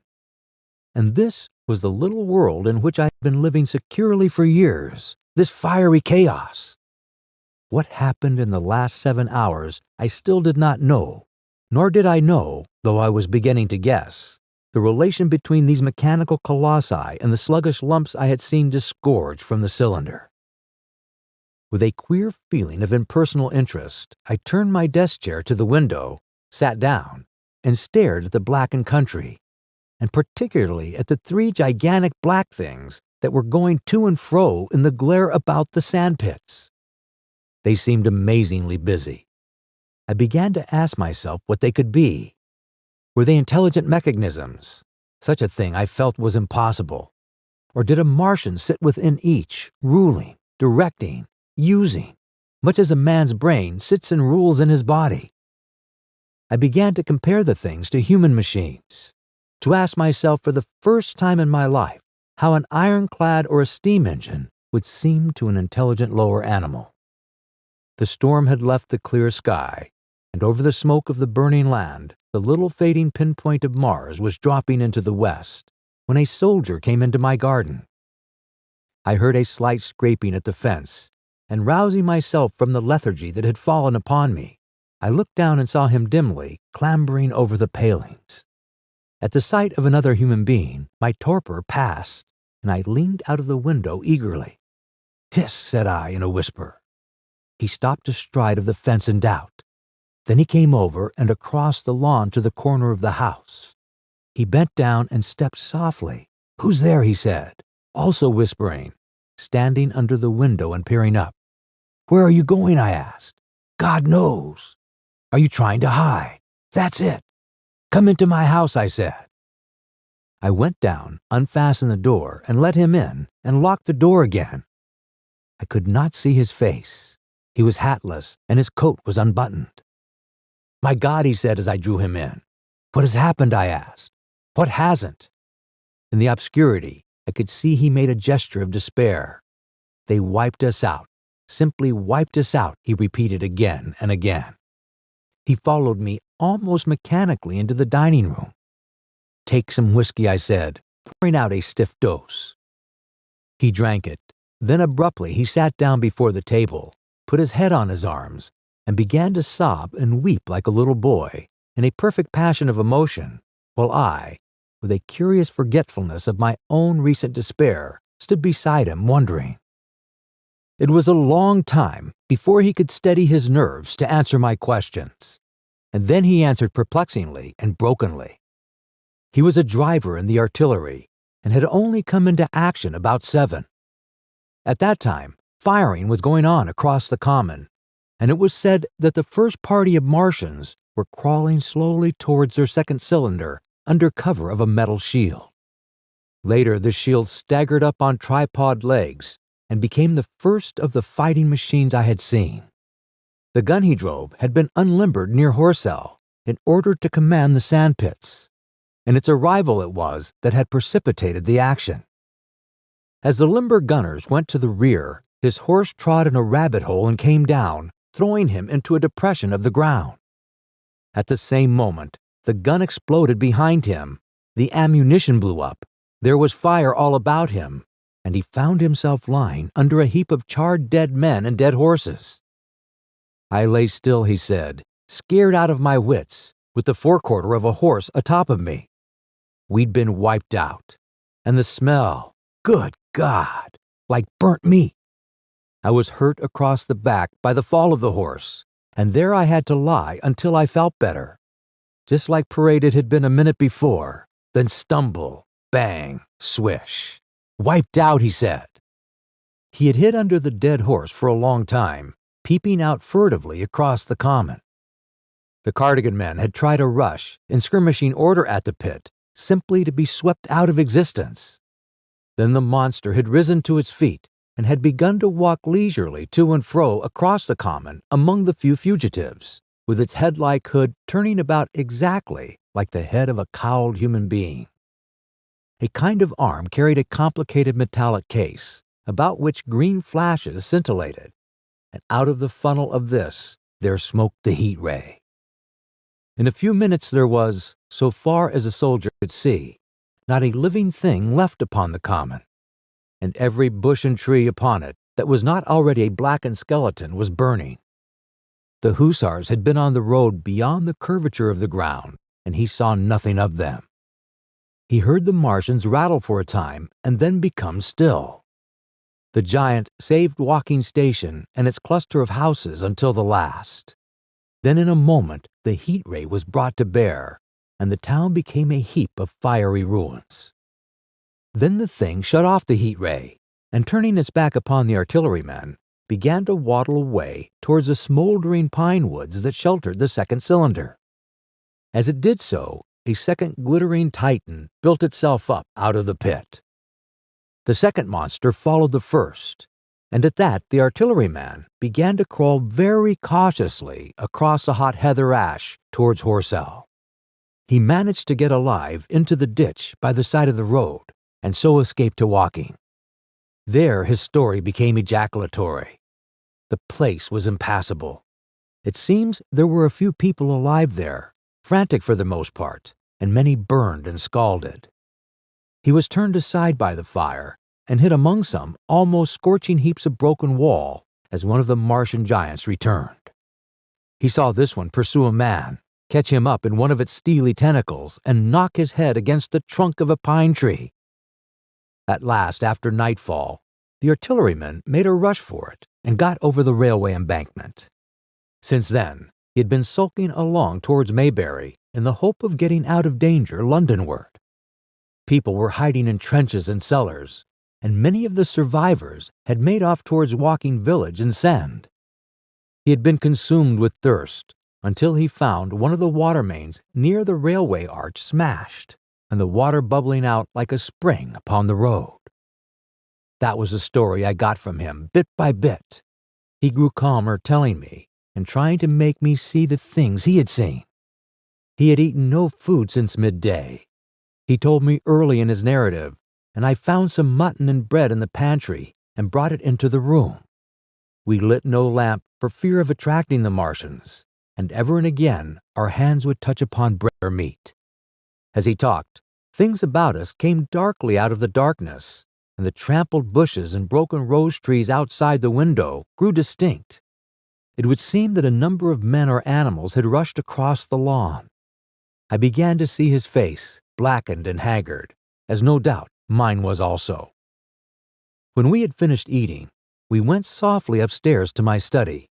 And this was the little world in which I had been living securely for years, this fiery chaos. What happened in the last 7 hours I still did not know, nor did I know, though I was beginning to guess, the relation between these mechanical colossi and the sluggish lumps I had seen disgorged from the cylinder. With a queer feeling of impersonal interest, I turned my desk chair to the window, sat down, and stared at the blackened country, and particularly at the 3 gigantic black things that were going to and fro in the glare about the sandpits. They seemed amazingly busy. I began to ask myself what they could be. Were they intelligent mechanisms? Such a thing I felt was impossible. Or did a Martian sit within each, ruling, directing, using, much as a man's brain sits and rules in his body? I began to compare the things to human machines, to ask myself for the first time in my life how an ironclad or a steam engine would seem to an intelligent lower animal. The storm had left the clear sky, and over the smoke of the burning land, the little fading pinpoint of Mars was dropping into the west, when a soldier came into my garden. I heard a slight scraping at the fence, and rousing myself from the lethargy that had fallen upon me, I looked down and saw him dimly clambering over the palings. At the sight of another human being, my torpor passed, and I leaned out of the window eagerly. "Hiss," said I in a whisper. He stopped astride of the fence in doubt. Then he came over and across the lawn to the corner of the house. He bent down and stepped softly. "Who's there?" he said, also whispering, standing under the window and peering up. "Where are you going?" I asked. "God knows." "Are you trying to hide?" "That's it." "Come into my house," I said. I went down, unfastened the door, and let him in, and locked the door again. I could not see his face. He was hatless, and his coat was unbuttoned. "My God," he said as I drew him in. "What has happened?" I asked. "What hasn't?" In the obscurity, I could see he made a gesture of despair. "They wiped us out, simply wiped us out," he repeated again and again. He followed me almost mechanically into the dining room. "Take some whiskey," I said, pouring out a stiff dose. He drank it. Then abruptly he sat down before the table, put his head on his arms, and began to sob and weep like a little boy, in a perfect passion of emotion, while I, with a curious forgetfulness of my own recent despair, stood beside him wondering. It was a long time before he could steady his nerves to answer my questions, and then he answered perplexingly and brokenly. He was a driver in the artillery and had only come into action about 7. At that time, firing was going on across the common, and it was said that the first party of Martians were crawling slowly towards their second cylinder under cover of a metal shield. Later, the shield staggered up on tripod legs and became the first of the fighting machines I had seen. The gun he drove had been unlimbered near Horsell in order to command the sandpits, and its arrival it was that had precipitated the action. As the limber gunners went to the rear, his horse trod in a rabbit hole and came down, throwing him into a depression of the ground. At the same moment, the gun exploded behind him, the ammunition blew up, there was fire all about him, and he found himself lying under a heap of charred dead men and dead horses. I lay still, he said, scared out of my wits, with the forequarter of a horse atop of me. We'd been wiped out, and the smell, good God, like burnt meat. I was hurt across the back by the fall of the horse, and there I had to lie until I felt better. Just like parade it had been a minute before, then stumble, bang, swish. Wiped out, he said. He had hid under the dead horse for a long time, peeping out furtively across the common. The Cardigan men had tried a rush in skirmishing order at the pit, simply to be swept out of existence. Then the monster had risen to its feet and had begun to walk leisurely to and fro across the common among the few fugitives, with its head-like hood turning about exactly like the head of a cowled human being. A kind of arm carried a complicated metallic case, about which green flashes scintillated, and out of the funnel of this there smoked the heat ray. In a few minutes there was, so far as a soldier could see, not a living thing left upon the common, and every bush and tree upon it that was not already a blackened skeleton was burning. The hussars had been on the road beyond the curvature of the ground, and he saw nothing of them. He heard the Martians rattle for a time and then become still. The giant saved Walking Station and its cluster of houses until the last. Then in a moment the heat ray was brought to bear, and the town became a heap of fiery ruins. Then the thing shut off the heat ray, and turning its back upon the artillerymen, began to waddle away towards the smoldering pine woods that sheltered the second cylinder. As it did so, a second glittering titan built itself up out of the pit. The second monster followed the first, and at that the artilleryman began to crawl very cautiously across the hot heather ash towards Horsell. He managed to get alive into the ditch by the side of the road, and so escaped to walking. There his story became ejaculatory. The place was impassable. It seems there were a few people alive there, frantic for the most part, and many burned and scalded. He was turned aside by the fire, and hid among some almost scorching heaps of broken wall as one of the Martian giants returned. He saw this one pursue a man, catch him up in one of its steely tentacles, and knock his head against the trunk of a pine tree. At last, after nightfall, the artilleryman made a rush for it and got over the railway embankment. Since then, he had been sulking along towards Maybury in the hope of getting out of danger Londonward. People were hiding in trenches and cellars, and many of the survivors had made off towards Woking village and Send. He had been consumed with thirst until he found one of the water mains near the railway arch smashed, and the water bubbling out like a spring upon the road. That was the story I got from him, bit by bit. He grew calmer telling me, and trying to make me see the things he had seen. He had eaten no food since midday. He told me early in his narrative, and I found some mutton and bread in the pantry and brought it into the room. We lit no lamp for fear of attracting the Martians, and ever and again our hands would touch upon bread or meat. As he talked, things about us came darkly out of the darkness, and the trampled bushes and broken rose trees outside the window grew distinct. It would seem that a number of men or animals had rushed across the lawn. I began to see his face, blackened and haggard, as no doubt mine was also. When we had finished eating, we went softly upstairs to my study,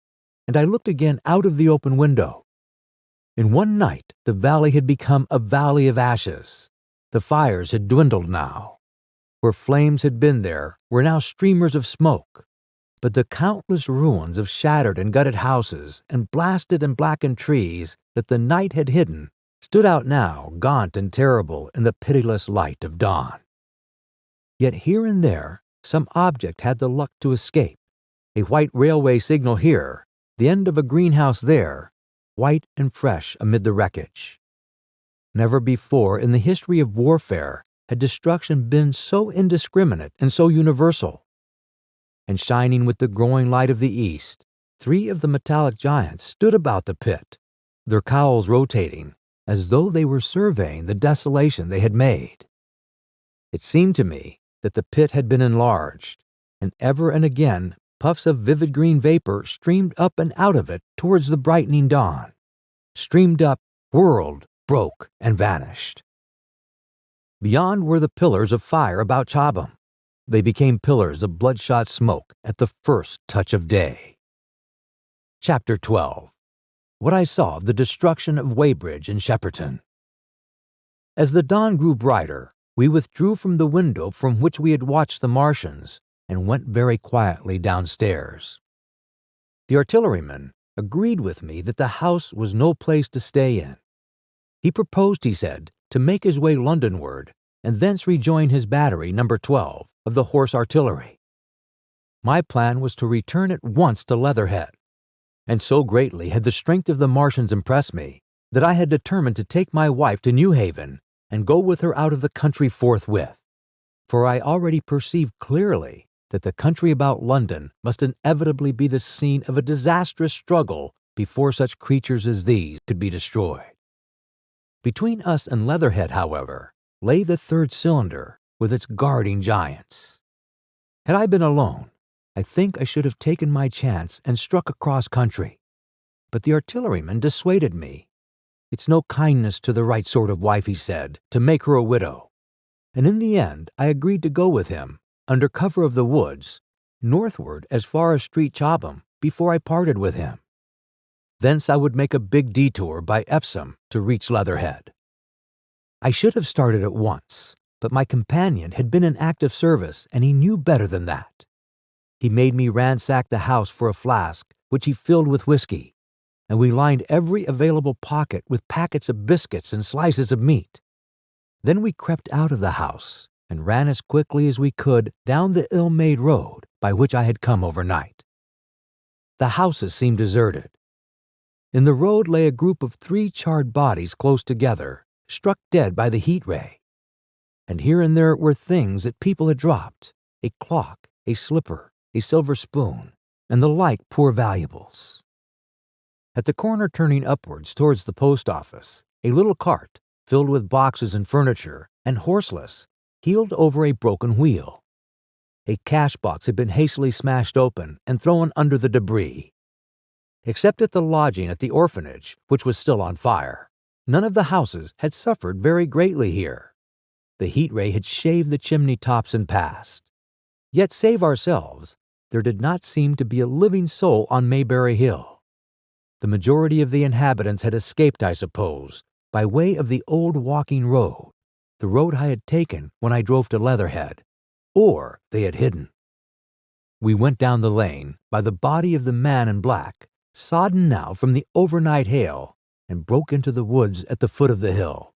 and I looked again out of the open window. In one night the valley had become a valley of ashes. The fires had dwindled now. Where flames had been there were now streamers of smoke, but the countless ruins of shattered and gutted houses and blasted and blackened trees that the night had hidden stood out now gaunt and terrible in the pitiless light of dawn. Yet here and there some object had the luck to escape. A white railway signal here, the end of a greenhouse there, white and fresh amid the wreckage. Never before in the history of warfare had destruction been so indiscriminate and so universal. And shining with the growing light of the east, 3 of the metallic giants stood about the pit, their cowls rotating, as though they were surveying the desolation they had made. It seemed to me that the pit had been enlarged, and ever and again puffs of vivid green vapor streamed up and out of it towards the brightening dawn, streamed up, whirled, broke, and vanished. Beyond were the pillars of fire about Chobham. They became pillars of bloodshot smoke at the first touch of day. Chapter 12. What I saw of the destruction of Weybridge and Shepperton. As the dawn grew brighter, we withdrew from the window from which we had watched the Martians and went very quietly downstairs. The artilleryman agreed with me that the house was no place to stay in. He proposed, he said, to make his way Londonward and thence rejoin his battery, number 12, of the Horse Artillery. My plan was to return at once to Leatherhead, and so greatly had the strength of the Martians impressed me that I had determined to take my wife to New Haven and go with her out of the country forthwith, for I already perceived clearly that the country about London must inevitably be the scene of a disastrous struggle before such creatures as these could be destroyed. Between us and Leatherhead, however, lay the third cylinder with its guarding giants. Had I been alone, I think I should have taken my chance and struck across country, but the artilleryman dissuaded me. It's no kindness to the right sort of wife, he said, to make her a widow, and in the end I agreed to go with him, under cover of the woods, northward as far as Street Chobham before I parted with him. Thence I would make a big detour by Epsom to reach Leatherhead. I should have started at once, but my companion had been in active service and he knew better than that. He made me ransack the house for a flask, which he filled with whiskey, and we lined every available pocket with packets of biscuits and slices of meat. Then we crept out of the house and ran as quickly as we could down the ill-made road by which I had come overnight. The houses seemed deserted. In the road lay a group of 3 charred bodies close together, struck dead by the heat ray. And here and there were things that people had dropped: a clock, a slipper, a silver spoon, and the like poor valuables. At the corner turning upwards towards the post office, a little cart, filled with boxes and furniture, and horseless, heeled over a broken wheel. A cash box had been hastily smashed open and thrown under the debris. Except at the lodging at the orphanage, which was still on fire, none of the houses had suffered very greatly here. The heat ray had shaved the chimney tops and passed. Yet, save ourselves, there did not seem to be a living soul on Mayberry Hill. The majority of the inhabitants had escaped, I suppose, by way of the old walking road, the road I had taken when I drove to Leatherhead, or they had hidden. We went down the lane by the body of the man in black, sodden now from the overnight hail, and broke into the woods at the foot of the hill.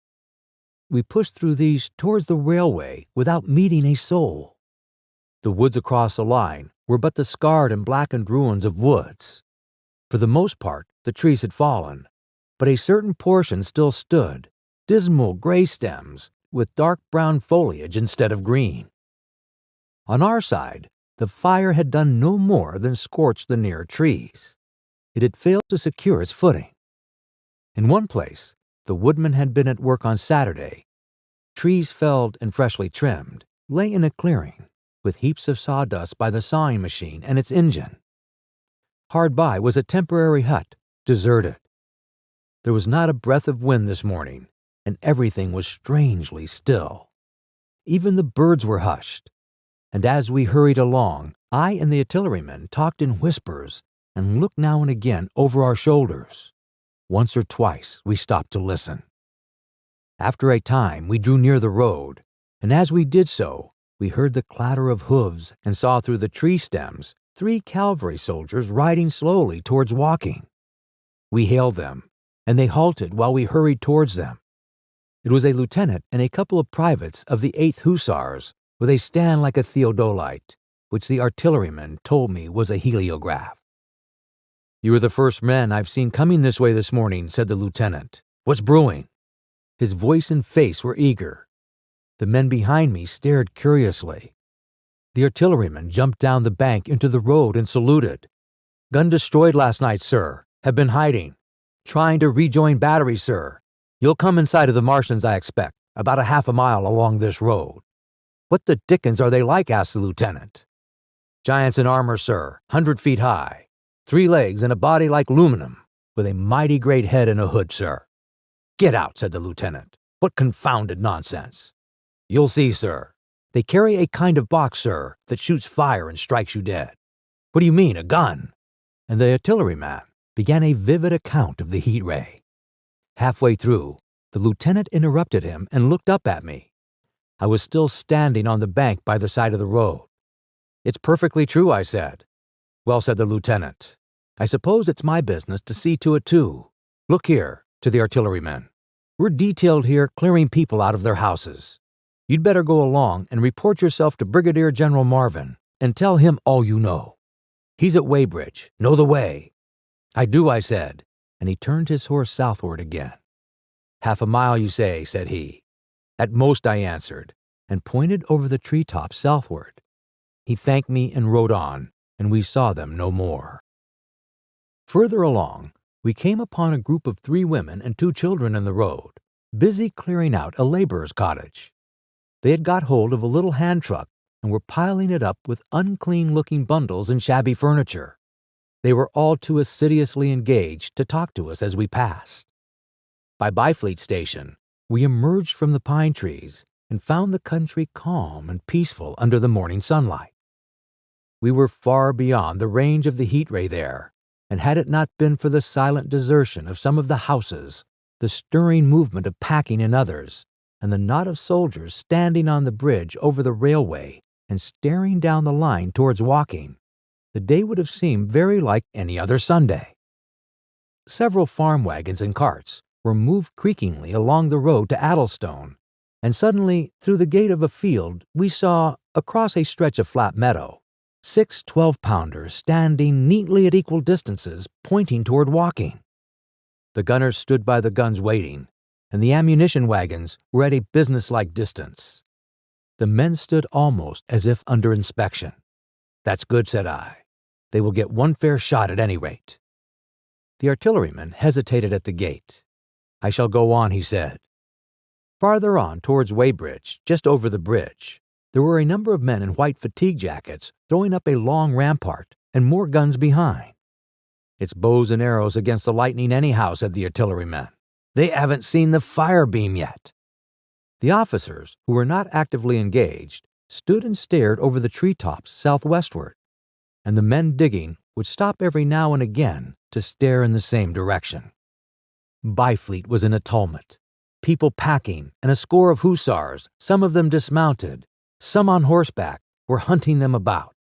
We pushed through these towards the railway without meeting a soul. The woods across the line were but the scarred and blackened ruins of woods. For the most part, the trees had fallen, but a certain portion still stood, dismal gray stems with dark brown foliage instead of green. On our side, the fire had done no more than scorch the near trees. It had failed to secure its footing. In one place, the woodmen had been at work on Saturday. Trees felled and freshly trimmed lay in a clearing, with heaps of sawdust by the sawing machine and its engine. Hard by was a temporary hut, deserted. There was not a breath of wind this morning, and everything was strangely still. Even the birds were hushed, and as we hurried along, I and the artilleryman talked in whispers and looked now and again over our shoulders. Once or twice we stopped to listen. After a time we drew near the road, and as we did so, we heard the clatter of hooves and saw through the tree stems 3 cavalry soldiers riding slowly towards Woking. We hailed them, and they halted while we hurried towards them. It was a lieutenant and a couple of privates of the 8th Hussars, with a stand like a theodolite, which the artilleryman told me was a heliograph. "You are the first men I've seen coming this way this morning," said the lieutenant. "What's brewing?" His voice and face were eager. The men behind me stared curiously. The artilleryman jumped down the bank into the road and saluted. "Gun destroyed last night, sir. Have been hiding. Trying to rejoin battery, sir. You'll come inside of the Martians, I expect, about a half a mile along this road." "What the dickens are they like?" asked the lieutenant. "Giants in armor, sir, 100 feet high. 3 legs and a body like aluminum, with a mighty great head and a hood, sir." "Get out," said the lieutenant. "What confounded nonsense." "You'll see, sir. They carry a kind of box, sir, that shoots fire and strikes you dead." "What do you mean, a gun?" And the artilleryman began a vivid account of the heat ray. Halfway through, the lieutenant interrupted him and looked up at me. I was still standing on the bank by the side of the road. "It's perfectly true," I said. "Well," said the lieutenant, "I suppose it's my business to see to it too. Look here," to the artillerymen. "We're detailed here clearing people out of their houses. You'd better go along and report yourself to Brigadier General Marvin and tell him all you know. He's at Weybridge. Know the way?" "I do," I said, and he turned his horse southward again. "Half a mile, you say," said he. "At most," I answered, and pointed over the treetops southward. He thanked me and rode on, and we saw them no more. Further along, we came upon a group of 3 women and 2 children in the road, busy clearing out a laborer's cottage. They had got hold of a little hand truck and were piling it up with unclean-looking bundles and shabby furniture. They were all too assiduously engaged to talk to us as we passed. By Byfleet Station, we emerged from the pine trees and found the country calm and peaceful under the morning sunlight. We were far beyond the range of the heat ray there, and had it not been for the silent desertion of some of the houses, the stirring movement of packing in others, and the knot of soldiers standing on the bridge over the railway and staring down the line towards Woking, the day would have seemed very like any other Sunday. Several farm wagons and carts were moved creakingly along the road to Addlestone, and suddenly, through the gate of a field, we saw, across a stretch of flat meadow, 6 12-pounders standing neatly at equal distances, pointing toward Woking. The gunners stood by the guns waiting, and the ammunition wagons were at a businesslike distance. The men stood almost as if under inspection. "That's good," said I. "They will get one fair shot at any rate." The artilleryman hesitated at the gate. "I shall go on," he said. Farther on, towards Weybridge, just over the bridge, there were a number of men in white fatigue jackets throwing up a long rampart, and more guns behind. "It's bows and arrows against the lightning anyhow," said the artilleryman. "They haven't seen the fire beam yet." The officers, who were not actively engaged, stood and stared over the treetops southwestward, and the men digging would stop every now and again to stare in the same direction. Byfleet was in a tumult. People packing, and a score of hussars, some of them dismounted, some on horseback, were hunting them about.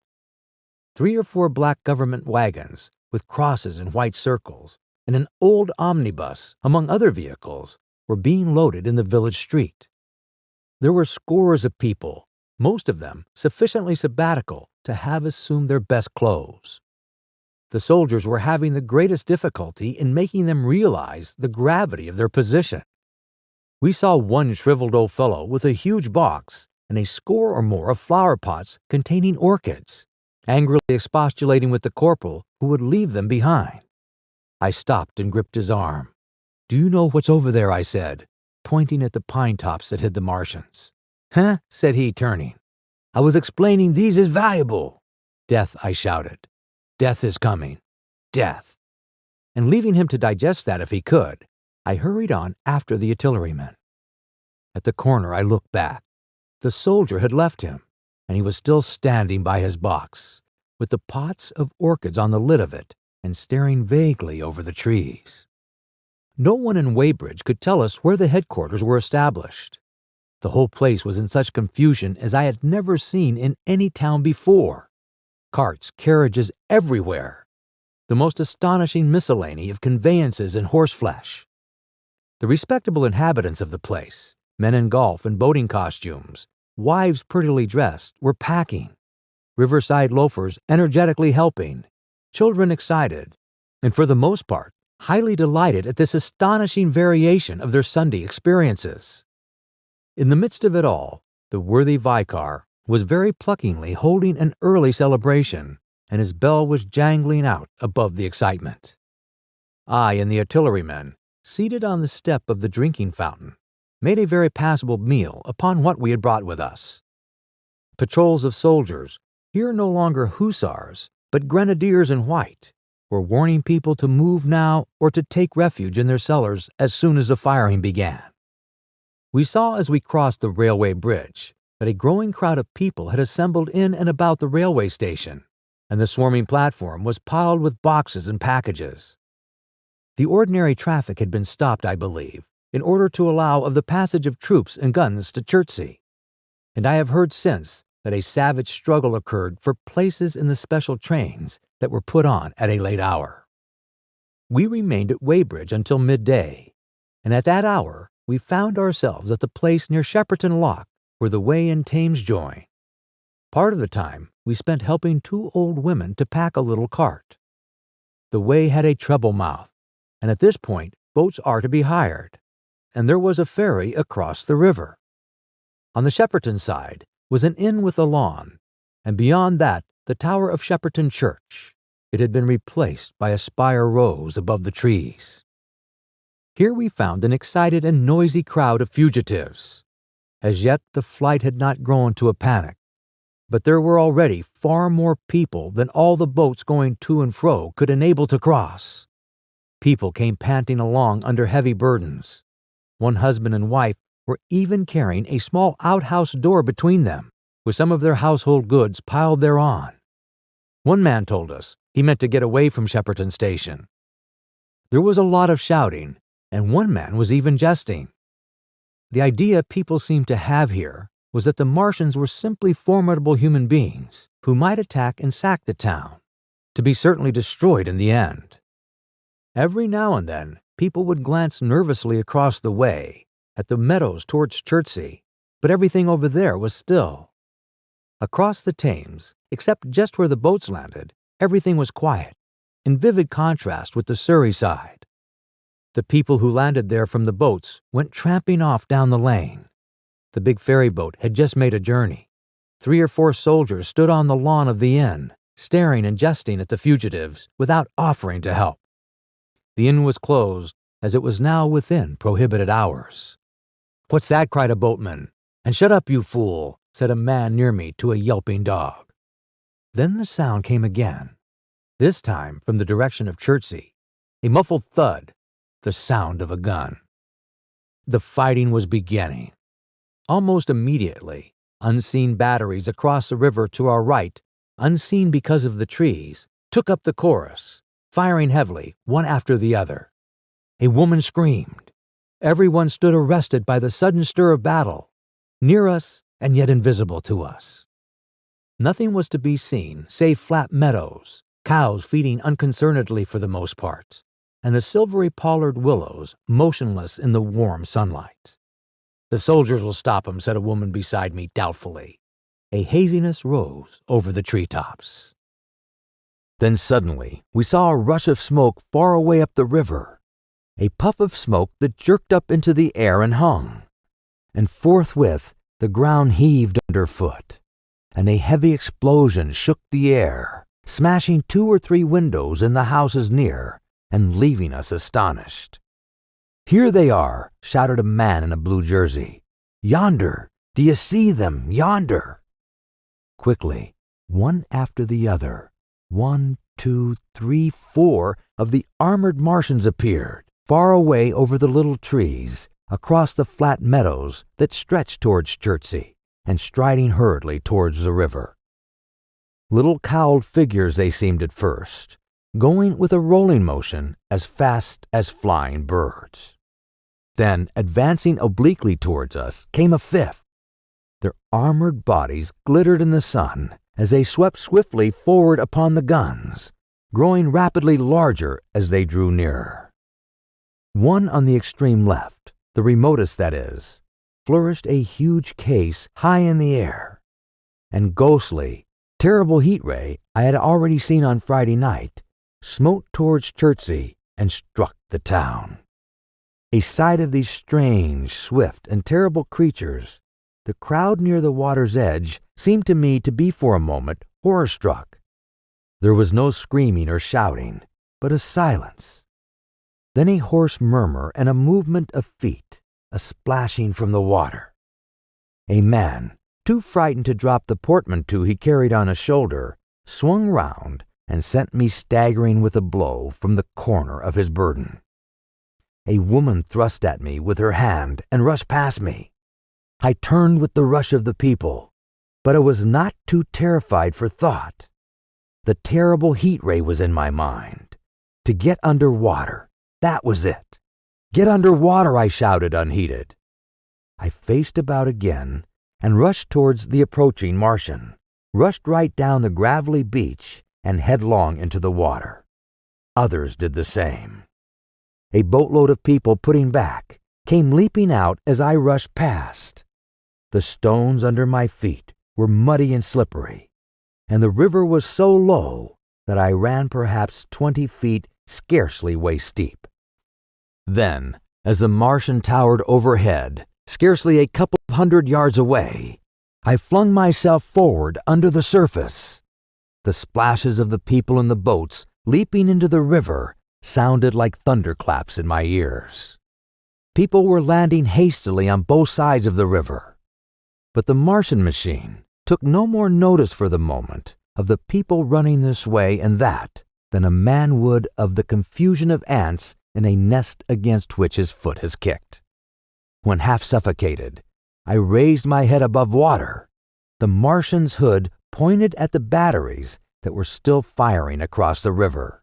3 or 4 black government wagons, with crosses and white circles, and an old omnibus, among other vehicles, were being loaded in the village street. There were scores of people, most of them sufficiently sabbatical to have assumed their best clothes. The soldiers were having the greatest difficulty in making them realize the gravity of their position. We saw one shriveled old fellow with a huge box and a score or more of flower pots containing orchids, angrily expostulating with the corporal who would leave them behind. I stopped and gripped his arm. "Do you know what's over there?" I said, pointing at the pine tops that hid the Martians. "Huh?" said he, turning. "I was explaining these is valuable." "Death," I shouted. "Death is coming. Death." And leaving him to digest that if he could, I hurried on after the artilleryman. At the corner I looked back. The soldier had left him, and he was still standing by his box, with the pots of orchids on the lid of it, and staring vaguely over the trees. No one in Weybridge could tell us where the headquarters were established. The whole place was in such confusion as I had never seen in any town before. Carts, carriages everywhere. The most astonishing miscellany of conveyances and horseflesh. The respectable inhabitants of the place, men in golf and boating costumes, wives prettily dressed, were packing. Riverside loafers energetically helping, children excited, and for the most part, highly delighted at this astonishing variation of their Sunday experiences. In the midst of it all, the worthy vicar was very pluckingly holding an early celebration, and his bell was jangling out above the excitement. I and the artillerymen, seated on the step of the drinking fountain, made a very passable meal upon what we had brought with us. Patrols of soldiers, here no longer hussars, but grenadiers in white, were warning people to move now or to take refuge in their cellars as soon as the firing began. We saw as we crossed the railway bridge that a growing crowd of people had assembled in and about the railway station, and the swarming platform was piled with boxes and packages. The ordinary traffic had been stopped, I believe, in order to allow of the passage of troops and guns to Chertsey, and I have heard since that a savage struggle occurred for places in the special trains that were put on at a late hour. We remained at Weybridge until midday, and at that hour we found ourselves at the place near Shepperton Lock where the Wey and Thames join. Part of the time we spent helping 2 old women to pack a little cart. The Wey had a treble mouth, and at this point boats are to be hired, and there was a ferry across the river. On the Shepperton side was an inn with a lawn, and beyond that the tower of Shepperton Church. It had been replaced by a spire rose above the trees. Here we found an excited and noisy crowd of fugitives. As yet the flight had not grown to a panic, but there were already far more people than all the boats going to and fro could enable to cross. People came panting along under heavy burdens. One husband and wife were even carrying a small outhouse door between them, with some of their household goods piled thereon. One man told us he meant to get away from Shepperton Station. There was a lot of shouting, and one man was even jesting. The idea people seemed to have here was that the Martians were simply formidable human beings who might attack and sack the town, to be certainly destroyed in the end. Every now and then, people would glance nervously across the way at the meadows towards Chertsey, but everything over there was still. Across the Thames, except just where the boats landed, everything was quiet, in vivid contrast with the Surrey side. The people who landed there from the boats went tramping off down the lane. The big ferry boat had just made a journey. 3 or 4 soldiers stood on the lawn of the inn, staring and jesting at the fugitives without offering to help. The inn was closed, as it was now within prohibited hours. "What's that?" cried a boatman. "And shut up, you fool," said a man near me to a yelping dog. Then the sound came again, this time from the direction of Chertsey, a muffled thud, the sound of a gun. The fighting was beginning. Almost immediately, unseen batteries across the river to our right, unseen because of the trees, took up the chorus, firing heavily, one after the other. A woman screamed. Everyone stood arrested by the sudden stir of battle, near us and yet invisible to us. Nothing was to be seen save flat meadows, cows feeding unconcernedly for the most part, and the silvery pollard willows motionless in the warm sunlight. "The soldiers will stop 'em," said a woman beside me doubtfully. A haziness rose over the treetops. Then suddenly we saw a rush of smoke far away up the river, a puff of smoke that jerked up into the air and hung, and forthwith the ground heaved underfoot, and a heavy explosion shook the air, smashing 2 or 3 windows in the houses near and leaving us astonished. "Here they are," shouted a man in a blue jersey. "Yonder! Do you see them, yonder?" Quickly, one after the other, 1, 2, 3, 4 of the armored Martians appeared, far away over the little trees, across the flat meadows that stretched towards Chertsey, and striding hurriedly towards the river. Little cowled figures they seemed at first, going with a rolling motion as fast as flying birds. Then, advancing obliquely towards us, came a 5th. Their armored bodies glittered in the sun as they swept swiftly forward upon the guns, growing rapidly larger as they drew nearer. One on the extreme left, the remotest that is, flourished a huge case high in the air, and ghostly, terrible heat ray I had already seen on Friday night smote towards Chertsey and struck the town. A sight of these strange, swift, and terrible creatures, the crowd near the water's edge seemed to me to be for a moment horror-struck. There was no screaming or shouting, but a silence. Then a hoarse murmur and a movement of feet, a splashing from the water. A man, too frightened to drop the portmanteau he carried on his shoulder, swung round and sent me staggering with a blow from the corner of his burden. A woman thrust at me with her hand and rushed past me. I turned with the rush of the people, but I was not too terrified for thought. The terrible heat ray was in my mind. To get under water, that was it. "Get under water," I shouted unheeded. I faced about again and rushed towards the approaching Martian, rushed right down the gravelly beach and headlong into the water. Others did the same. A boatload of people putting back came leaping out as I rushed past. The stones under my feet were muddy and slippery, and the river was so low that I ran perhaps 20 feet, scarcely waist deep. Then, as the Martian towered overhead, scarcely a couple of 100 yards away, I flung myself forward under the surface. The splashes of the people in the boats leaping into the river sounded like thunderclaps in my ears. People were landing hastily on both sides of the river. But the Martian machine took no more notice for the moment of the people running this way and that than a man would of the confusion of ants in a nest against which his foot has kicked. When half suffocated, I raised my head above water. The Martian's hood pointed at the batteries that were still firing across the river,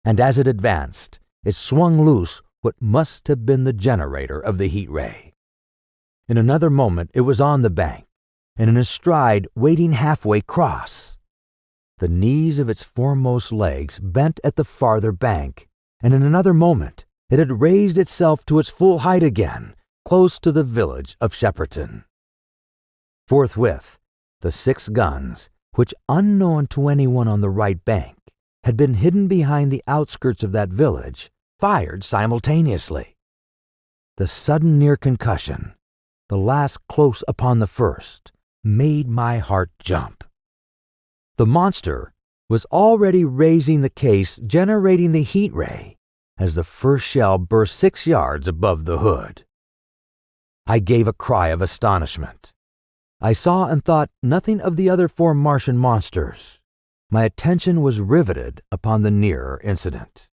and as it advanced, it swung loose what must have been the generator of the heat ray. In another moment it was on the bank, and in a stride wading halfway across. The knees of its foremost legs bent at the farther bank, and in another moment it had raised itself to its full height again, close to the village of Shepperton. Forthwith, the 6 guns, which, unknown to anyone on the right bank, had been hidden behind the outskirts of that village, fired simultaneously. The sudden near concussion, the last close upon the first, made my heart jump. The monster was already raising the case, generating the heat ray, as the first shell burst 6 yards above the hood. I gave a cry of astonishment. I saw and thought nothing of the other 4 Martian monsters. My attention was riveted upon the nearer incident.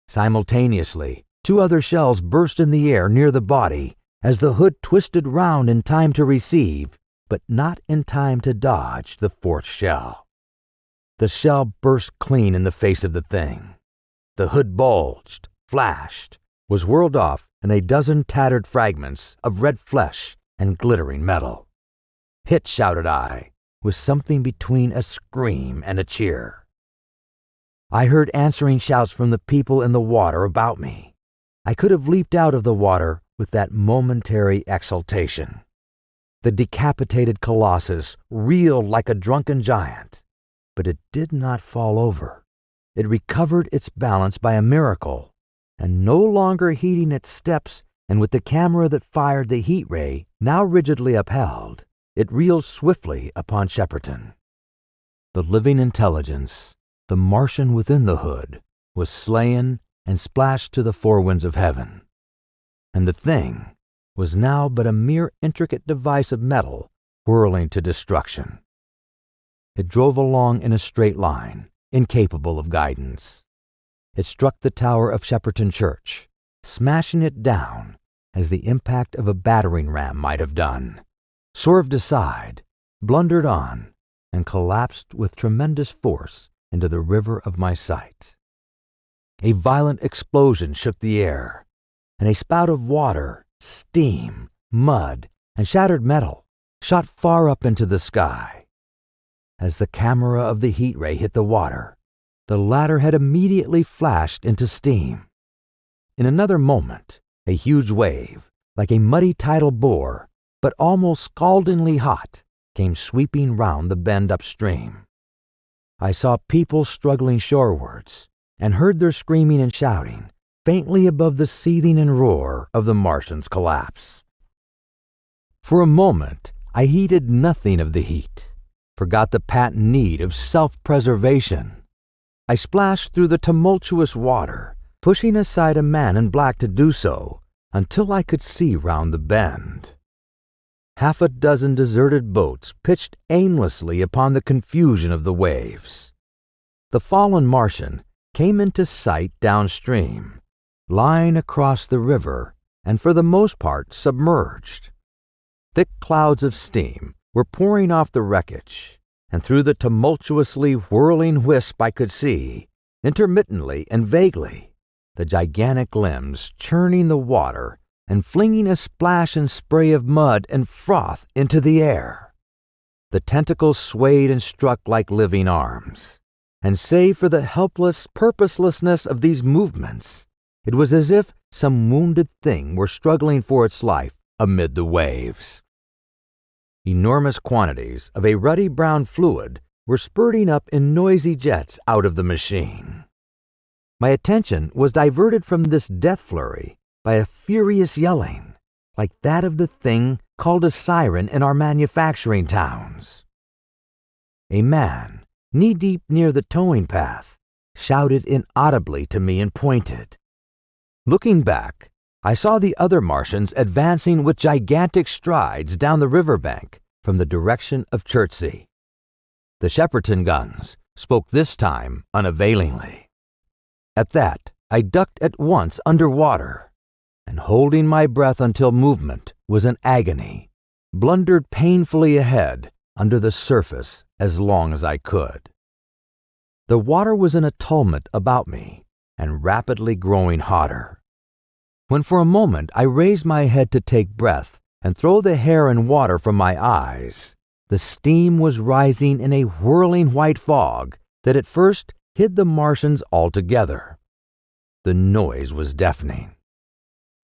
Simultaneously, 2 other shells burst in the air near the body as the hood twisted round in time to receive, but not in time to dodge the 4th shell. The shell burst clean in the face of the thing. The hood bulged, flashed, was whirled off in a dozen tattered fragments of red flesh and glittering metal. "Hit!" shouted I, with something between a scream and a cheer. I heard answering shouts from the people in the water about me. I could have leaped out of the water with that momentary exultation. The decapitated colossus reeled like a drunken giant, but it did not fall over. It recovered its balance by a miracle, and no longer heeding its steps, and with the camera that fired the heat ray now rigidly upheld, it reeled swiftly upon Shepperton. The living intelligence, the Martian within the hood, was slain and splashed to the 4 winds of heaven, and the thing was now but a mere intricate device of metal whirling to destruction. It drove along in a straight line, incapable of guidance. It struck the tower of Shepperton Church, smashing it down as the impact of a battering ram might have done, swerved aside, blundered on, and collapsed with tremendous force into the river of my sight. A violent explosion shook the air, and a spout of water, steam, mud, and shattered metal shot far up into the sky. As the camera of the heat ray hit the water, the latter had immediately flashed into steam. In another moment, a huge wave, like a muddy tidal bore, but almost scaldingly hot, came sweeping round the bend upstream. I saw people struggling shorewards, and heard their screaming and shouting, faintly above the seething and roar of the Martian's collapse. For a moment, I heeded nothing of the heat, forgot the patent need of self-preservation. I splashed through the tumultuous water, pushing aside a man in black to do so, until I could see round the bend. 6 deserted boats pitched aimlessly upon the confusion of the waves. The fallen Martian came into sight downstream, lying across the river and for the most part submerged. Thick clouds of steam were pouring off the wreckage, and through the tumultuously whirling wisp I could see, intermittently and vaguely, the gigantic limbs churning the water and flinging a splash and spray of mud and froth into the air. The tentacles swayed and struck like living arms, and save for the helpless purposelessness of these movements, it was as if some wounded thing were struggling for its life amid the waves. Enormous quantities of a ruddy brown fluid were spurting up in noisy jets out of the machine. My attention was diverted from this death flurry by a furious yelling, like that of the thing called a siren in our manufacturing towns. A man, knee-deep near the towing path, shouted inaudibly to me and pointed. Looking back, I saw the other Martians advancing with gigantic strides down the riverbank from the direction of Chertsey. The Shepperton guns spoke this time unavailingly. At that, I ducked at once under water, and holding my breath until movement was an agony, blundered painfully ahead under the surface as long as I could. The water was in a tumult about me and rapidly growing hotter. When for a moment I raised my head to take breath, and throw the hair and water from my eyes, the steam was rising in a whirling white fog that at first hid the Martians altogether. The noise was deafening.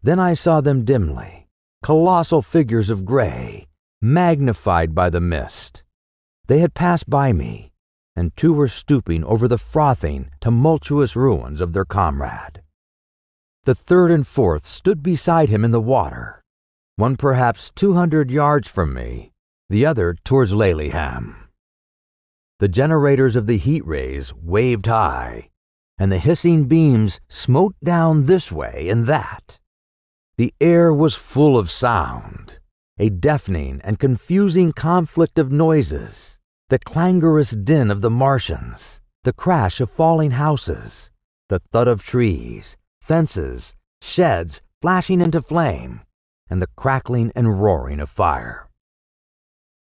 Then I saw them dimly, colossal figures of gray, magnified by the mist. They had passed by me, and two were stooping over the frothing, tumultuous ruins of their comrade. The third and fourth stood beside him in the water, one perhaps 200 yards from me, the other towards Laleham. The generators of the heat rays waved high, and the hissing beams smote down this way and that. The air was full of sound, a deafening and confusing conflict of noises, the clangorous din of the Martians, the crash of falling houses, the thud of trees, fences, sheds flashing into flame, and the crackling and roaring of fire.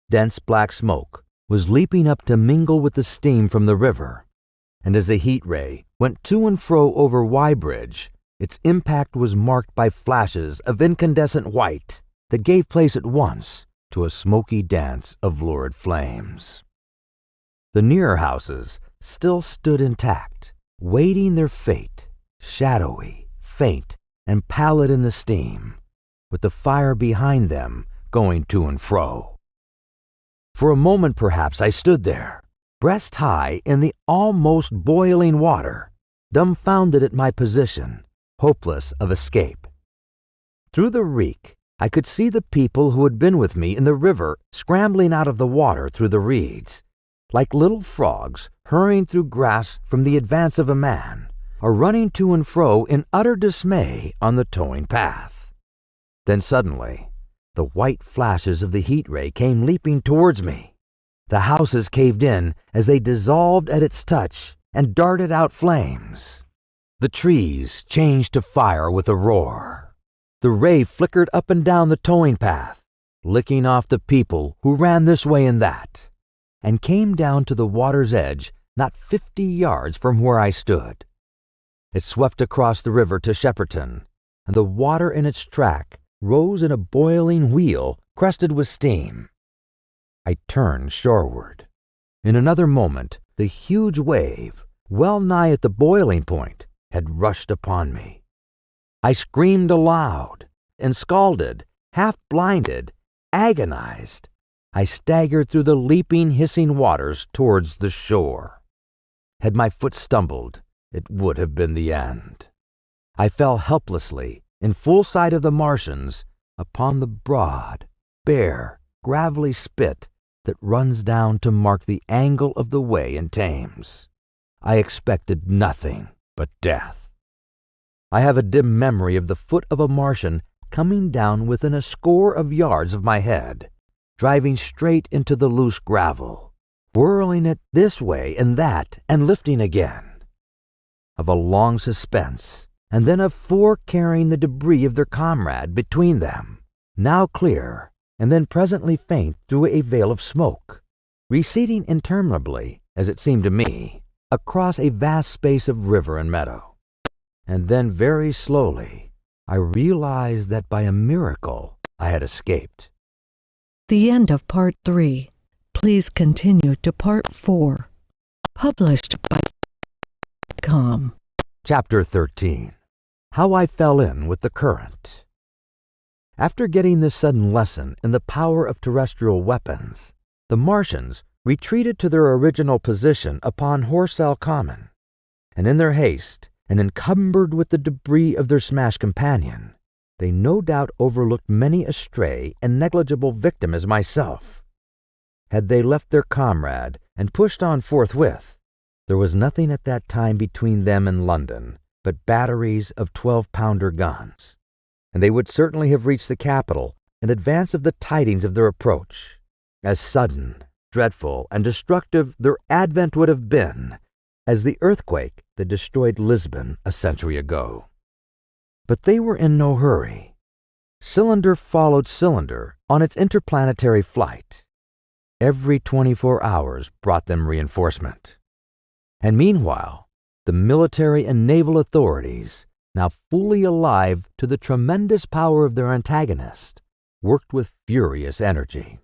Dense black smoke was leaping up to mingle with the steam from the river, and as the heat ray went to and fro over Wye-Bridge, its impact was marked by flashes of incandescent white that gave place at once to a smoky dance of lurid flames. The nearer houses still stood intact, waiting their fate, shadowy, faint, and pallid in the steam, with the fire behind them going to and fro. For a moment perhaps I stood there, breast high in the almost boiling water, dumbfounded at my position, hopeless of escape. Through the reek, I could see the people who had been with me in the river scrambling out of the water through the reeds, like little frogs hurrying through grass from the advance of a man, or running to and fro in utter dismay on the towing path. Then suddenly, the white flashes of the heat ray came leaping towards me. The houses caved in as they dissolved at its touch and darted out flames. The trees changed to fire with a roar. The ray flickered up and down the towing path, licking off the people who ran this way and that, and came down to the water's edge not 50 yards from where I stood. It swept across the river to Shepperton, and the water in its track rose in a boiling wheel crested with steam. I turned shoreward. In another moment, the huge wave, well nigh at the boiling point, had rushed upon me. I screamed aloud, and scalded, half-blinded, agonized. I staggered through the leaping, hissing waters towards the shore. Had my foot stumbled, it would have been the end. I fell helplessly, in full sight of the Martians, upon the broad, bare, gravelly spit that runs down to mark the angle of the way in Thames. I expected nothing but death. I have a dim memory of the foot of a Martian coming down within a score of yards of my head, driving straight into the loose gravel, whirling it this way and that and lifting again. Of a long suspense, and then of four carrying the debris of their comrade between them, now clear, and then presently faint through a veil of smoke, receding interminably, as it seemed to me, across a vast space of river and meadow. And then very slowly, I realized that by a miracle I had escaped. The end of Part 3. Please continue to Part 4. Published by .com. Chapter 13. How I Fell In with the Current. After getting this sudden lesson in the power of terrestrial weapons, the Martians retreated to their original position upon Horsell Common, and in their haste, and encumbered with the debris of their smashed companion, they no doubt overlooked many a stray and negligible victim as myself. Had they left their comrade and pushed on forthwith, there was nothing at that time between them and London but batteries of 12-pounder guns, and they would certainly have reached the capital in advance of the tidings of their approach. As sudden, dreadful, and destructive their advent would have been as the earthquake that destroyed Lisbon a century ago. But they were in no hurry. Cylinder followed cylinder on its interplanetary flight. Every 24 hours brought them reinforcement. And meanwhile, the military and naval authorities, now fully alive to the tremendous power of their antagonist, worked with furious energy.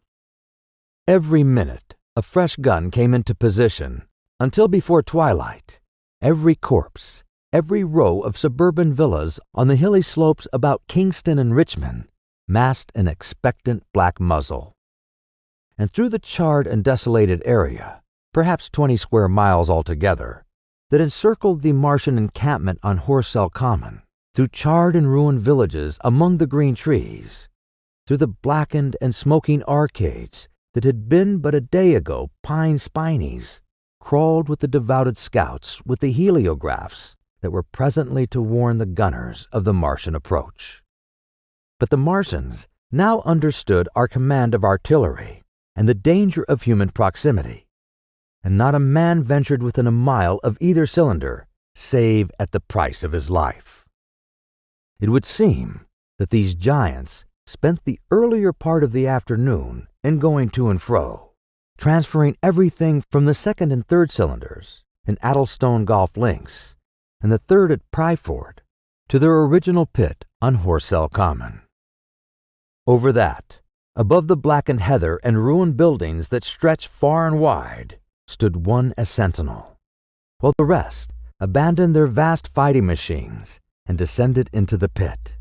Every minute, a fresh gun came into position, until before twilight, every corpse, every row of suburban villas on the hilly slopes about Kingston and Richmond masked an expectant black muzzle. And through the charred and desolated area, perhaps 20 square miles altogether, that encircled the Martian encampment on Horsell Common, through charred and ruined villages among the green trees, through the blackened and smoking arcades that had been but a day ago pine spinies, crawled with the devoted scouts with the heliographs that were presently to warn the gunners of the Martian approach. But the Martians now understood our command of artillery and the danger of human proximity, and not a man ventured within a mile of either cylinder, save at the price of his life. It would seem that these giants spent the earlier part of the afternoon in going to and fro, transferring everything from the second and third cylinders in Addlestone Golf Links and the third at Pryford to their original pit on Horsell Common. Over that, above the blackened heather and ruined buildings that stretched far and wide, stood one as sentinel, while the rest abandoned their vast fighting machines and descended into the pit.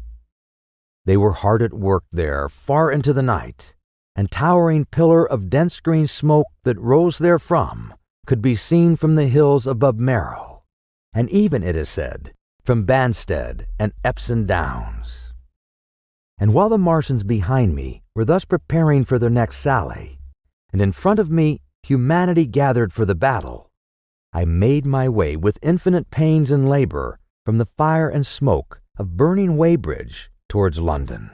They were hard at work there far into the night, and towering pillar of dense green smoke that rose therefrom could be seen from the hills above Marrow, and even, it is said, from Banstead and Epsom Downs. And while the Martians behind me were thus preparing for their next sally, and in front of me humanity gathered for the battle, I made my way with infinite pains and labor from the fire and smoke of burning Weybridge towards London.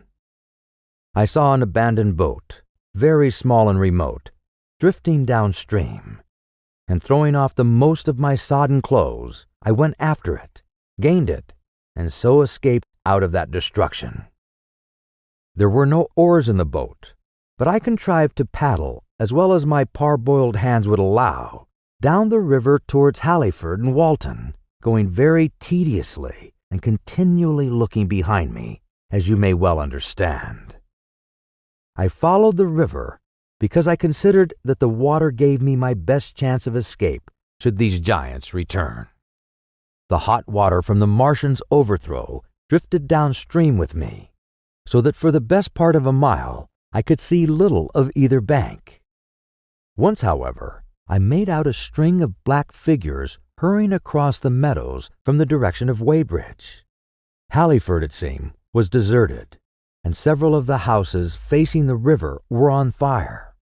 I saw an abandoned boat, very small and remote, drifting downstream, and throwing off the most of my sodden clothes, I went after it, gained it, and so escaped out of that destruction. There were no oars in the boat, but I contrived to paddle, as well as my parboiled hands would allow, down the river towards Halliford and Walton, going very tediously and continually looking behind me, as you may well understand. I followed the river because I considered that the water gave me my best chance of escape should these giants return. The hot water from the Martians' overthrow drifted downstream with me, so that for the best part of a mile I could see little of either bank. Once, however, I made out a string of black figures hurrying across the meadows from the direction of Weybridge. Halliford, it seemed, was deserted, and several of the houses facing the river were on fire.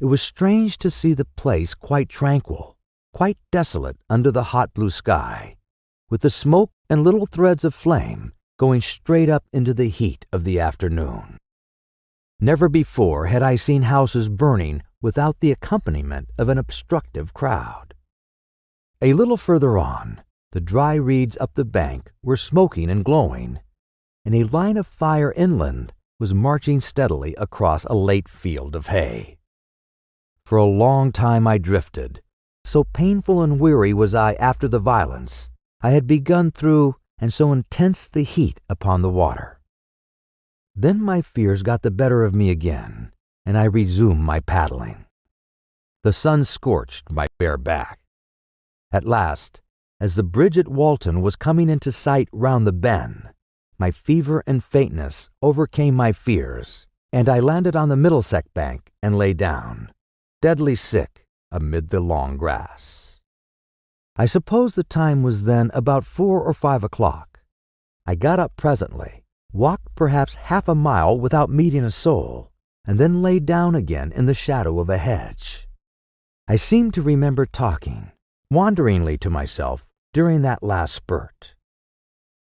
It was strange to see the place quite tranquil, quite desolate under the hot blue sky, with the smoke and little threads of flame going straight up into the heat of the afternoon. Never before had I seen houses burning without the accompaniment of an obstructive crowd. A little further on, the dry reeds up the bank were smoking and glowing, and a line of fire inland was marching steadily across a late field of hay. For a long time I drifted, so painful and weary was I after the violence I had begun through, and so intense the heat upon the water. Then my fears got the better of me again, and I resumed my paddling. The sun scorched my bare back. At last, as the bridge at Walton was coming into sight round the bend, my fever and faintness overcame my fears, and I landed on the Middlesex bank and lay down, deadly sick, amid the long grass. I suppose the time was then about 4 or 5 o'clock. I got up presently, walked perhaps half a mile without meeting a soul, and then lay down again in the shadow of a hedge. I seemed to remember talking, wanderingly to myself, during that last spurt.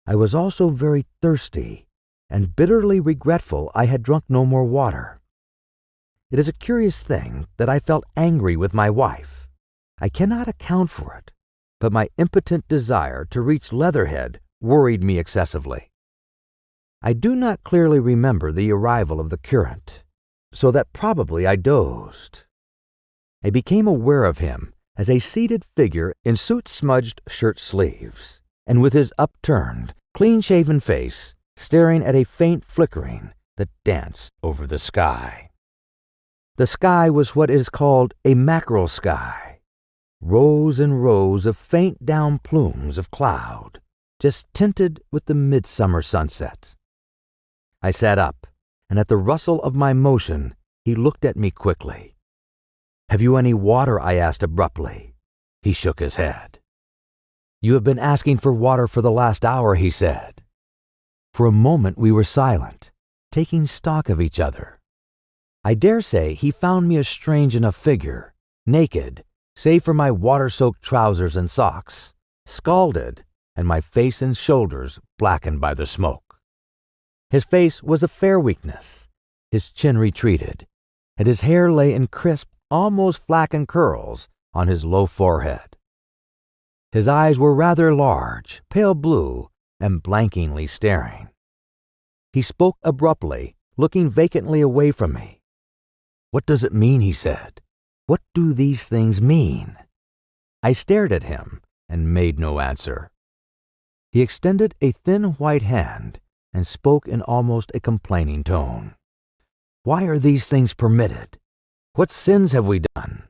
I was also very thirsty, and bitterly regretful I had drunk no more water. It is a curious thing that I felt angry with my wife. I cannot account for it, but my impotent desire to reach Leatherhead worried me excessively. I do not clearly remember the arrival of the current, so that probably I dozed. I became aware of him as a seated figure in soot-smudged shirt-sleeves, and with his upturned, clean-shaven face staring at a faint flickering that danced over the sky. The sky was what is called a mackerel sky, rows and rows of faint down plumes of cloud, just tinted with the midsummer sunset. I sat up, and at the rustle of my motion, he looked at me quickly. "Have you any water?" I asked abruptly. He shook his head. "You have been asking for water for the last hour," he said. For a moment we were silent, taking stock of each other. I dare say he found me a strange enough figure, naked, save for my water-soaked trousers and socks, scalded, and my face and shoulders blackened by the smoke. His face was a fair weakness, his chin retreated, and his hair lay in crisp, almost flaxen curls on his low forehead. His eyes were rather large, pale blue, and blankingly staring. He spoke abruptly, looking vacantly away from me. "What does it mean?" he said. "What do these things mean?" I stared at him and made no answer. He extended a thin white hand and spoke in almost a complaining tone. "Why are these things permitted? What sins have we done?"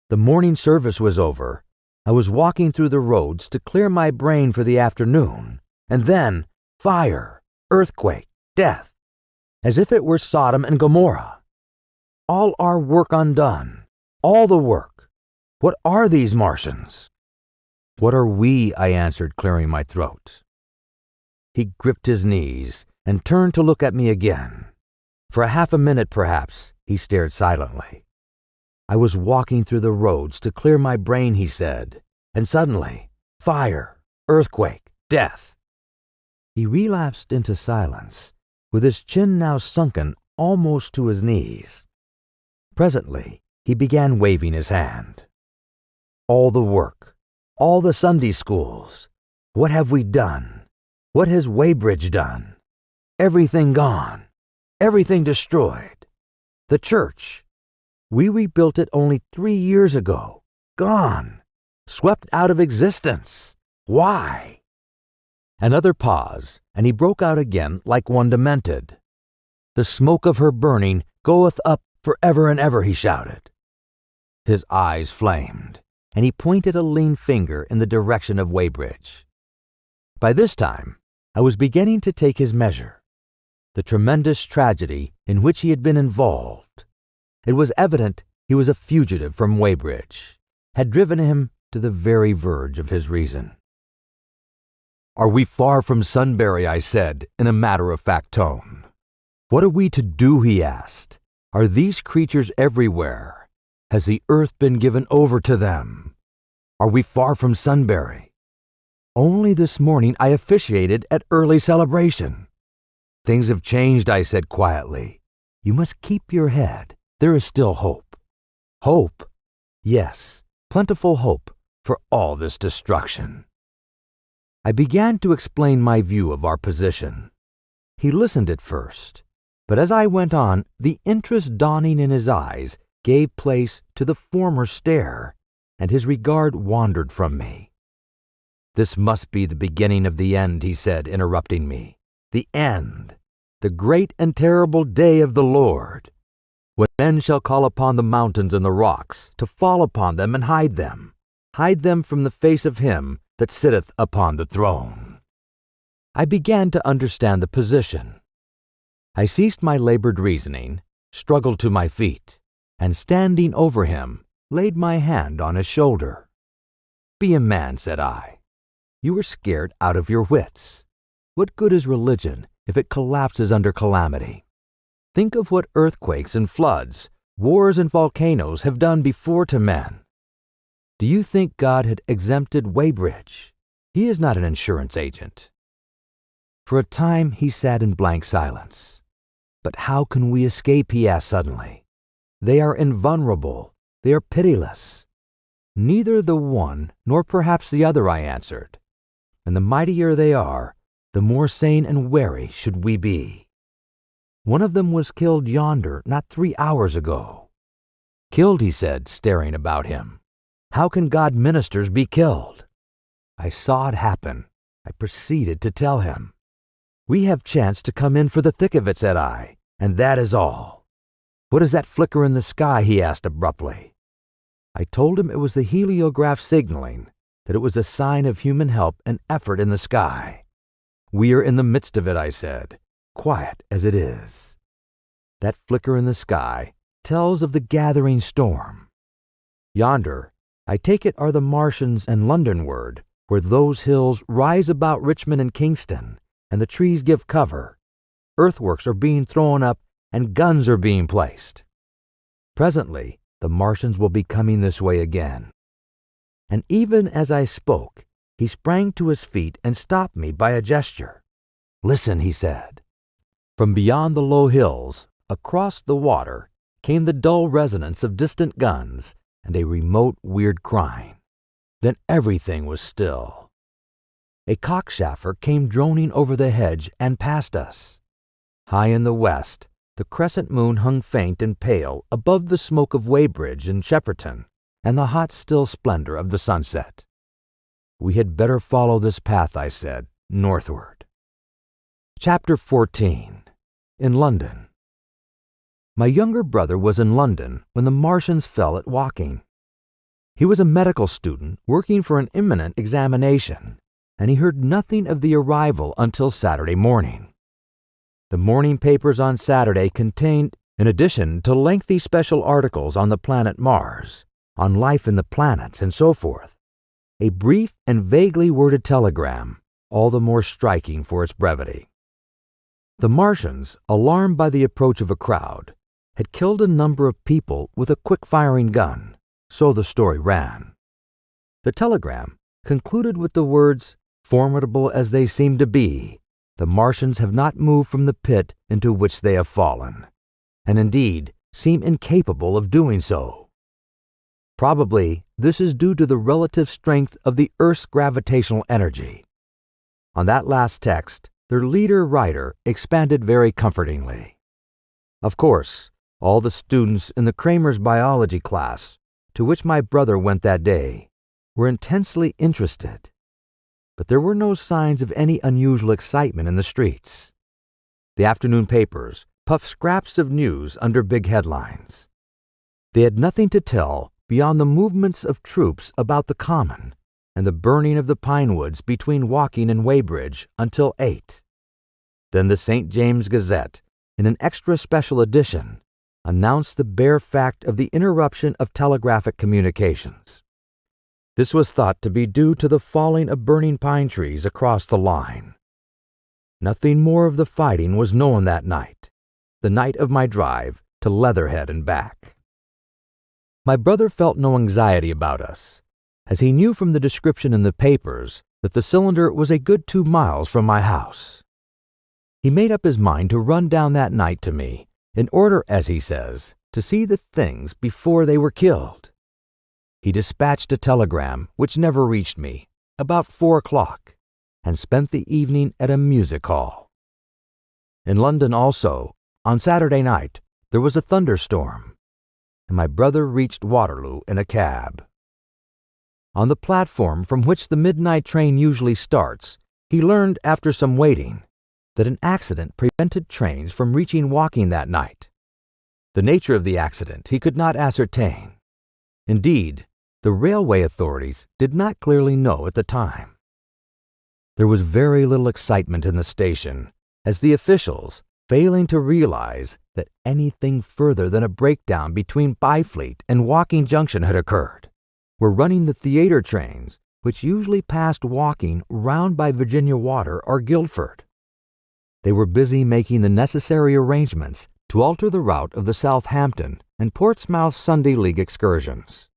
The morning service was over. I was walking through the roads to clear my brain for the afternoon, and then fire, earthquake, death, as if it were Sodom and Gomorrah. All our work undone, all the work. What are these Martians? "What are we?" I answered, clearing my throat. He gripped his knees and turned to look at me again. For half a minute, perhaps, he stared silently. "I was walking through the roads to clear my brain," he said, "and suddenly, fire, earthquake, death." He relapsed into silence, with his chin now sunken almost to his knees. Presently, he began waving his hand. "All the work, all the Sunday schools, what have we done? What has Weybridge done? Everything gone, everything destroyed. The church, we rebuilt it only 3 years ago, gone, swept out of existence. Why?" Another pause, and he broke out again like one demented. "The smoke of her burning goeth up for ever and ever," he shouted. His eyes flamed, and he pointed a lean finger in the direction of Weybridge. By this time, I was beginning to take his measure. The tremendous tragedy in which he had been involved. It was evident he was a fugitive from Weybridge, had driven him to the very verge of his reason. "Are we far from Sunbury?" I said, in a matter-of-fact tone. "What are we to do?" he asked. "Are these creatures everywhere? Has the earth been given over to them? Are we far from Sunbury? Only this morning I officiated at early celebration." "Things have changed," I said quietly. "You must keep your head. There is still hope." "Hope?" "Yes, plentiful hope for all this destruction." I began to explain my view of our position. He listened at first, but as I went on, the interest dawning in his eyes gave place to the former stare, and his regard wandered from me. "This must be the beginning of the end," he said, interrupting me. "The end, the great and terrible day of the Lord, when men shall call upon the mountains and the rocks to fall upon them and hide them from the face of him that sitteth upon the throne." I began to understand the position. I ceased my labored reasoning, struggled to my feet, and standing over him, laid my hand on his shoulder. "Be a man," said I. "You are scared out of your wits. What good is religion if it collapses under calamity? Think of what earthquakes and floods, wars and volcanoes have done before to men. Do you think God had exempted Weybridge? He is not an insurance agent." For a time he sat in blank silence. "But how can we escape?" he asked suddenly. "They are invulnerable. They are pitiless." "Neither the one nor perhaps the other," I answered. "And the mightier they are, the more sane and wary should we be. One of them was killed yonder not 3 hours ago." "Killed?" he said, staring about him. "How can God ministers be killed?" I saw it happen. I proceeded to tell him. "We have chanced to come in for the thick of it," said I, "and that is all." "What is that flicker in the sky?" he asked abruptly. I told him it was the heliograph signaling that it was a sign of human help and effort in the sky. "We are in the midst of it," I said, "quiet as it is." That flicker in the sky tells of the gathering storm. Yonder, I take it, are the Martians and Londonward, where those hills rise about Richmond and Kingston, and the trees give cover. Earthworks are being thrown up, and guns are being placed. Presently, the Martians will be coming this way again. And even as I spoke, he sprang to his feet and stopped me by a gesture. "Listen," he said. From beyond the low hills, across the water, came the dull resonance of distant guns and a remote, weird crying. Then everything was still. A cockchafer came droning over the hedge and past us. High in the west, the crescent moon hung faint and pale above the smoke of Weybridge and Shepperton and the hot, still splendor of the sunset. "We had better follow this path," I said, "northward." Chapter 14. In London. My younger brother was in London when the Martians fell at Woking. He was a medical student working for an imminent examination, and he heard nothing of the arrival until Saturday morning. The morning papers on Saturday contained, in addition to lengthy special articles on the planet Mars, on life in the planets, and so forth, a brief and vaguely worded telegram, all the more striking for its brevity. The Martians, alarmed by the approach of a crowd, had killed a number of people with a quick-firing gun, so the story ran. The telegram concluded with the words, "Formidable as they seem to be, the Martians have not moved from the pit into which they have fallen, and indeed seem incapable of doing so. Probably this is due to the relative strength of the Earth's gravitational energy." On that last text, their leader writer expanded very comfortingly. Of course, all the students in the Kramer's biology class, to which my brother went that day, were intensely interested. But there were no signs of any unusual excitement in the streets. The afternoon papers puffed scraps of news under big headlines. They had nothing to tell beyond the movements of troops about the Common and the burning of the pine woods between Woking and Weybridge until 8. Then the St. James Gazette, in an extra special edition, announced the bare fact of the interruption of telegraphic communications. This was thought to be due to the falling of burning pine trees across the line. Nothing more of the fighting was known that night, the night of my drive to Leatherhead and back. My brother felt no anxiety about us, as he knew from the description in the papers that the cylinder was a good 2 miles from my house. He made up his mind to run down that night to me, in order, as he says, to see the things before they were killed. He dispatched a telegram, which never reached me, about 4 o'clock, and spent the evening at a music hall. In London also, on Saturday night, there was a thunderstorm, and my brother reached Waterloo in a cab. On the platform from which the midnight train usually starts, he learned, after some waiting, that an accident prevented trains from reaching Woking that night. The nature of the accident he could not ascertain. Indeed, the railway authorities did not clearly know at the time. There was very little excitement in the station, as the officials, failing to realize that anything further than a breakdown between Byfleet and Woking Junction had occurred, were running the theater trains, which usually passed Woking round by Virginia Water or Guildford. They were busy making the necessary arrangements to alter the route of the Southampton and Portsmouth Sunday League excursions.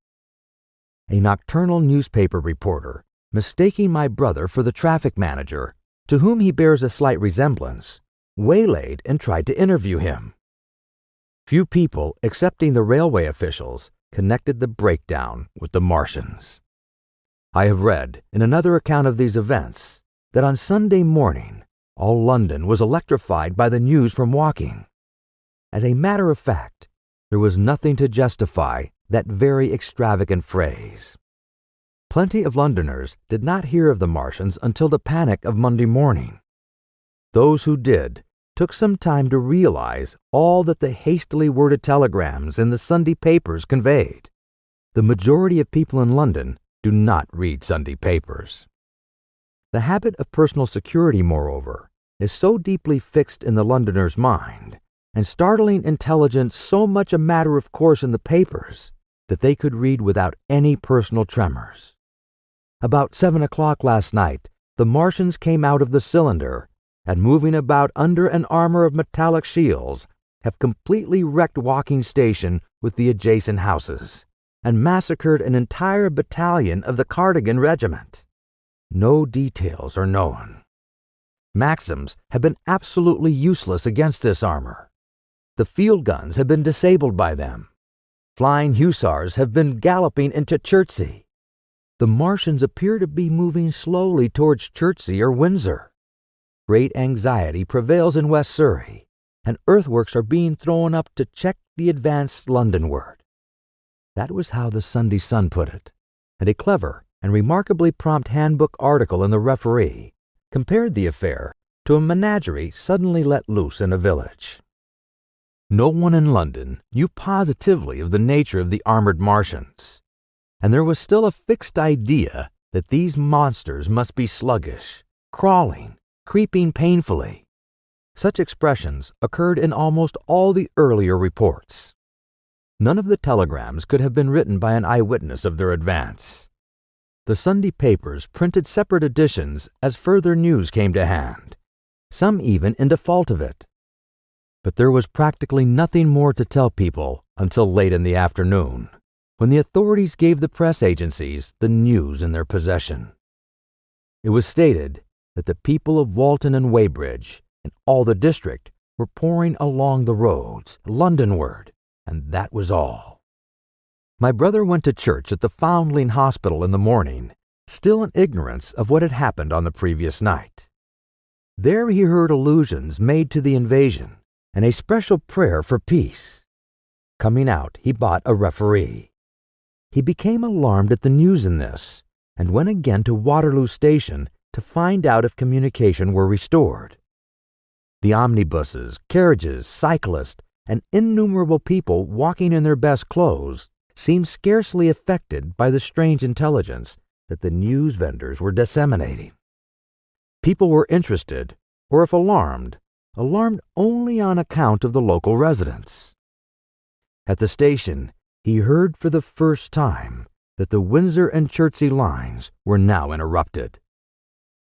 A nocturnal newspaper reporter, mistaking my brother for the traffic manager, to whom he bears a slight resemblance, waylaid and tried to interview him. Few people, excepting the railway officials, connected the breakdown with the Martians. I have read, in another account of these events, that on Sunday morning, all London was electrified by the news from Woking. As a matter of fact, there was nothing to justify that very extravagant phrase. Plenty of Londoners did not hear of the Martians until the panic of Monday morning. Those who did took some time to realize all that the hastily worded telegrams in the Sunday papers conveyed. The majority of people in London do not read Sunday papers. The habit of personal security, moreover, is so deeply fixed in the Londoner's mind, and startling intelligence so much a matter of course in the papers, that they could read without any personal tremors. About 7 o'clock last night, the Martians came out of the cylinder, and moving about under an armor of metallic shields, have completely wrecked Walking Station with the adjacent houses, and massacred an entire battalion of the Cardigan Regiment. No details are known. Maxims have been absolutely useless against this armor. The field guns have been disabled by them. Flying hussars have been galloping into Chertsey. The Martians appear to be moving slowly towards Chertsey or Windsor. Great anxiety prevails in West Surrey, and earthworks are being thrown up to check the advance Londonward. That was how the Sunday Sun put it, and a clever and remarkably prompt handbook article in the Referee compared the affair to a menagerie suddenly let loose in a village. No one in London knew positively of the nature of the armored Martians, and there was still a fixed idea that these monsters must be sluggish, crawling, creeping painfully. Such expressions occurred in almost all the earlier reports. None of the telegrams could have been written by an eyewitness of their advance. The Sunday papers printed separate editions as further news came to hand, some even in default of it. But there was practically nothing more to tell people until late in the afternoon, when the authorities gave the press agencies the news in their possession. It was stated that the people of Walton and Weybridge and all the district were pouring along the roads, Londonward, and that was all. My brother went to church at the Foundling Hospital in the morning, still in ignorance of what had happened on the previous night. There he heard allusions made to the invasion and a special prayer for peace. Coming out, he bought a Referee. He became alarmed at the news in this, and went again to Waterloo Station to find out if communication were restored. The omnibuses, carriages, cyclists, and innumerable people walking in their best clothes seemed scarcely affected by the strange intelligence that the news vendors were disseminating. People were interested, or if alarmed only on account of the local residents. At the station, he heard for the first time that the Windsor and Chertsey lines were now interrupted.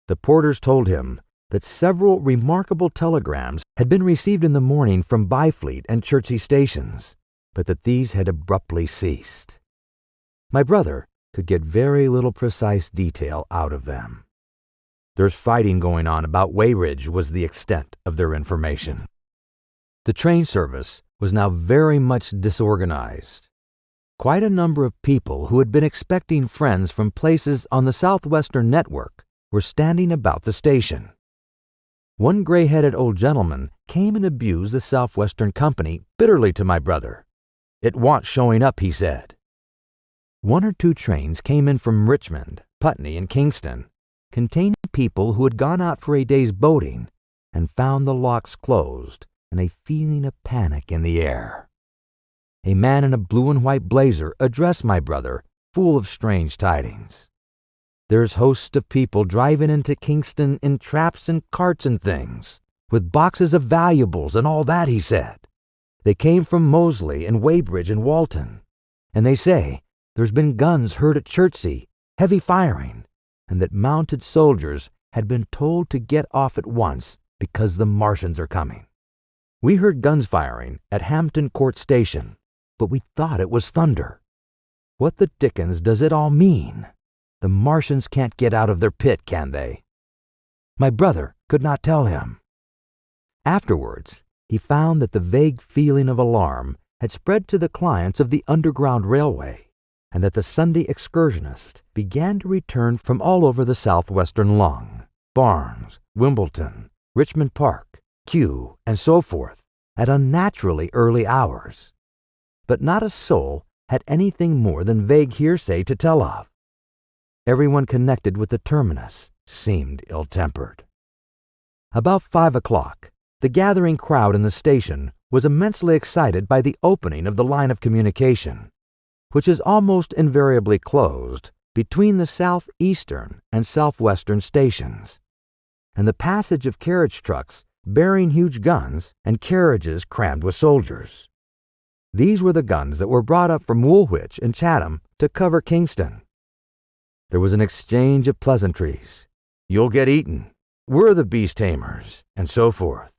The porters told him that several remarkable telegrams had been received in the morning from Byfleet and Chertsey stations, but that these had abruptly ceased. My brother could get very little precise detail out of them. There's fighting going on about Weybridge was the extent of their information. The train service was now very much disorganized. Quite a number of people who had been expecting friends from places on the Southwestern network were standing about the station. One gray-headed old gentleman came and abused the Southwestern Company bitterly to my brother. "It wants showing up," he said. 1 or 2 trains came in from Richmond, Putney, and Kingston, containing people who had gone out for a day's boating and found the locks closed and a feeling of panic in the air. A man in a blue and white blazer addressed my brother, full of strange tidings. "There's hosts of people driving into Kingston in traps and carts and things, with boxes of valuables and all that," he said. "They came from Moseley and Weybridge and Walton, and they say there's been guns heard at Chertsey, heavy firing, and that mounted soldiers had been told to get off at once because the Martians are coming. We heard guns firing at Hampton Court Station, but we thought it was thunder. What the dickens does it all mean? The Martians can't get out of their pit, can they?" My brother could not tell him. Afterwards, he found that the vague feeling of alarm had spread to the clients of the Underground Railway, and that the Sunday excursionists began to return from all over the southwestern Lung, Barnes, Wimbledon, Richmond Park, Kew, and so forth, at unnaturally early hours. But not a soul had anything more than vague hearsay to tell of. Everyone connected with the terminus seemed ill-tempered. About 5 o'clock, the gathering crowd in the station was immensely excited by the opening of the line of communication, which is almost invariably closed between the southeastern and southwestern stations, and the passage of carriage trucks bearing huge guns and carriages crammed with soldiers. These were the guns that were brought up from Woolwich and Chatham to cover Kingston. There was an exchange of pleasantries. "You'll get eaten," "We're the beast tamers," and so forth.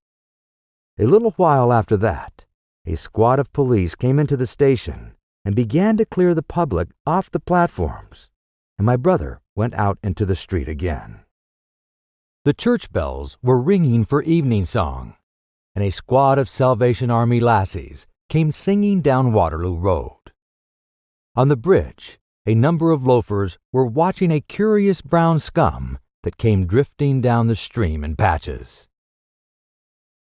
A little while after that, a squad of police came into the station and began to clear the public off the platforms, and my brother went out into the street again. The church bells were ringing for evening song, and a squad of Salvation Army lassies came singing down Waterloo Road. On the bridge, a number of loafers were watching a curious brown scum that came drifting down the stream in patches.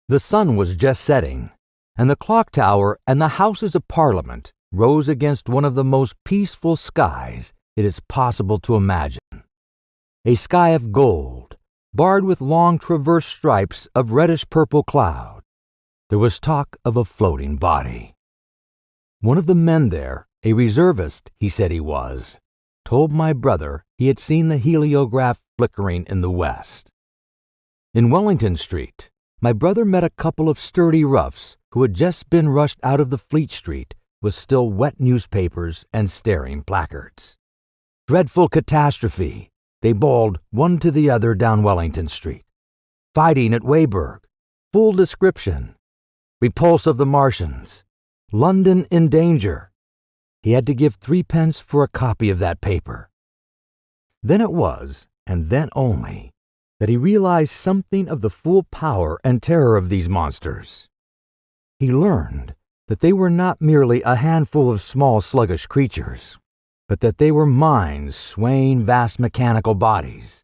The sun was just setting, and the clock tower and the Houses of Parliament rose against one of the most peaceful skies it is possible to imagine. A sky of gold, barred with long traverse stripes of reddish-purple cloud. There was talk of a floating body. One of the men there, a reservist he said he was, told my brother he had seen the heliograph flickering in the west. In Wellington Street, my brother met a couple of sturdy roughs who had just been rushed out of the Fleet Street with still wet newspapers and staring placards. "Dreadful catastrophe," they bawled one to the other down Wellington Street. "Fighting at Weiburg. Full description. Repulse of the Martians. London in danger." He had to give 3d for a copy of that paper. Then it was, and then only, that he realized something of the full power and terror of these monsters. He learned that they were not merely a handful of small sluggish creatures, but that they were minds swaying vast mechanical bodies,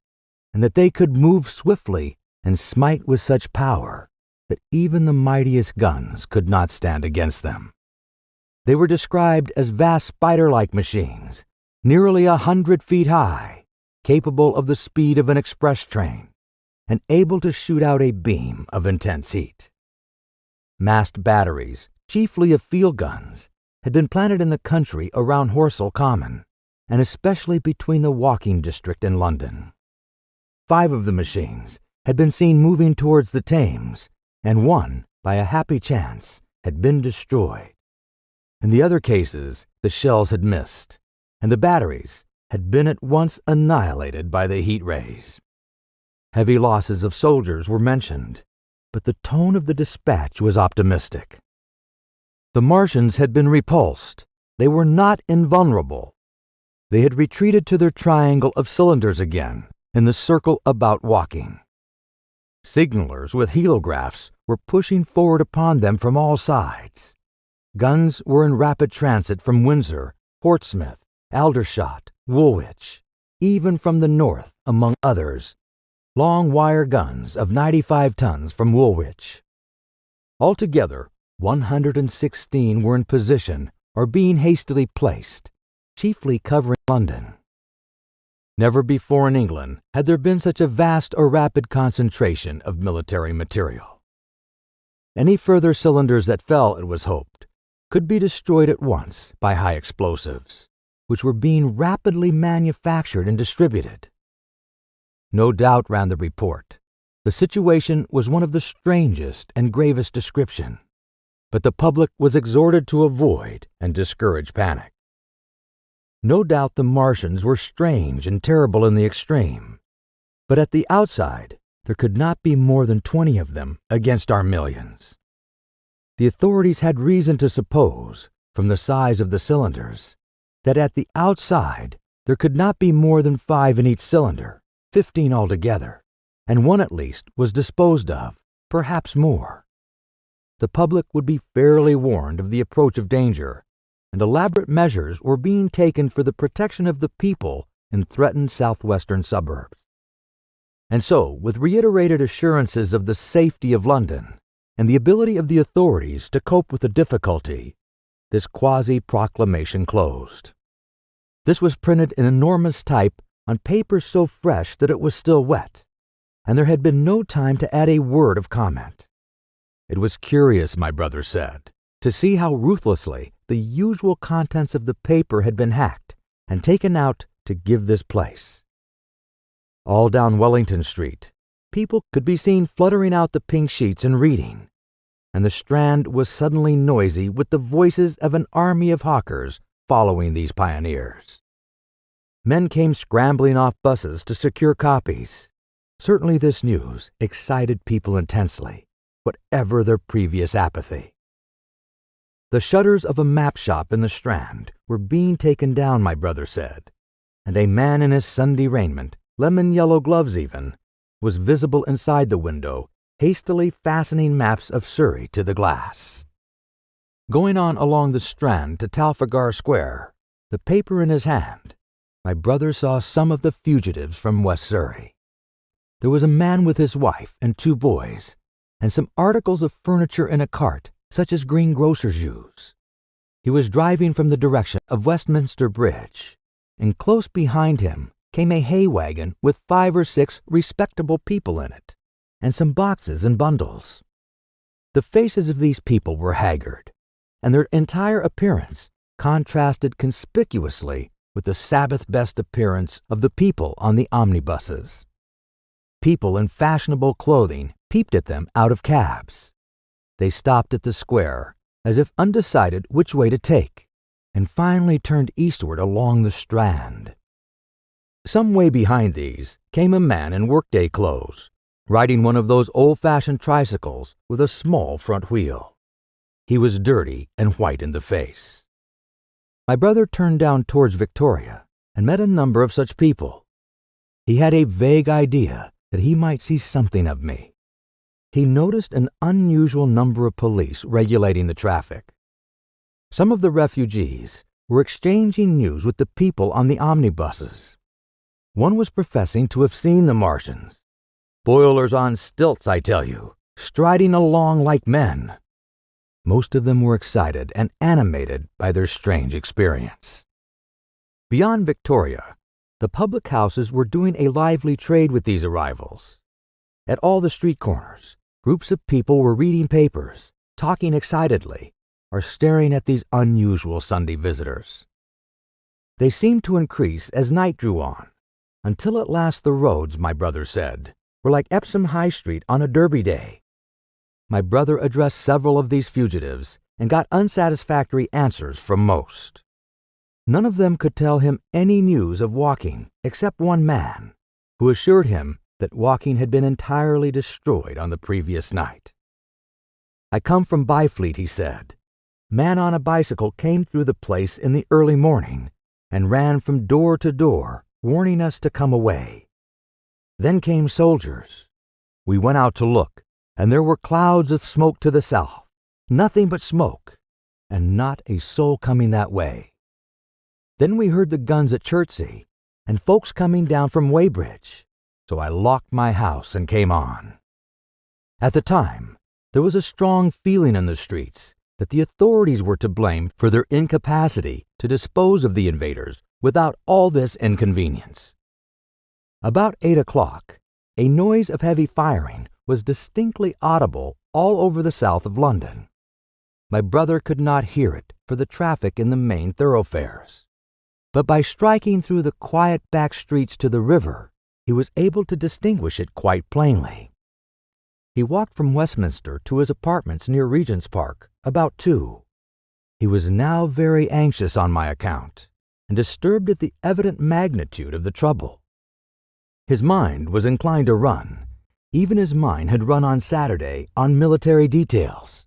and that they could move swiftly and smite with such power that even the mightiest guns could not stand against them. They were described as vast spider-like machines, nearly 100 feet high, capable of the speed of an express train, and able to shoot out a beam of intense heat. Massed batteries, chiefly of field guns, had been planted in the country around Horsell Common, and especially between the Walking District and London. 5 of the machines had been seen moving towards the Thames, and one, by a happy chance, had been destroyed. In the other cases, the shells had missed, and the batteries had been at once annihilated by the heat rays. Heavy losses of soldiers were mentioned, but the tone of the dispatch was optimistic. The Martians had been repulsed. They were not invulnerable. They had retreated to their triangle of cylinders again, in the circle about Woking. Signalers with heliographs were pushing forward upon them from all sides. Guns were in rapid transit from Windsor, Portsmouth, Aldershot, Woolwich, even from the north, among others, long wire guns of 95 tons from Woolwich. Altogether, 116 were in position or being hastily placed, chiefly covering London. Never before in England had there been such a vast or rapid concentration of military material. Any further cylinders that fell, it was hoped, could be destroyed at once by high explosives, which were being rapidly manufactured and distributed. No doubt, ran the report, the situation was one of the strangest and gravest description, but the public was exhorted to avoid and discourage panic. No doubt the Martians were strange and terrible in the extreme, but at the outside there could not be more than 20 of them against our millions. The authorities had reason to suppose, from the size of the cylinders, that at the outside there could not be more than 5 in each cylinder, 15 altogether, and one at least was disposed of, perhaps more. The public would be fairly warned of the approach of danger, and elaborate measures were being taken for the protection of the people in threatened southwestern suburbs. And so, with reiterated assurances of the safety of London and the ability of the authorities to cope with the difficulty, this quasi-proclamation closed. This was printed in enormous type on paper so fresh that it was still wet, and there had been no time to add a word of comment. It was curious, my brother said, to see how ruthlessly the usual contents of the paper had been hacked and taken out to give this place. All down Wellington Street, people could be seen fluttering out the pink sheets and reading, and the Strand was suddenly noisy with the voices of an army of hawkers following these pioneers. Men came scrambling off buses to secure copies. Certainly this news excited people intensely, whatever their previous apathy. The shutters of a map shop in the Strand were being taken down, my brother said, and a man in his Sunday raiment, lemon-yellow gloves even, was visible inside the window, hastily fastening maps of Surrey to the glass. Going on along the Strand to Trafalgar Square, the paper in his hand, my brother saw some of the fugitives from West Surrey. There was a man with his wife and 2 boys, and some articles of furniture in a cart, such as greengrocers use. He was driving from the direction of Westminster Bridge, and close behind him came a hay wagon with 5 or 6 respectable people in it, and some boxes and bundles. The faces of these people were haggard, and their entire appearance contrasted conspicuously with the Sabbath-best appearance of the people on the omnibuses. People in fashionable clothing peeped at them out of cabs. They stopped at the square, as if undecided which way to take, and finally turned eastward along the Strand. Some way behind these came a man in workday clothes, riding one of those old-fashioned tricycles with a small front wheel. He was dirty and white in the face. My brother turned down towards Victoria and met a number of such people. He had a vague idea that he might see something of me. He noticed an unusual number of police regulating the traffic. Some of the refugees were exchanging news with the people on the omnibuses. One was professing to have seen the Martians. Boilers on stilts, I tell you, striding along like men. Most of them were excited and animated by their strange experience. Beyond Victoria, the public houses were doing a lively trade with these arrivals. At all the street corners, groups of people were reading papers, talking excitedly, or staring at these unusual Sunday visitors. They seemed to increase as night drew on, until at last the roads, my brother said, were like Epsom High Street on a Derby day. My brother addressed several of these fugitives and got unsatisfactory answers from most. None of them could tell him any news of Woking except one man, who assured him that Woking had been entirely destroyed on the previous night. I come from Byfleet, he said. Man on a bicycle came through the place in the early morning and ran from door to door, warning us to come away. Then came soldiers. We went out to look, and there were clouds of smoke to the south, nothing but smoke, and not a soul coming that way. Then we heard the guns at Chertsey, and folks coming down from Weybridge. So I locked my house and came on. At the time, there was a strong feeling in the streets that the authorities were to blame for their incapacity to dispose of the invaders without all this inconvenience. About 8 o'clock, a noise of heavy firing was distinctly audible all over the south of London. My brother could not hear it for the traffic in the main thoroughfares, but by striking through the quiet back streets to the river, he was able to distinguish it quite plainly. He walked from Westminster to his apartments near Regent's Park about 2. He was now very anxious on my account, and disturbed at the evident magnitude of the trouble. His mind was inclined to run, even as mine had run on Saturday on military details.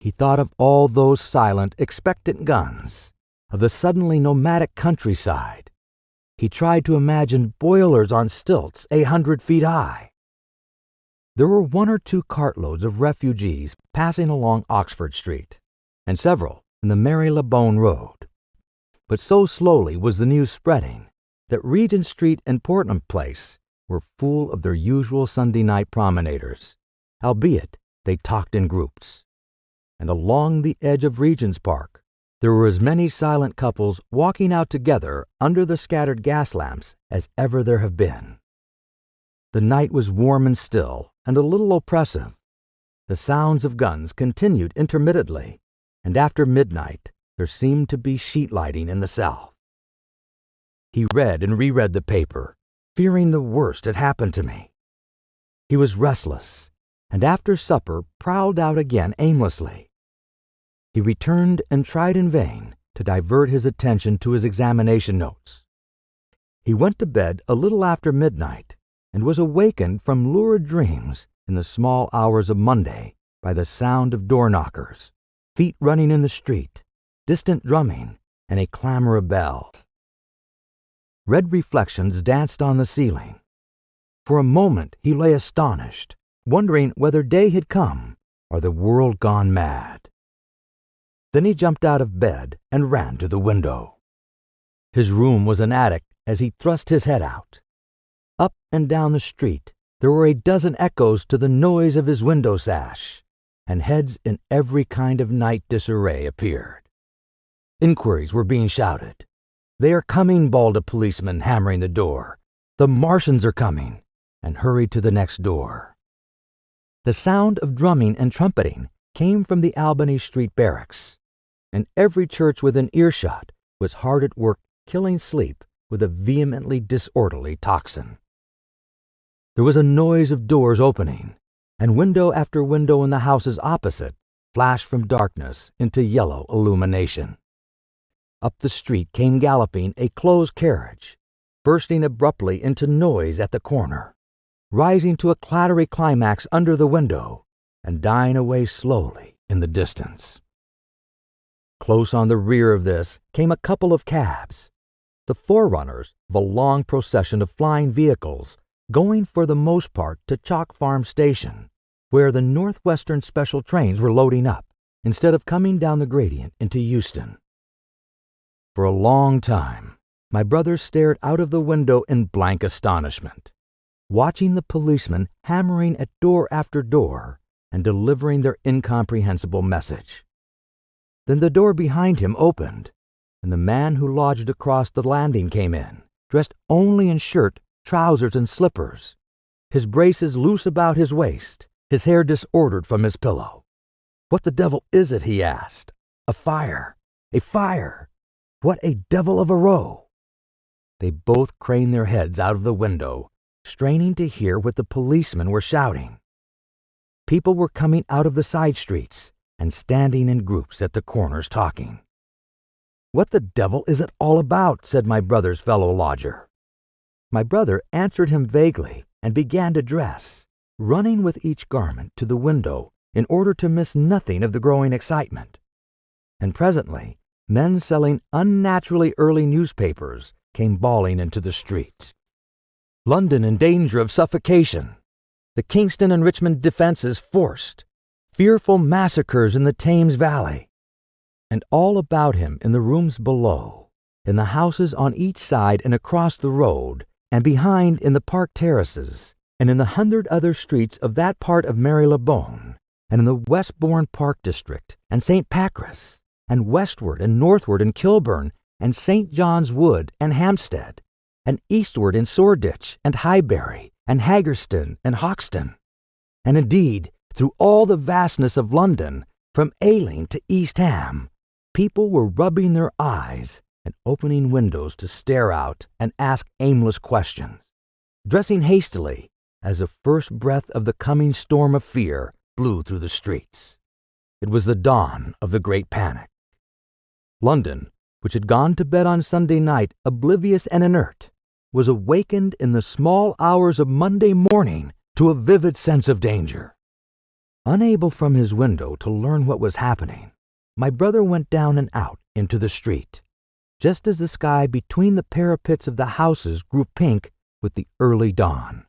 He thought of all those silent, expectant guns, of the suddenly nomadic countryside. He tried to imagine boilers on stilts 100 feet high. There were 1 or 2 cartloads of refugees passing along Oxford Street, and several in the Marylebone Road. But so slowly was the news spreading that Regent Street and Portland Place were full of their usual Sunday night promenaders, albeit they talked in groups. And along the edge of Regent's Park, there were as many silent couples walking out together under the scattered gas lamps as ever there have been. The night was warm and still, and a little oppressive. The sounds of guns continued intermittently, and after midnight there seemed to be sheet lighting in the south. He read and reread the paper, fearing the worst had happened to me. He was restless, and after supper prowled out again aimlessly. He returned and tried in vain to divert his attention to his examination notes. He went to bed a little after midnight and was awakened from lurid dreams in the small hours of Monday by the sound of door knockers, feet running in the street, distant drumming, and a clamor of bells. Red reflections danced on the ceiling. For a moment he lay astonished, wondering whether day had come or the world gone mad. Then he jumped out of bed and ran to the window. His room was an attic as he thrust his head out. Up and down the street there were a dozen echoes to the noise of his window sash, and heads in every kind of night disarray appeared. Inquiries were being shouted. "They are coming," bawled a policeman, hammering the door. "The Martians are coming," and hurried to the next door. The sound of drumming and trumpeting came from the Albany Street barracks, and every church within earshot was hard at work killing sleep with a vehemently disorderly tocsin. There was a noise of doors opening, and window after window in the houses opposite flashed from darkness into yellow illumination. Up the street came galloping a closed carriage, bursting abruptly into noise at the corner, rising to a clattery climax under the window, and dying away slowly in the distance. Close on the rear of this came a couple of cabs, the forerunners of a long procession of flying vehicles going for the most part to Chalk Farm Station, where the Northwestern special trains were loading up, instead of coming down the gradient into Euston. For a long time, my brother stared out of the window in blank astonishment, watching the policemen hammering at door after door and delivering their incomprehensible message. Then the door behind him opened, and the man who lodged across the landing came in, dressed only in shirt, trousers, and slippers, his braces loose about his waist, his hair disordered from his pillow. "What the devil is it?" he asked. "A fire! A fire! What a devil of a row!" They both craned their heads out of the window, straining to hear what the policemen were shouting. People were coming out of the side streets and standing in groups at the corners talking. "What the devil is it all about?" said my brother's fellow lodger. My brother answered him vaguely and began to dress, running with each garment to the window in order to miss nothing of the growing excitement. And presently men selling unnaturally early newspapers came bawling into the street. "London in danger of suffocation. The Kingston and Richmond defenses forced. Fearful massacres in the Thames Valley." And all about him in the rooms below, in the houses on each side and across the road, and behind in the park terraces, and in the 100 other streets of that part of Marylebone, and in the Westbourne Park district, and St. Pancras, and westward and northward in Kilburn, and St. John's Wood, and Hampstead, and eastward in Shoreditch, and Highbury, and Haggerston, and Hoxton, and indeed through all the vastness of London, from Ailing to East Ham, people were rubbing their eyes and opening windows to stare out and ask aimless questions, dressing hastily as the first breath of the coming storm of fear blew through the streets. It was the dawn of the great panic. London, which had gone to bed on Sunday night oblivious and inert, was awakened in the small hours of Monday morning to a vivid sense of danger. Unable from his window to learn what was happening, my brother went down and out into the street, just as the sky between the parapets of the houses grew pink with the early dawn.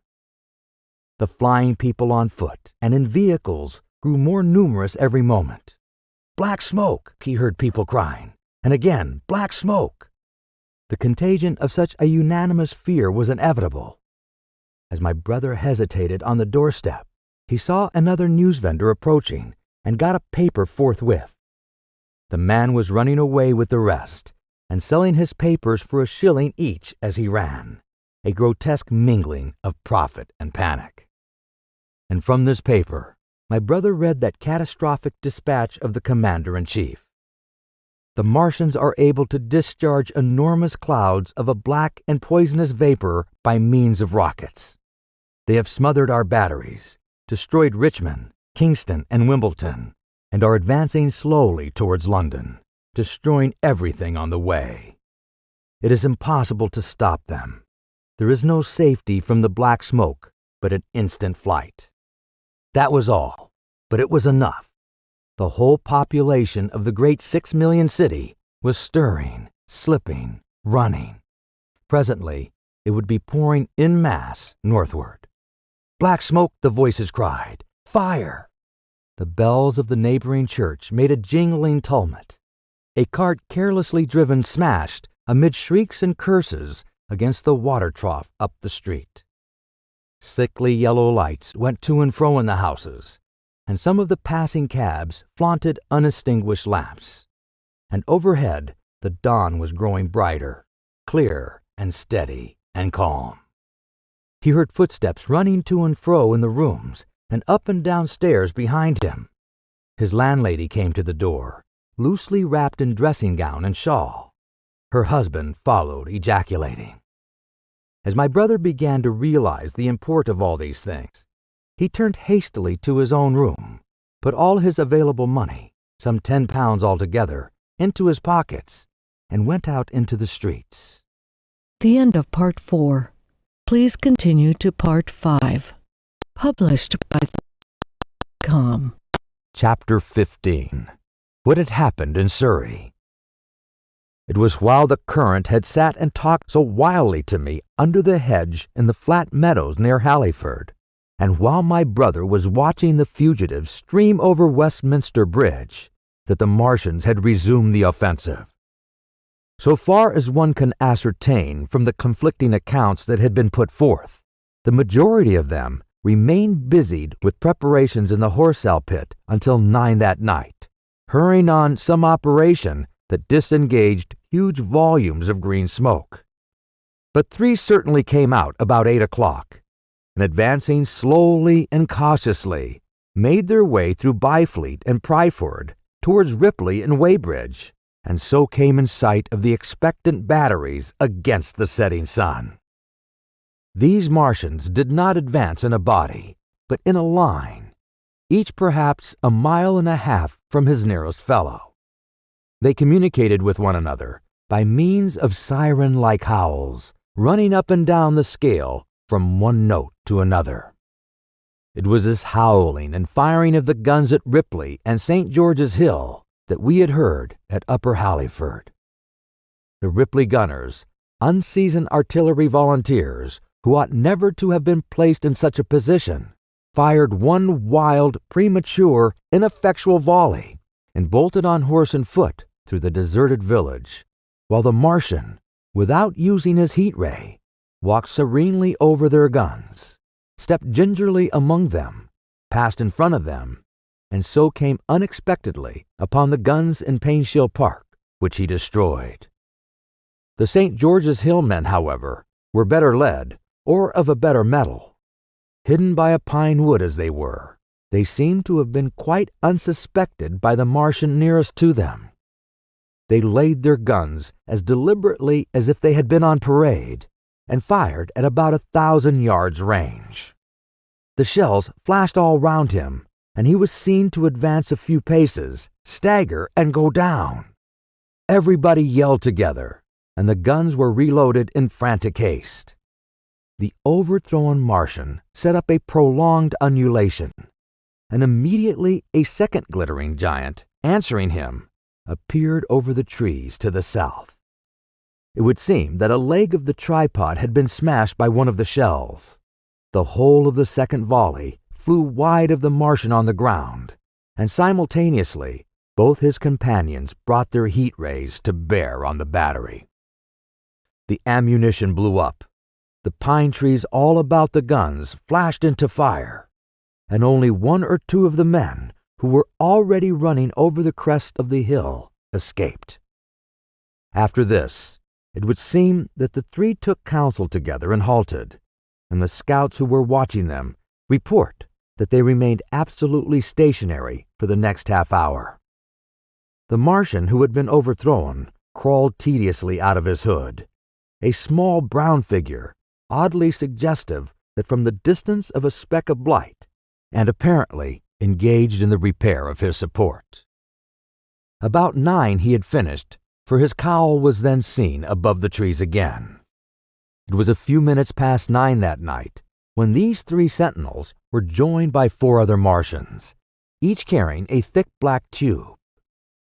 The flying people on foot and in vehicles grew more numerous every moment. "Black smoke!" he heard people crying, and again, "Black smoke!" The contagion of such a unanimous fear was inevitable. As my brother hesitated on the doorstep, he saw another news vendor approaching and got a paper forthwith. The man was running away with the rest and selling his papers for a shilling each as he ran, a grotesque mingling of profit and panic. And from this paper, my brother read that catastrophic dispatch of the commander-in-chief. The Martians are able to discharge enormous clouds of a black and poisonous vapor by means of rockets. They have smothered our batteries, destroyed Richmond, Kingston, and Wimbledon, and are advancing slowly towards London, destroying everything on the way. It is impossible to stop them. There is no safety from the black smoke, but an instant flight. That was all, but it was enough. The whole population of the great 6 million city was stirring, slipping, running. Presently, it would be pouring en masse northward. Black smoke, the voices cried. Fire! The bells of the neighboring church made a jingling tumult. A cart carelessly driven smashed, amid shrieks and curses, against the water trough up the street. Sickly yellow lights went to and fro in the houses, and some of the passing cabs flaunted unextinguished lamps. And overhead the dawn was growing brighter, clear and steady and calm. He heard footsteps running to and fro in the rooms and up and down stairs behind him. His landlady came to the door, loosely wrapped in dressing gown and shawl. Her husband followed, ejaculating. As my brother began to realize the import of all these things, he turned hastily to his own room, put all his available money, some £10 altogether, into his pockets, and went out into the streets. The end of Part 4. Please continue to Part 5. Published by .com. Chapter 15. What had happened in Surrey. It was while the current had sat and talked so wildly to me under the hedge in the flat meadows near Halliford, and while my brother was watching the fugitives stream over Westminster Bridge, that the Martians had resumed the offensive. So far as one can ascertain from the conflicting accounts that had been put forth, the majority of them remained busied with preparations in the Horsell pit until 9 that night, hurrying on some operation that disengaged huge volumes of green smoke. But 3 certainly came out about 8 o'clock, and advancing slowly and cautiously, made their way through Byfleet and Pryford towards Ripley and Weybridge, and so came in sight of the expectant batteries against the setting sun. These Martians did not advance in a body, but in a line, each perhaps 1.5 miles from his nearest fellow. They communicated with one another by means of siren-like howls, running up and down the scale from one note to another. It was this howling and firing of the guns at Ripley and St. George's Hill that we had heard at Upper Halliford. The Ripley gunners, unseasoned artillery volunteers, who ought never to have been placed in such a position, fired one wild, premature, ineffectual volley, and bolted on horse and foot through the deserted village, while the Martian, without using his heat ray, walked serenely over their guns, stepped gingerly among them, passed in front of them, and so came unexpectedly upon the guns in Painshill Park, which he destroyed. The St. George's Hill men, however, were better led, or of a better mettle. Hidden by a pine wood as they were, they seemed to have been quite unsuspected by the Martian nearest to them. They laid their guns as deliberately as if they had been on parade, and fired at about 1,000 yards range. The shells flashed all round him, and he was seen to advance a few paces, stagger, and go down. Everybody yelled together, and the guns were reloaded in frantic haste. The overthrown Martian set up a prolonged ululation, and immediately a second glittering giant, answering him, appeared over the trees to the south. It would seem that a leg of the tripod had been smashed by one of the shells. The whole of the second volley flew wide of the Martian on the ground, and simultaneously both his companions brought their heat rays to bear on the battery. The ammunition blew up. The pine trees all about the guns flashed into fire, and only 1 or 2 of the men, who were already running over the crest of the hill, escaped. After this, It would seem that the three took counsel together and halted, and the scouts who were watching them report that they remained absolutely stationary for the next half hour. The Martian who had been overthrown crawled tediously out of his hood, a small brown figure, oddly suggestive that from the distance of a speck of light, and apparently engaged in the repair of his support. About 9 he had finished, for his cowl was then seen above the trees again. It was a few minutes past 9 that night when these 3 sentinels were joined by 4 other Martians, each carrying a thick black tube.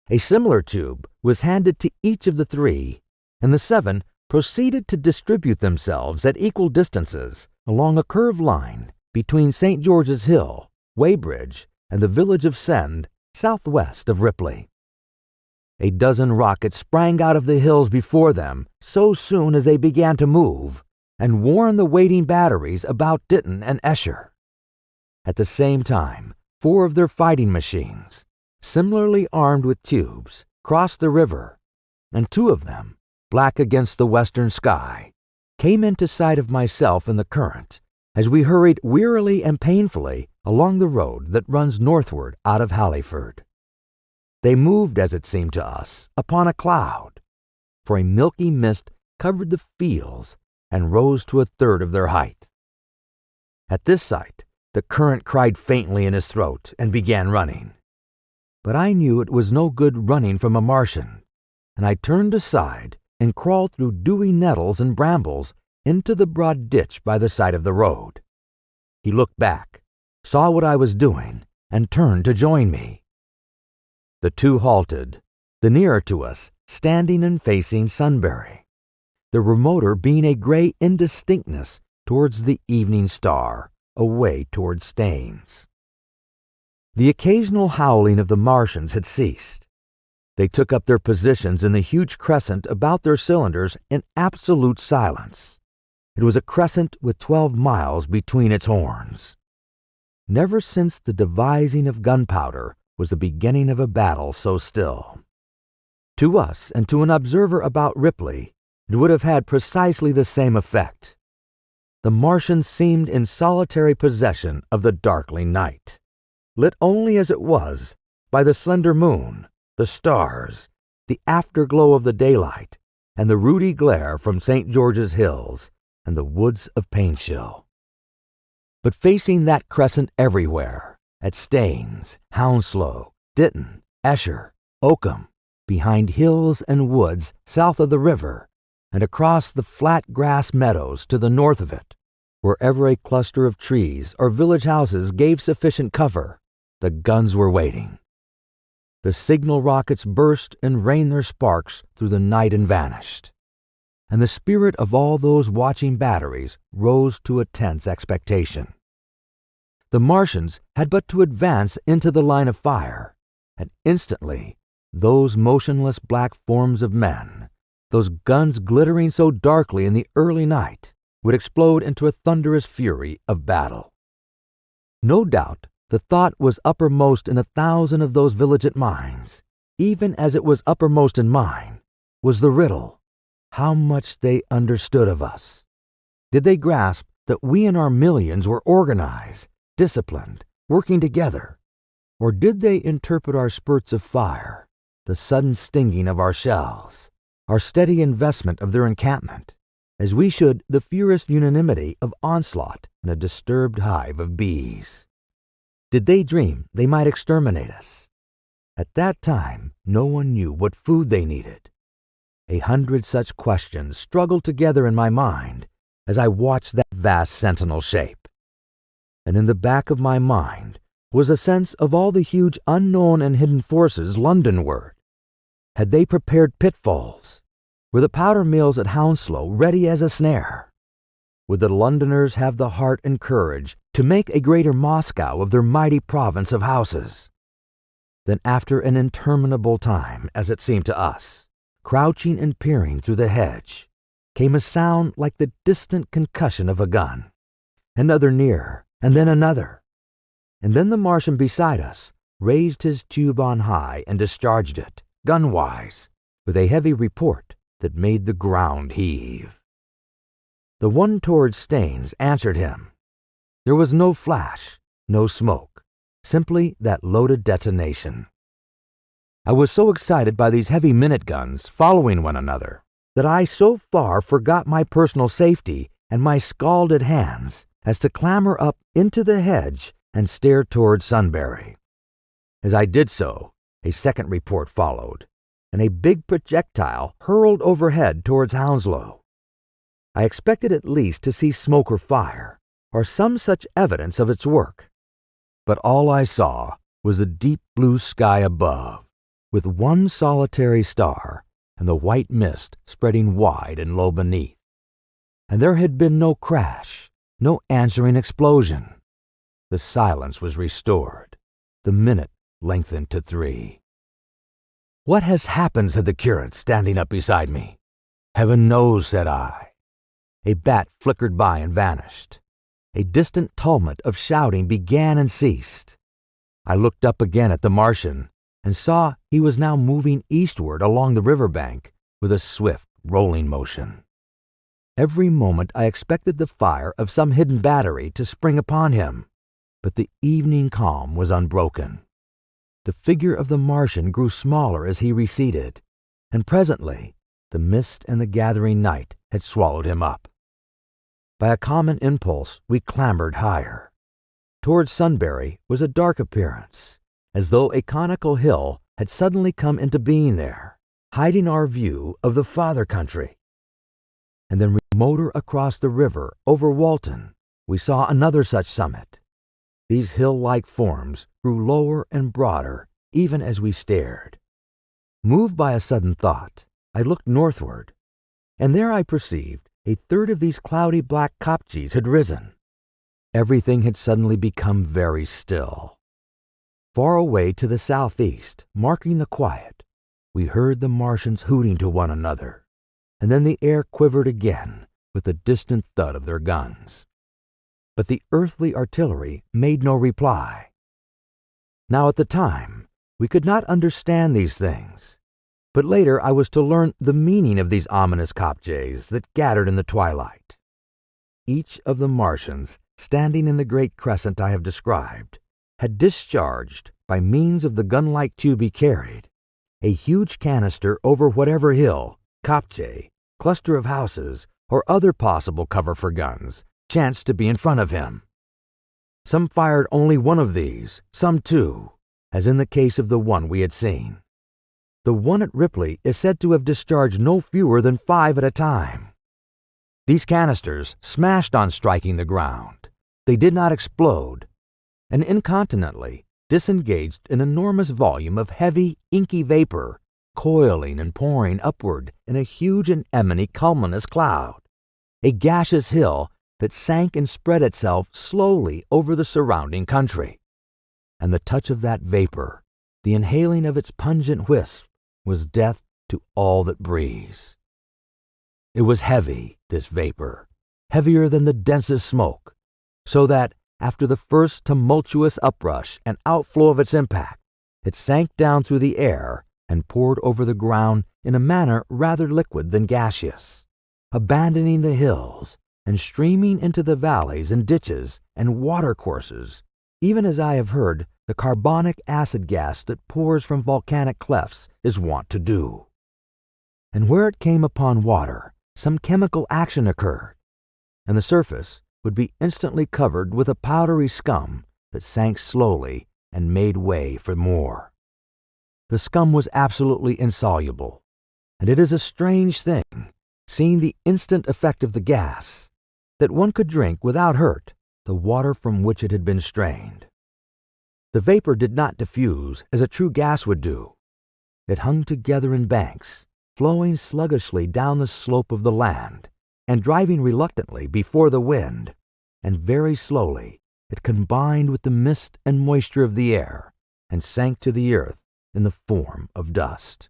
A similar tube was handed to each of the 3, and the 7 proceeded to distribute themselves at equal distances along a curved line between St. George's Hill, Weybridge, and the village of Send, southwest of Ripley. A dozen rockets sprang out of the hills before them so soon as they began to move, and warned the waiting batteries about Ditton and Escher. At the same time, 4 of their fighting machines, similarly armed with tubes, crossed the river, and 2 of them, black against the western sky, came into sight of myself in the current as we hurried wearily and painfully along the road that runs northward out of Halliford. They moved, as it seemed to us, upon a cloud, for a milky mist covered the fields and rose to 1/3 of their height. At this sight, the current cried faintly in his throat and began running. But I knew it was no good running from a Martian, and I turned aside and crawled through dewy nettles and brambles into the broad ditch by the side of the road. He looked back, saw what I was doing, and turned to join me. The 2 halted, the nearer to us standing and facing Sunbury, the remoter being a gray indistinctness towards the evening star, away towards Staines. The occasional howling of the Martians had ceased. They took up their positions in the huge crescent about their cylinders in absolute silence. It was a crescent with 12 miles between its horns. Never since the devising of gunpowder was the beginning of a battle so still. To us and to an observer about Ripley, it would have had precisely the same effect. The Martians seemed in solitary possession of the darkling night, lit only as it was by the slender moon, the stars, the afterglow of the daylight, and the ruddy glare from St. George's Hills and the woods of Painshill. But facing that crescent everywhere, at Staines, Hounslow, Ditton, Escher, Oakham, behind hills and woods south of the river, and across the flat grass meadows to the north of it, wherever a cluster of trees or village houses gave sufficient cover, the guns were waiting. The signal rockets burst and rained their sparks through the night and vanished, and the spirit of all those watching batteries rose to a tense expectation. The Martians had but to advance into the line of fire, and instantly those motionless black forms of men, those guns glittering so darkly in the early night, would explode into a thunderous fury of battle. No doubt the thought was uppermost in 1,000 of those vigilant minds, even as it was uppermost in mine, was the riddle: how much they understood of us. Did they grasp that we and our millions were organized, disciplined, working together? Or did they interpret our spurts of fire, the sudden stinging of our shells, our steady investment of their encampment, as we should the furious unanimity of onslaught in a disturbed hive of bees? Did they dream they might exterminate us? At that time, no one knew what food they needed. 100 such questions struggled together in my mind as I watched that vast sentinel shape. And in the back of my mind was a sense of all the huge unknown and hidden forces Londonward. Had they prepared pitfalls? Were the powder mills at Hounslow ready as a snare? Would the Londoners have the heart and courage to make a greater Moscow of their mighty province of houses? Then, after an interminable time, as it seemed to us, crouching and peering through the hedge, came a sound like the distant concussion of a gun. Another nearer, and then another. And then the Martian beside us raised his tube on high and discharged it, gun-wise, with a heavy report that made the ground heave. The one towards Staines answered him. There was no flash, no smoke, simply that loaded detonation. I was so excited by these heavy minute guns following one another that I so far forgot my personal safety and my scalded hands as to clamber up into the hedge and stare toward Sunbury. As I did so, a second report followed, and a big projectile hurled overhead towards Hounslow. I expected at least to see smoke or fire, or some such evidence of its work. But all I saw was the deep blue sky above, with one solitary star and the white mist spreading wide and low beneath. And there had been no crash, no answering explosion. The silence was restored. The minute lengthened to 3. "What has happened?" said the curate, standing up beside me. "Heaven knows," said I. A bat flickered by and vanished. A distant tumult of shouting began and ceased. I looked up again at the Martian and saw he was now moving eastward along the river bank with a swift, rolling motion. Every moment I expected the fire of some hidden battery to spring upon him, but the evening calm was unbroken. The figure of the Martian grew smaller as he receded, and presently the mist and the gathering night had swallowed him up. By a common impulse, we clambered higher. Towards Sunbury was a dark appearance, as though a conical hill had suddenly come into being there, hiding our view of the father country. And then remoter across the river, over Walton, we saw another such summit. These hill-like forms grew lower and broader even as we stared. Moved by a sudden thought, I looked northward, and there I perceived a third of these cloudy black kopjes had risen. Everything had suddenly become very still. Far away to the southeast, marking the quiet, we heard the Martians hooting to one another, and then the air quivered again with the distant thud of their guns. But the earthly artillery made no reply. Now at the time, we could not understand these things, but later I was to learn the meaning of these ominous kopjes that gathered in the twilight. Each of the Martians, standing in the great crescent I have described, had discharged, by means of the gun-like tube he carried, a huge canister over whatever hill, kopje, cluster of houses, or other possible cover for guns chanced to be in front of him. Some fired only one of these, some two, as in the case of the one we had seen. The one at Ripley is said to have discharged no fewer than 5 at a time. These canisters smashed on striking the ground. They did not explode, and incontinently disengaged an enormous volume of heavy, inky vapor, coiling and pouring upward in a huge anemone cumulus cloud, a gaseous hill that sank and spread itself slowly over the surrounding country. And the touch of that vapor, the inhaling of its pungent wisp, was death to all that breathes. It was heavy, this vapor, heavier than the densest smoke, so that, after the first tumultuous uprush and outflow of its impact, it sank down through the air and poured over the ground in a manner rather liquid than gaseous, abandoning the hills and streaming into the valleys and ditches and watercourses, even as I have heard the carbonic acid gas that pours from volcanic clefts is wont to do. And where it came upon water, some chemical action occurred, and the surface would be instantly covered with a powdery scum that sank slowly and made way for more. The scum was absolutely insoluble, and it is a strange thing, seeing the instant effect of the gas, that one could drink without hurt the water from which it had been strained. The vapor did not diffuse as a true gas would do. It hung together in banks, flowing sluggishly down the slope of the land, and driving reluctantly before the wind, and very slowly it combined with the mist and moisture of the air, and sank to the earth in the form of dust.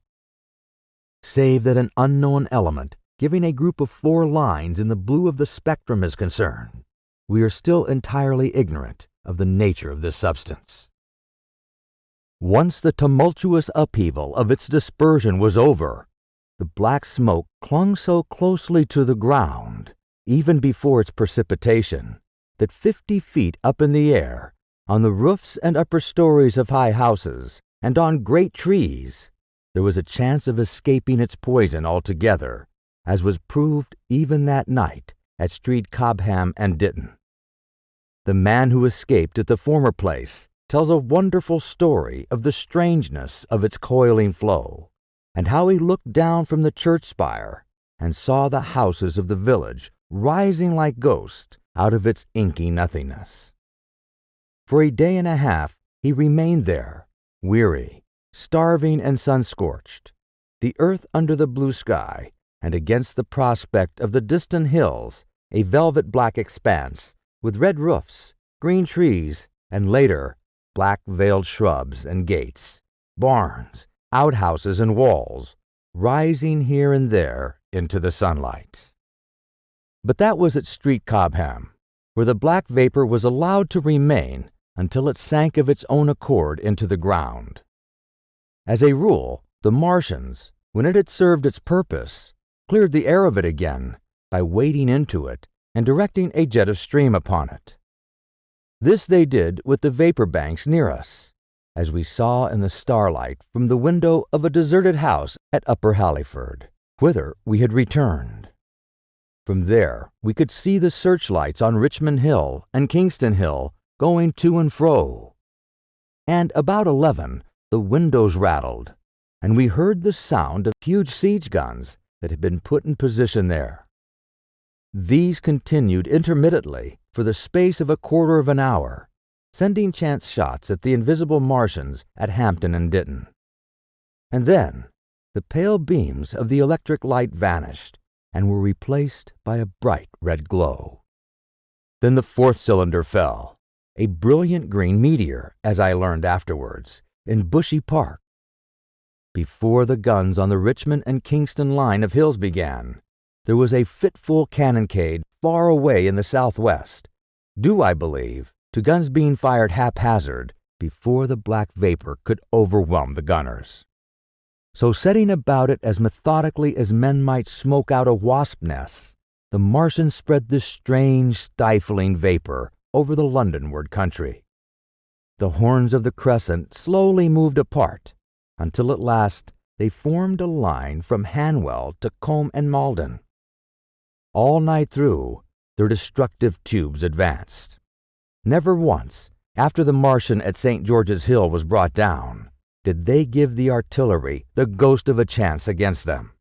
Save that an unknown element, giving a group of 4 lines in the blue of the spectrum, is concerned, we are still entirely ignorant of the nature of this substance. Once the tumultuous upheaval of its dispersion was over, The black smoke clung so closely to the ground, even before its precipitation, that 50 feet up in the air, on the roofs and upper stories of high houses, and on great trees, there was a chance of escaping its poison altogether, as was proved even that night at Street Cobham and Ditton. The man who escaped at the former place tells a wonderful story of the strangeness of its coiling flow, and how he looked down from the church spire and saw the houses of the village rising like ghosts out of its inky nothingness. For a day and a half he remained there, weary, starving and sun-scorched, the earth under the blue sky, and against the prospect of the distant hills, a velvet black expanse, with red roofs, green trees, and later, black-veiled shrubs and gates, barns, outhouses and walls, rising here and there into the sunlight. But that was at Street Cobham, where the black vapor was allowed to remain until it sank of its own accord into the ground. As a rule, the Martians, when it had served its purpose, cleared the air of it again by wading into it and directing a jet of steam upon it. This they did with the vapor banks near us, as we saw in the starlight from the window of a deserted house at Upper Halliford, whither we had returned. From there we could see the searchlights on Richmond Hill and Kingston Hill going to and fro. And about 11 the windows rattled, and we heard the sound of huge siege guns that had been put in position there. These continued intermittently for the space of a quarter of an hour, sending chance shots at the invisible Martians at Hampton and Ditton. And then the pale beams of the electric light vanished and were replaced by a bright red glow. Then the fourth cylinder fell, a brilliant green meteor, as I learned afterwards, in Bushy Park. Before the guns on the Richmond and Kingston line of hills began, there was a fitful cannonade far away in the southwest, due, I believe, to guns being fired haphazard before the black vapor could overwhelm the gunners. So setting about it as methodically as men might smoke out a wasp nest, the Martians spread this strange, stifling vapor over the Londonward country. The horns of the crescent slowly moved apart, until at last they formed a line from Hanwell to Combe and Malden. All night through, their destructive tubes advanced. Never once, after the Martian at St. George's Hill was brought down, did they give the artillery the ghost of a chance against them.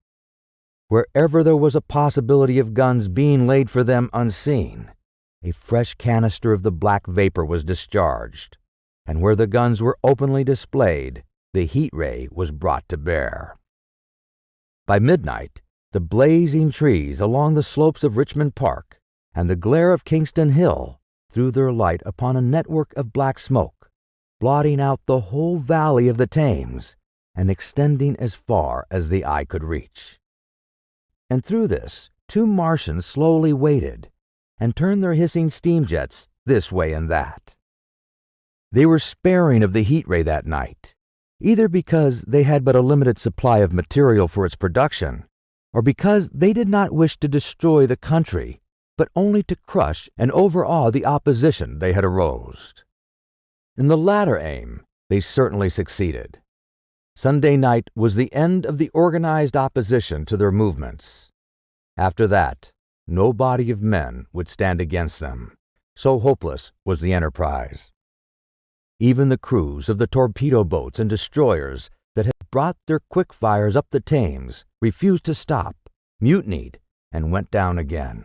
Wherever there was a possibility of guns being laid for them unseen, a fresh canister of the black vapor was discharged, and where the guns were openly displayed, the heat ray was brought to bear. By midnight, the blazing trees along the slopes of Richmond Park and the glare of Kingston Hill threw their light upon a network of black smoke, blotting out the whole valley of the Thames and extending as far as the eye could reach. And through this, 2 Martians slowly waded and turned their hissing steam jets this way and that. They were sparing of the heat ray that night, either because they had but a limited supply of material for its production, or because they did not wish to destroy the country, but only to crush and overawe the opposition they had aroused. In the latter aim, they certainly succeeded. Sunday night was the end of the organized opposition to their movements. After that, no body of men would stand against them, so hopeless was the enterprise. Even the crews of the torpedo boats and destroyers that had brought their quick fires up the Thames refused to stop, mutinied, and went down again.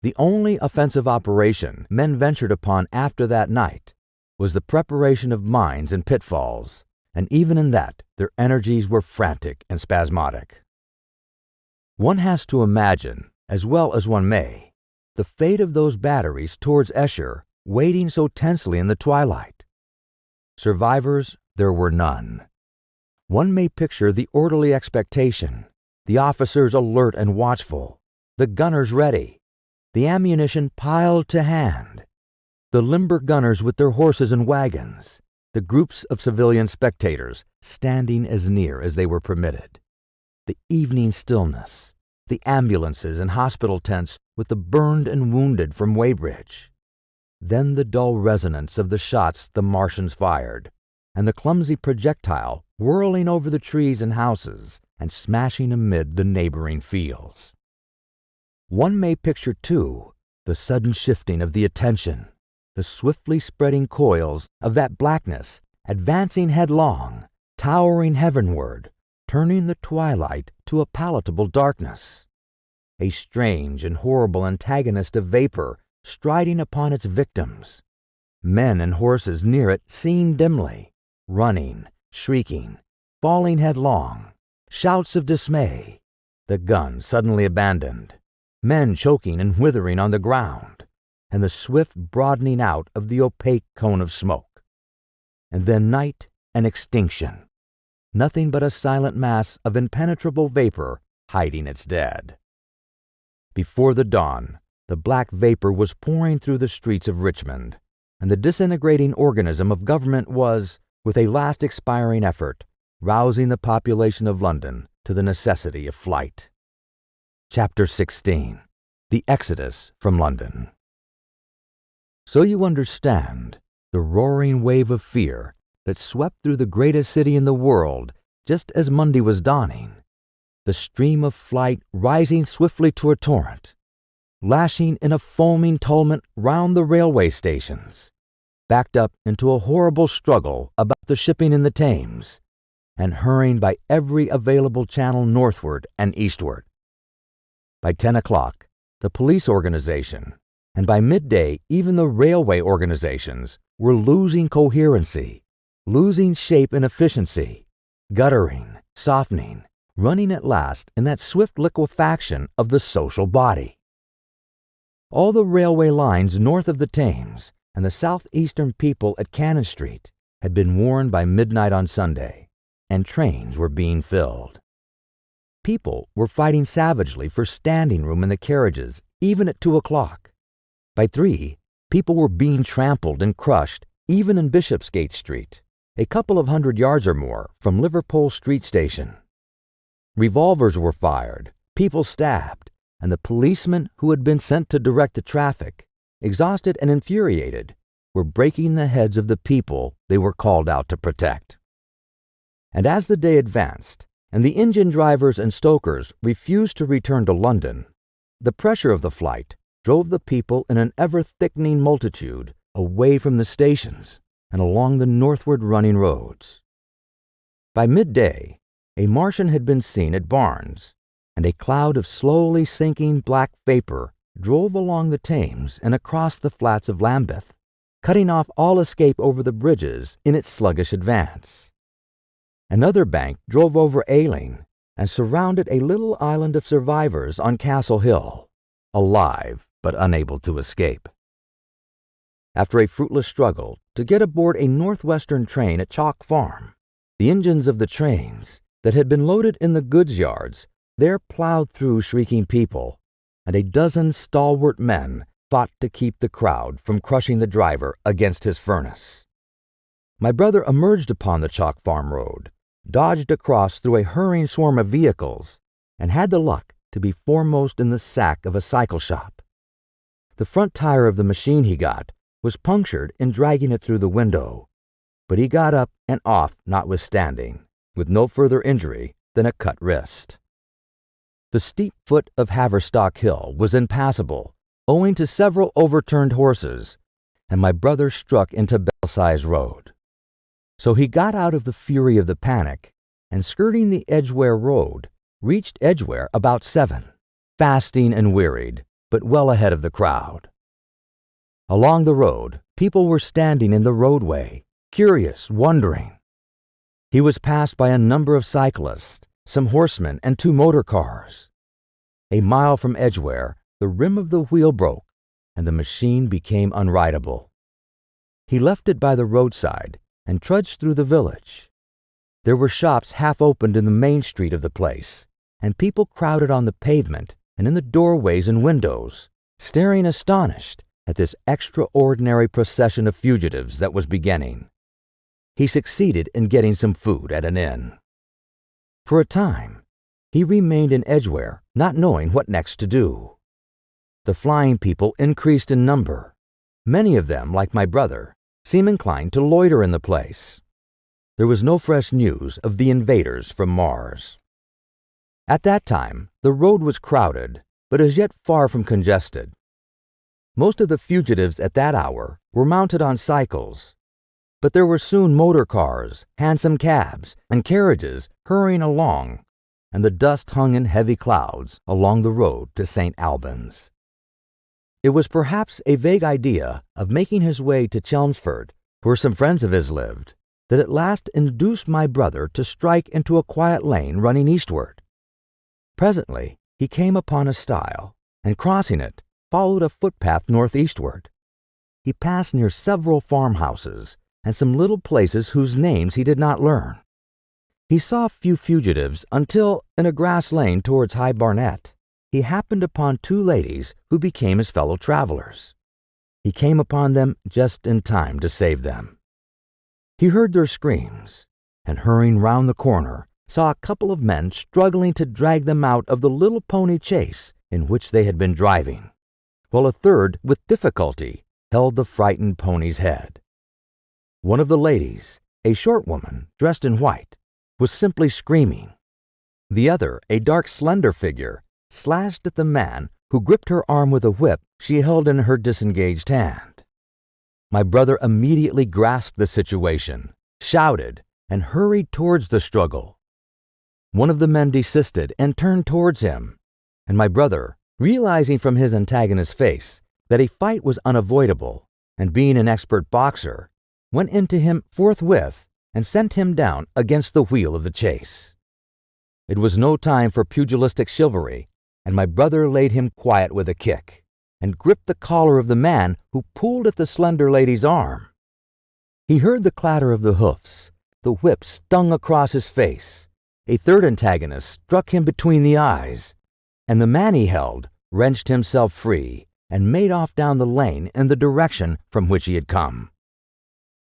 The only offensive operation men ventured upon after that night was the preparation of mines and pitfalls, and even in that their energies were frantic and spasmodic. One has to imagine, as well as one may, the fate of those batteries towards Esher waiting so tensely in the twilight. Survivors there were none. One may picture the orderly expectation, the officers alert and watchful, the gunners ready, the ammunition piled to hand, the limber gunners with their horses and wagons, the groups of civilian spectators standing as near as they were permitted, the evening stillness, the ambulances and hospital tents with the burned and wounded from Weybridge. Then the dull resonance of the shots the Martians fired, and the clumsy projectile whirling over the trees and houses and smashing amid the neighboring fields. One may picture, too, the sudden shifting of the attention, the swiftly spreading coils of that blackness advancing headlong, towering heavenward, turning the twilight to a palatable darkness. A strange and horrible antagonist of vapor striding upon its victims. Men and horses near it seen dimly, running, shrieking, falling headlong, shouts of dismay, the gun suddenly abandoned, men choking and withering on the ground, and the swift broadening out of the opaque cone of smoke. And then night and extinction. Nothing but a silent mass of impenetrable vapor hiding its dead. Before the dawn, the black vapor was pouring through the streets of Richmond, and the disintegrating organism of government was, with a last expiring effort, rousing the population of London to the necessity of flight. Chapter 16. The Exodus from London. So you understand the roaring wave of fear that swept through the greatest city in the world just as Monday was dawning, the stream of flight rising swiftly to a torrent, lashing in a foaming tumult round the railway stations, backed up into a horrible struggle about the shipping in the Thames, and hurrying by every available channel northward and eastward. By 10 o'clock, the police organization, and by midday even the railway organizations, were losing coherency, losing shape and efficiency, guttering, softening, running at last in that swift liquefaction of the social body. All the railway lines north of the Thames and the southeastern people at Cannon Street had been warned by midnight on Sunday, and trains were being filled. People were fighting savagely for standing room in the carriages even at 2 o'clock. By 3, people were being trampled and crushed even in Bishopsgate Street, a couple of 100 yards or more from Liverpool Street Station. Revolvers were fired, people stabbed, and the policemen who had been sent to direct the traffic, exhausted and infuriated, were breaking the heads of the people they were called out to protect. And as the day advanced, and the engine drivers and stokers refused to return to London, the pressure of the flight drove the people in an ever-thickening multitude away from the stations and along the northward running roads. By midday, a Martian had been seen at Barnes, and a cloud of slowly sinking black vapor drove along the Thames and across the flats of Lambeth, cutting off all escape over the bridges in its sluggish advance. Another bank drove over Ailing and surrounded a little island of survivors on Castle Hill, alive but unable to escape. After a fruitless struggle to get aboard a northwestern train at Chalk Farm, the engines of the trains that had been loaded in the goods yards there plowed through shrieking people, and a dozen stalwart men fought to keep the crowd from crushing the driver against his furnace. My brother emerged upon the Chalk Farm road, dodged across through a hurrying swarm of vehicles, and had the luck to be foremost in the sack of a cycle shop. The front tire of the machine he got was punctured in dragging it through the window, but he got up and off notwithstanding, with no further injury than a cut wrist. The steep foot of Haverstock Hill was impassable, owing to several overturned horses, and my brother struck into Belsize Road. So he got out of the fury of the panic, and skirting the Edgware Road, reached Edgware about 7, fasting and wearied, but well ahead of the crowd. Along the road, people were standing in the roadway, curious, wondering. He was passed by a number of cyclists, some horsemen, and 2 motor cars. A mile from Edgware, the rim of the wheel broke, and the machine became unrideable. He left it by the roadside and trudged through the village. There were shops half opened in the main street of the place, and people crowded on the pavement and in the doorways and windows, staring astonished at this extraordinary procession of fugitives that was beginning. He succeeded in getting some food at an inn. For a time, He remained in Edgware, not knowing what next to do. The flying people increased in number. Many of them, like my brother, seemed inclined to loiter in the place. There was no fresh news of the invaders from Mars. At that time, the road was crowded, but as yet far from congested. Most of the fugitives at that hour were mounted on cycles, but there were soon motor cars, hansom cabs, and carriages hurrying along, and the dust hung in heavy clouds along the road to St. Albans. It was perhaps a vague idea of making his way to Chelmsford, where some friends of his lived, that at last induced my brother to strike into a quiet lane running eastward. Presently he came upon a stile, and crossing it, followed a footpath northeastward. He passed near several farmhouses and some little places whose names he did not learn. He saw few fugitives until, in a grass lane towards High Barnet, he happened upon two ladies who became his fellow travelers. He came upon them just in time to save them. He heard their screams, and hurrying round the corner, saw a couple of men struggling to drag them out of the little pony chaise in which they had been driving, while a third, with difficulty, held the frightened pony's head. One of the ladies, a short woman dressed in white, was simply screaming. The other, a dark, slender figure, slashed at the man who gripped her arm with a whip she held in her disengaged hand. My brother immediately grasped the situation, shouted, and hurried towards the struggle. One of the men desisted and turned towards him, and my brother, realizing from his antagonist's face that a fight was unavoidable, and being an expert boxer, went into him forthwith and sent him down against the wheel of the chaise. It was no time for pugilistic chivalry, and my brother laid him quiet with a kick, and gripped the collar of the man who pulled at the slender lady's arm. He heard the clatter of the hoofs, the whip stung across his face, a third antagonist struck him between the eyes, and the man he held wrenched himself free and made off down the lane in the direction from which he had come.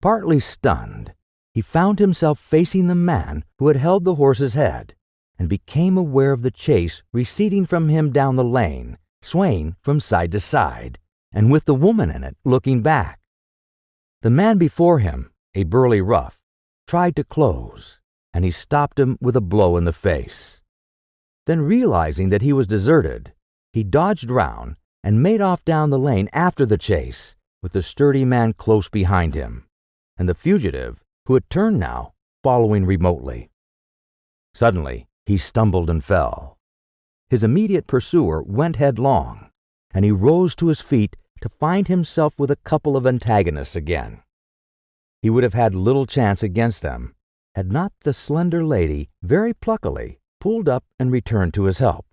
Partly stunned, he found himself facing the man who had held the horse's head, and became aware of the chaise receding from him down the lane, swaying from side to side, and with the woman in it looking back. The man before him, a burly rough, tried to close, and he stopped him with a blow in the face. Then, realizing that he was deserted, he dodged round and made off down the lane after the chaise, with the sturdy man close behind him, and the fugitive, who had turned now, following remotely. Suddenly he stumbled and fell. His immediate pursuer went headlong, and he rose to his feet to find himself with a couple of antagonists again. He would have had little chance against them, had not the slender lady very pluckily pulled up and returned to his help.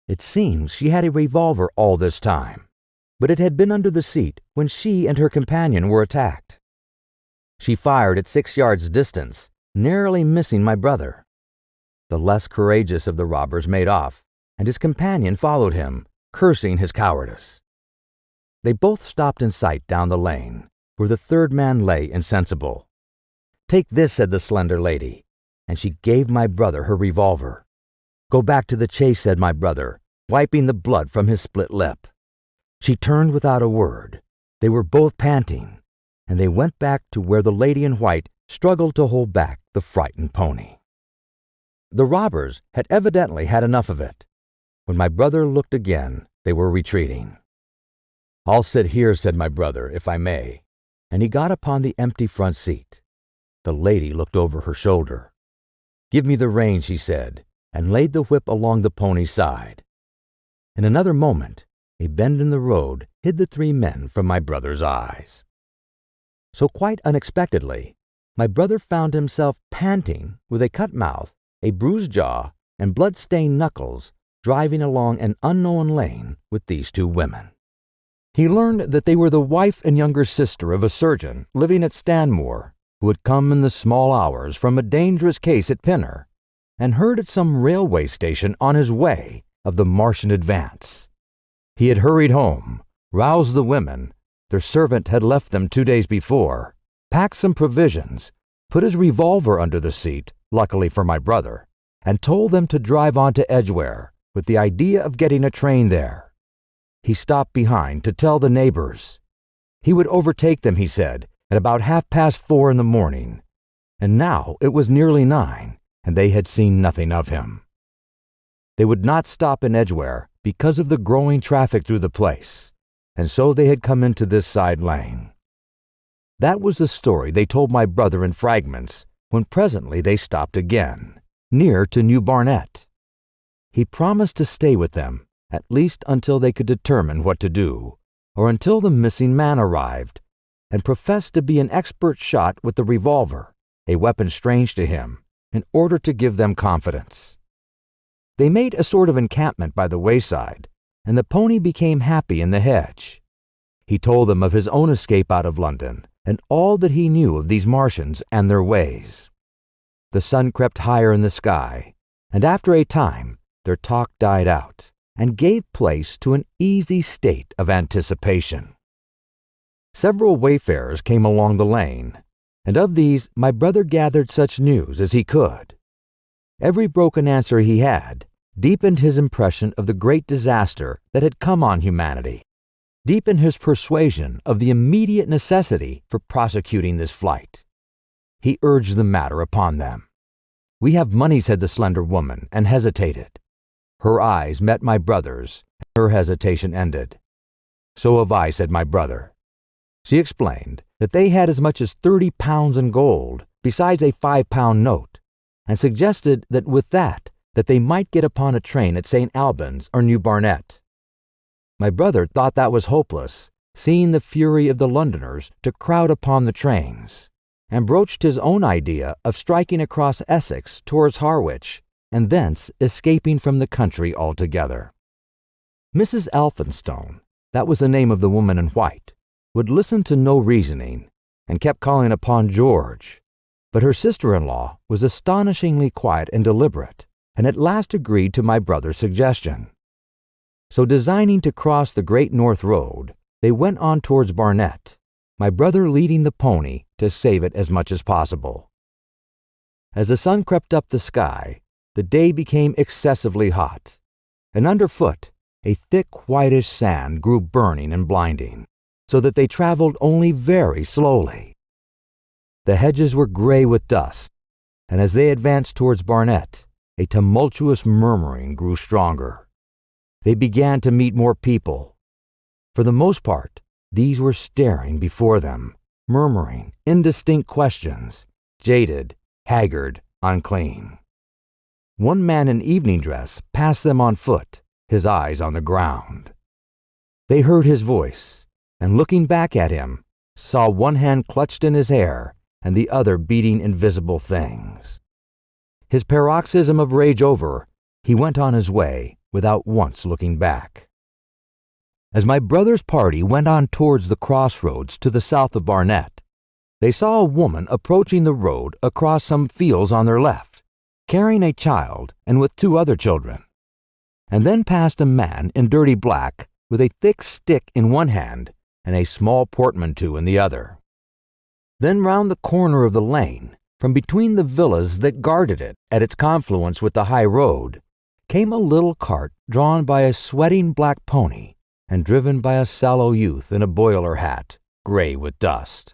It seems she had a revolver all this time, but it had been under the seat when she and her companion were attacked. She fired at 6 yards' distance, narrowly missing my brother. The less courageous of the robbers made off, and his companion followed him, cursing his cowardice. They both stopped in sight down the lane, where the third man lay insensible. "Take this," said the slender lady, and she gave my brother her revolver. "Go back to the chaise," said my brother, wiping the blood from his split lip. She turned without a word. They were both panting, and they went back to where the lady in white struggled to hold back the frightened pony. The robbers had evidently had enough of it. When my brother looked again, they were retreating. "I'll sit here," said my brother, "if I may," and he got upon the empty front seat. The lady looked over her shoulder. "Give me the reins," she said, and laid the whip along the pony's side. In another moment, a bend in the road hid the three men from my brother's eyes. So quite unexpectedly, my brother found himself panting, with a cut mouth, a bruised jaw, and blood-stained knuckles, driving along an unknown lane with these two women. He learned that they were the wife and younger sister of a surgeon living at Stanmore, who had come in the small hours from a dangerous case at Pinner, and heard at some railway station on his way of the Martian advance. He had hurried home, roused the women, their servant had left them 2 days before, packed some provisions, put his revolver under the seat, luckily for my brother, and told them to drive on to Edgware with the idea of getting a train there. He stopped behind to tell the neighbors. He would overtake them, he said, at about 4:30 in the morning, and now it was nearly 9, and they had seen nothing of him. They would not stop in Edgware because of the growing traffic through the place, and so they had come into this side lane. That was the story they told my brother in fragments when presently they stopped again, near to New Barnet. He promised to stay with them, at least until they could determine what to do, or until the missing man arrived, and professed to be an expert shot with the revolver, a weapon strange to him, in order to give them confidence. They made a sort of encampment by the wayside, and the pony became happy in the hedge. He told them of his own escape out of London, and all that he knew of these Martians and their ways. The sun crept higher in the sky, and after a time their talk died out, and gave place to an easy state of anticipation. Several wayfarers came along the lane, and of these my brother gathered such news as he could. Every broken answer he had deepened his impression of the great disaster that had come on humanity, deepened his persuasion of the immediate necessity for prosecuting this flight. He urged the matter upon them. "We have money," said the slender woman, and hesitated. Her eyes met my brother's, and her hesitation ended. "So have I," said my brother. She explained that they had as much as £30 in gold, besides a £5 note, and suggested that with that they might get upon a train at St. Albans or New Barnet. My brother thought that was hopeless, seeing the fury of the Londoners to crowd upon the trains, and broached his own idea of striking across Essex towards Harwich, and thence escaping from the country altogether. Mrs. Elphinstone, that was the name of the woman in white, would listen to no reasoning, and kept calling upon George, but her sister-in-law was astonishingly quiet and deliberate, and at last agreed to my brother's suggestion. So designing to cross the Great North Road, they went on towards Barnet, my brother leading the pony to save it as much as possible. As the sun crept up the sky, the day became excessively hot, and underfoot a thick whitish sand grew burning and blinding, so that they traveled only very slowly. The hedges were gray with dust, and as they advanced towards Barnet, a tumultuous murmuring grew stronger. They began to meet more people. For the most part, these were staring before them, murmuring indistinct questions, jaded, haggard, unclean. One man in evening dress passed them on foot, his eyes on the ground. They heard his voice, and looking back at him, saw one hand clutched in his hair and the other beating invisible things. His paroxysm of rage over, he went on his way without once looking back. As my brother's party went on towards the crossroads to the south of Barnet, they saw a woman approaching the road across some fields on their left, carrying a child and with 2 other children, and then passed a man in dirty black with a thick stick in one hand and a small portmanteau in the other. Then round the corner of the lane, from between the villas that guarded it at its confluence with the high road, came a little cart drawn by a sweating black pony and driven by a sallow youth in a boiler hat, gray with dust.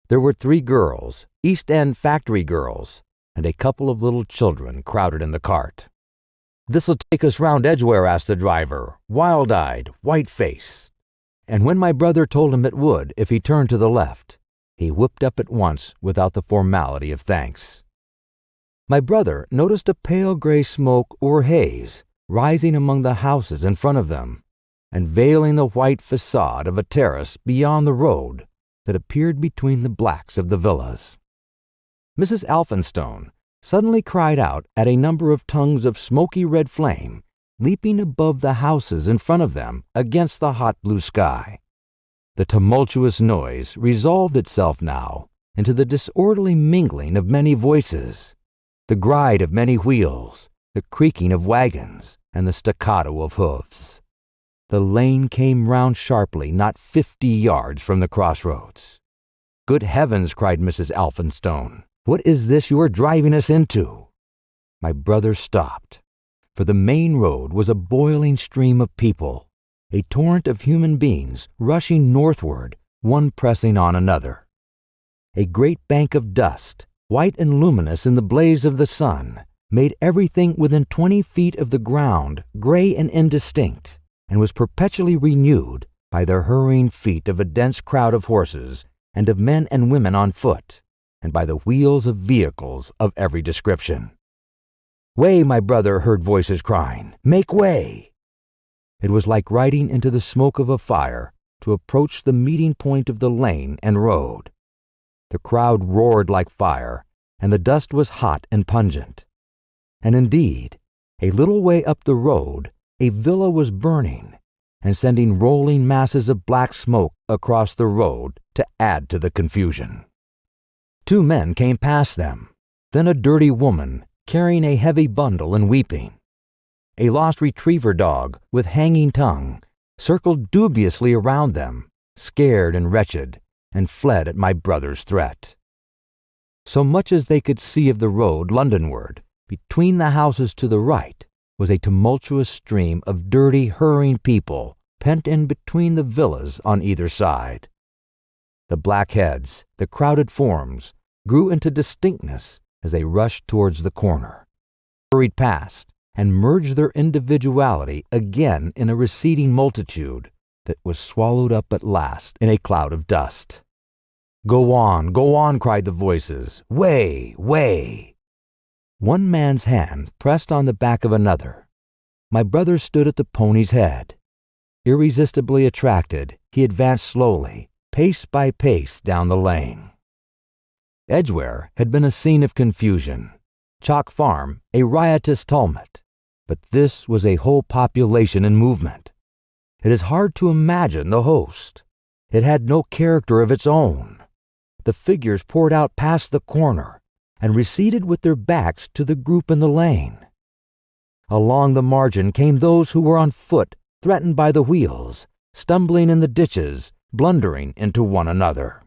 There were 3 girls, East End factory girls, and a couple of little children crowded in the cart. "This'll take us round Edgware?" asked the driver, wild-eyed, white-faced. And when my brother told him it would if he turned to the left, he whipped up at once without the formality of thanks. My brother noticed a pale gray smoke or haze rising among the houses in front of them, and veiling the white facade of a terrace beyond the road that appeared between the blacks of the villas. Mrs. Elphinstone suddenly cried out at a number of tongues of smoky red flame leaping above the houses in front of them against the hot blue sky. The tumultuous noise resolved itself now into the disorderly mingling of many voices, the gride of many wheels, the creaking of wagons, and the staccato of hoofs. The lane came round sharply not 50 yards from the crossroads. "Good heavens!" cried Mrs. Elphinstone. "What is this you are driving us into?" My brother stopped, for the main road was a boiling stream of people, a torrent of human beings rushing northward, one pressing on another. A great bank of dust, white and luminous in the blaze of the sun, made everything within 20 feet of the ground gray and indistinct, and was perpetually renewed by the hurrying feet of a dense crowd of horses and of men and women on foot, and by the wheels of vehicles of every description. "Way," my brother heard voices crying, "make way!" It was like riding into the smoke of a fire to approach the meeting point of the lane and road. The crowd roared like fire, and the dust was hot and pungent. And indeed, a little way up the road, a villa was burning and sending rolling masses of black smoke across the road to add to the confusion. 2 men came past them, then a dirty woman carrying a heavy bundle and weeping. A lost retriever dog with hanging tongue circled dubiously around them, scared and wretched, and fled at my brother's threat. So much as they could see of the road Londonward, between the houses to the right was a tumultuous stream of dirty, hurrying people pent in between the villas on either side. The black heads, the crowded forms, grew into distinctness as they rushed towards the corner, hurried past, and merged their individuality again in a receding multitude that was swallowed up at last in a cloud of dust. Go on," cried the voices. "Way, way!" One man's hand pressed on the back of another. My brother stood at the pony's head. Irresistibly attracted, he advanced slowly, pace by pace, down the lane. Edgware had been a scene of confusion, Chalk Farm a riotous tumult, but this was a whole population in movement. It is hard to imagine the host. It had no character of its own. The figures poured out past the corner and receded with their backs to the group in the lane. Along the margin came those who were on foot, threatened by the wheels, stumbling in the ditches, blundering into one another.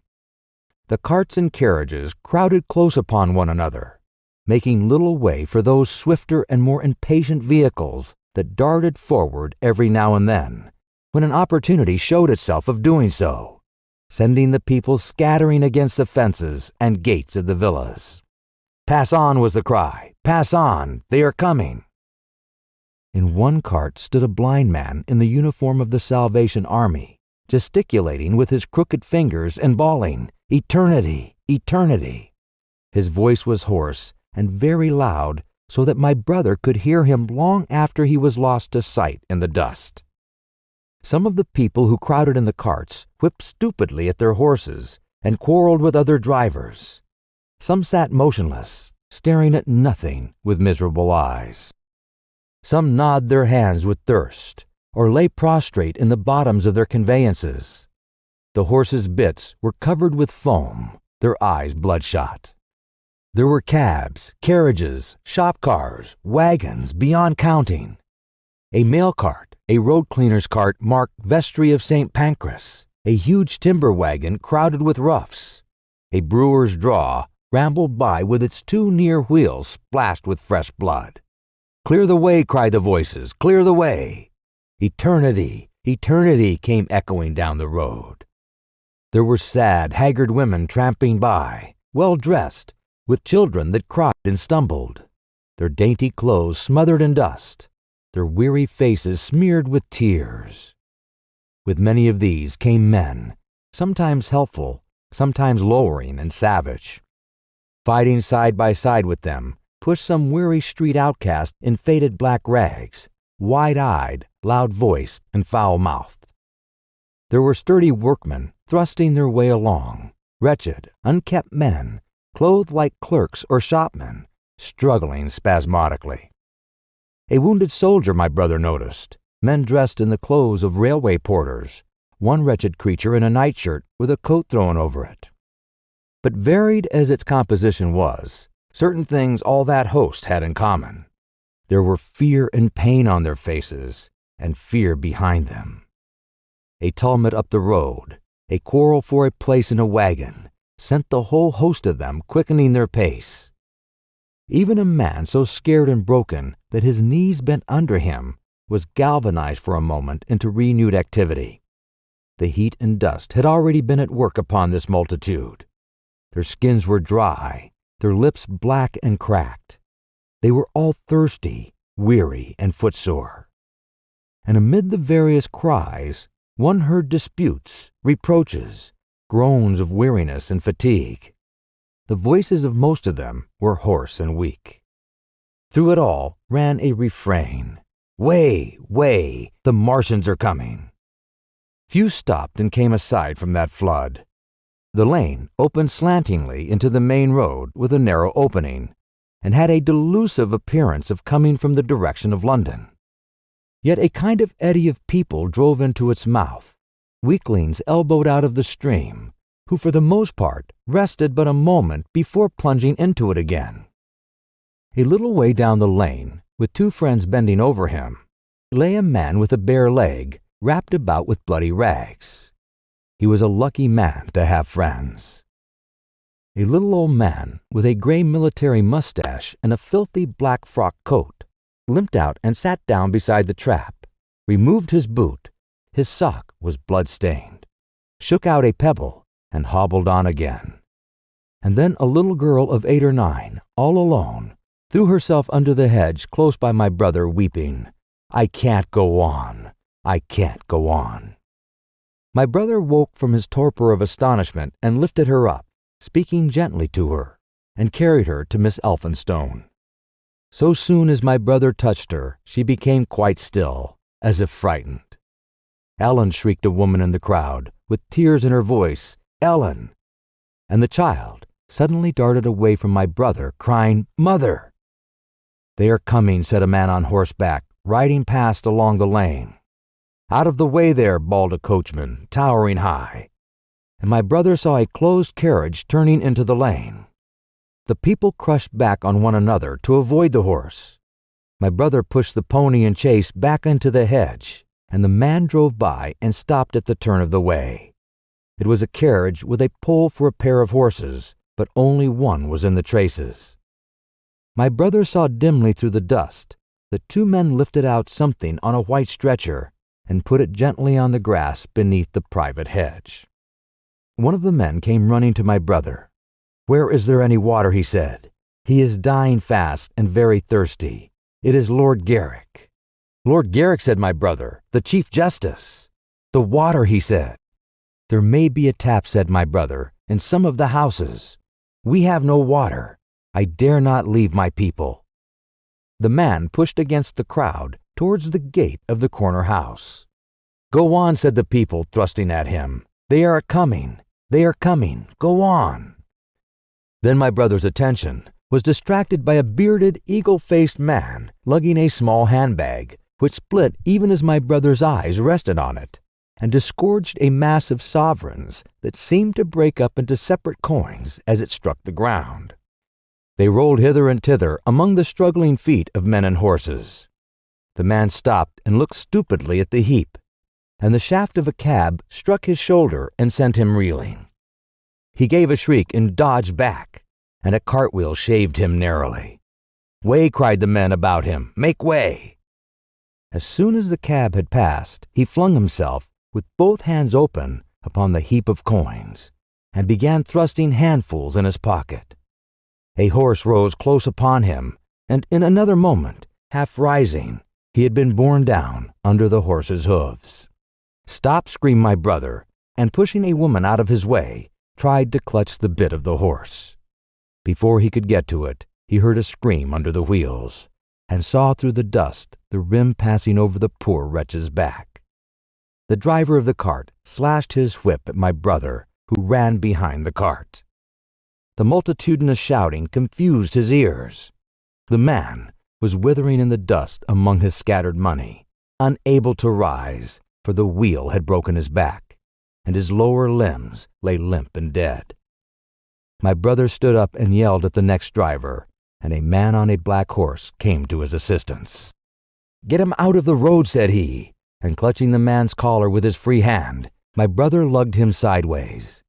The carts and carriages crowded close upon one another, making little way for those swifter and more impatient vehicles that darted forward every now and then, when an opportunity showed itself of doing so, sending the people scattering against the fences and gates of the villas. "Pass on," was the cry. "Pass on, they are coming." In one cart stood a blind man in the uniform of the Salvation Army, gesticulating with his crooked fingers and bawling, "Eternity, eternity." His voice was hoarse and very loud, so that my brother could hear him long after he was lost to sight in the dust. Some of the people who crowded in the carts whipped stupidly at their horses and quarreled with other drivers. Some sat motionless, staring at nothing with miserable eyes. Some gnawed their hands with thirst, or lay prostrate in the bottoms of their conveyances. The horses' bits were covered with foam, their eyes bloodshot. There were cabs, carriages, shop cars, wagons beyond counting. A mail cart, a road cleaner's cart marked Vestry of St. Pancras, a huge timber wagon crowded with roughs. A brewer's draw rambled by with its 2 near wheels splashed with fresh blood. "Clear the way," cried the voices, "clear the way." "Eternity, eternity," came echoing down the road. There were sad, haggard women tramping by, well dressed, with children that cried and stumbled, their dainty clothes smothered in dust, their weary faces smeared with tears. With many of these came men, sometimes helpful, sometimes lowering and savage. Fighting side by side with them pushed some weary street outcast in faded black rags, wide-eyed, loud-voiced, and foul-mouthed. There were sturdy workmen thrusting their way along, wretched, unkempt men, clothed like clerks or shopmen, struggling spasmodically. A wounded soldier my brother noticed, men dressed in the clothes of railway porters, one wretched creature in a nightshirt with a coat thrown over it. But varied as its composition was, certain things all that host had in common. There were fear and pain on their faces, and fear behind them. A tumult up the road, a quarrel for a place in a wagon, sent the whole host of them quickening their pace. Even a man so scared and broken that his knees bent under him was galvanized for a moment into renewed activity. The heat and dust had already been at work upon this multitude. Their skins were dry, their lips black and cracked. They were all thirsty, weary, and footsore. And amid the various cries, one heard disputes, reproaches, groans of weariness and fatigue. The voices of most of them were hoarse and weak. Through it all ran a refrain, "Way, way, the Martians are coming." Few stopped and came aside from that flood. The lane opened slantingly into the main road with a narrow opening, and had a delusive appearance of coming from the direction of London. Yet a kind of eddy of people drove into its mouth, weaklings elbowed out of the stream, who for the most part rested but a moment before plunging into it again. A little way down the lane, with two friends bending over him, lay a man with a bare leg, wrapped about with bloody rags. He was a lucky man to have friends. A little old man with a gray military mustache and a filthy black frock coat limped out and sat down beside the trap, removed his boot, his sock was blood-stained, shook out a pebble, and hobbled on again. And then a little girl of 8 or 9, all alone, threw herself under the hedge close by my brother, weeping, "I can't go on, I can't go on." My brother woke from his torpor of astonishment and lifted her up, speaking gently to her, and carried her to Miss Elphinstone. So soon as my brother touched her, she became quite still, as if frightened. "Ellen!" shrieked a woman in the crowd, with tears in her voice, "Ellen!" And the child suddenly darted away from my brother, crying, "Mother!" "They are coming," said a man on horseback, riding past along the lane. "Out of the way there!" bawled a coachman, towering high. And my brother saw a closed carriage turning into the lane. The people crushed back on one another to avoid the horse. My brother pushed the pony and chaise back into the hedge, and the man drove by and stopped at the turn of the way. It was a carriage with a pole for a pair of horses, but only one was in the traces. My brother saw dimly through the dust that 2 men lifted out something on a white stretcher and put it gently on the grass beneath the private hedge. One of the men came running to my brother. "Where is there any water?" he said. "He is dying fast and very thirsty. It is Lord Garrick." "Lord Garrick," said my brother, "the Chief Justice." "The water," he said. "There may be a tap," said my brother, "in some of the houses. We have no water. I dare not leave my people." The man pushed against the crowd towards the gate of the corner house. "Go on," said the people, thrusting at him. "They are coming. They are coming. Go on." Then my brother's attention was distracted by a bearded, eagle-faced man lugging a small handbag, which split even as my brother's eyes rested on it, and disgorged a mass of sovereigns that seemed to break up into separate coins as it struck the ground. They rolled hither and thither among the struggling feet of men and horses. The man stopped and looked stupidly at the heap, and the shaft of a cab struck his shoulder and sent him reeling. He gave a shriek and dodged back, and a cartwheel shaved him narrowly. "Way!" cried the men about him. "Make way!" As soon as the cab had passed, he flung himself, with both hands open, upon the heap of coins, and began thrusting handfuls in his pocket. A horse rose close upon him, and in another moment, half rising, he had been borne down under the horse's hoofs. "Stop!" screamed my brother, and pushing a woman out of his way, tried to clutch the bit of the horse. Before he could get to it, he heard a scream under the wheels, and saw through the dust the rim passing over the poor wretch's back. The driver of the cart slashed his whip at my brother, who ran behind the cart. The multitudinous shouting confused his ears. The man was withering in the dust among his scattered money, unable to rise, for the wheel had broken his back, and his lower limbs lay limp and dead. My brother stood up and yelled at the next driver, and a man on a black horse came to his assistance. "Get him out of the road," said he, and clutching the man's collar with his free hand, my brother lugged him sideways.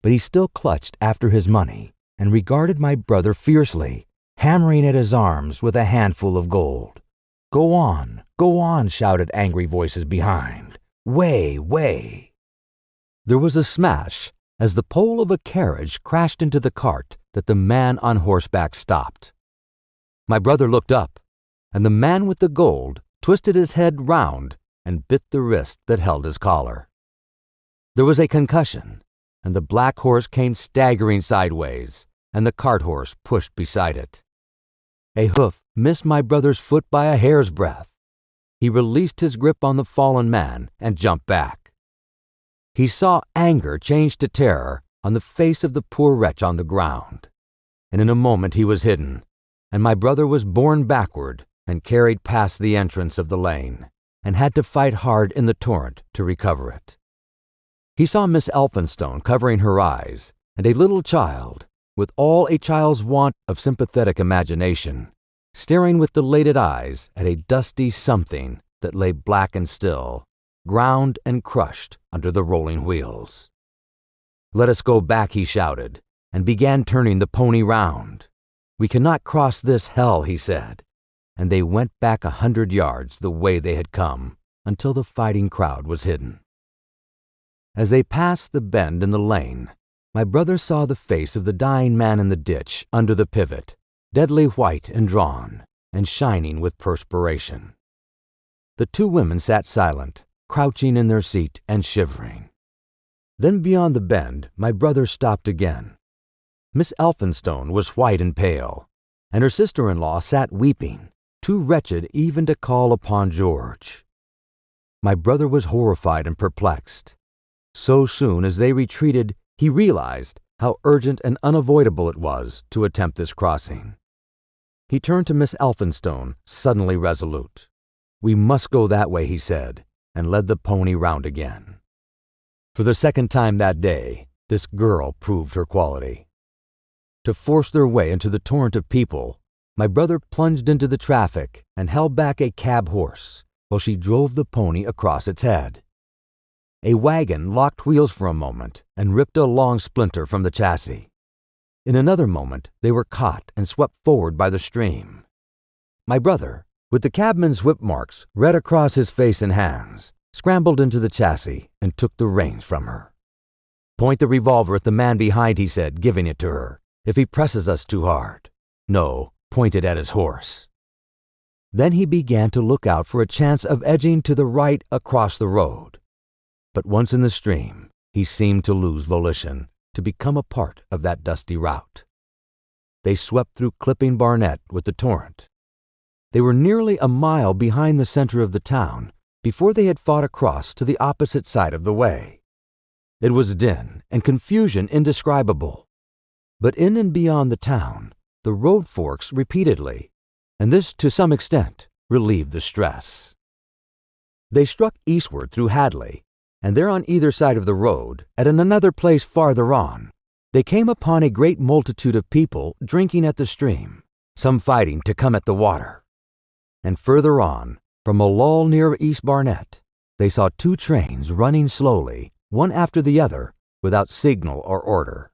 But he still clutched after his money, and regarded my brother fiercely, hammering at his arms with a handful of gold. Go on, shouted angry voices behind. Way, way. There was a smash as the pole of a carriage crashed into the cart that the man on horseback stopped. My brother looked up, and the man with the gold twisted his head round and bit the wrist that held his collar. There was a concussion, and the black horse came staggering sideways, and the cart horse pushed beside it. A hoof missed my brother's foot by a hair's breadth. He released his grip on the fallen man and jumped back. He saw anger change to terror on the face of the poor wretch on the ground, and in a moment he was hidden, and my brother was borne backward and carried past the entrance of the lane, and had to fight hard in the torrent to recover it. He saw Miss Elphinstone covering her eyes, and a little child, with all a child's want of sympathetic imagination, staring with dilated eyes at a dusty something that lay black and still, ground and crushed under the rolling wheels. "Let us go back," he shouted, and began turning the pony round. "We cannot cross this hell," he said, and they went back 100 yards the way they had come until the fighting crowd was hidden. As they passed the bend in the lane, my brother saw the face of the dying man in the ditch under the pivot, deadly white and drawn, and shining with perspiration. The two women sat silent, crouching in their seat and shivering. Then beyond the bend, my brother stopped again. Miss Elphinstone was white and pale, and her sister-in-law sat weeping, too wretched even to call upon George. My brother was horrified and perplexed. So soon as they retreated, he realized how urgent and unavoidable it was to attempt this crossing. He turned to Miss Elphinstone, suddenly resolute. "We must go that way," he said, and led the pony round again. For the second time that day, this girl proved her quality. To force their way into the torrent of people, my brother plunged into the traffic and held back a cab horse while she drove the pony across its head. A wagon locked wheels for a moment and ripped a long splinter from the chassis. In another moment, they were caught and swept forward by the stream. My brother, with the cabman's whip marks red across his face and hands, scrambled into the chassis and took the reins from her. "Point the revolver at the man behind," he said, giving it to her, "if he presses us too hard. No, point it at his horse." Then he began to look out for a chance of edging to the right across the road. But once in the stream, he seemed to lose volition, to become a part of that dusty route. They swept through Clipping Barnet with the torrent. They were nearly a mile behind the center of the town before they had fought across to the opposite side of the way. It was din and confusion indescribable. But in and beyond the town, the road forks repeatedly, and this, to some extent, relieved the stress. They struck eastward through Hadley, and there on either side of the road, at another place farther on, they came upon a great multitude of people drinking at the stream, some fighting to come at the water. And further on, from a lull near East Barnet, they saw two trains running slowly, one after the other, without signal or order.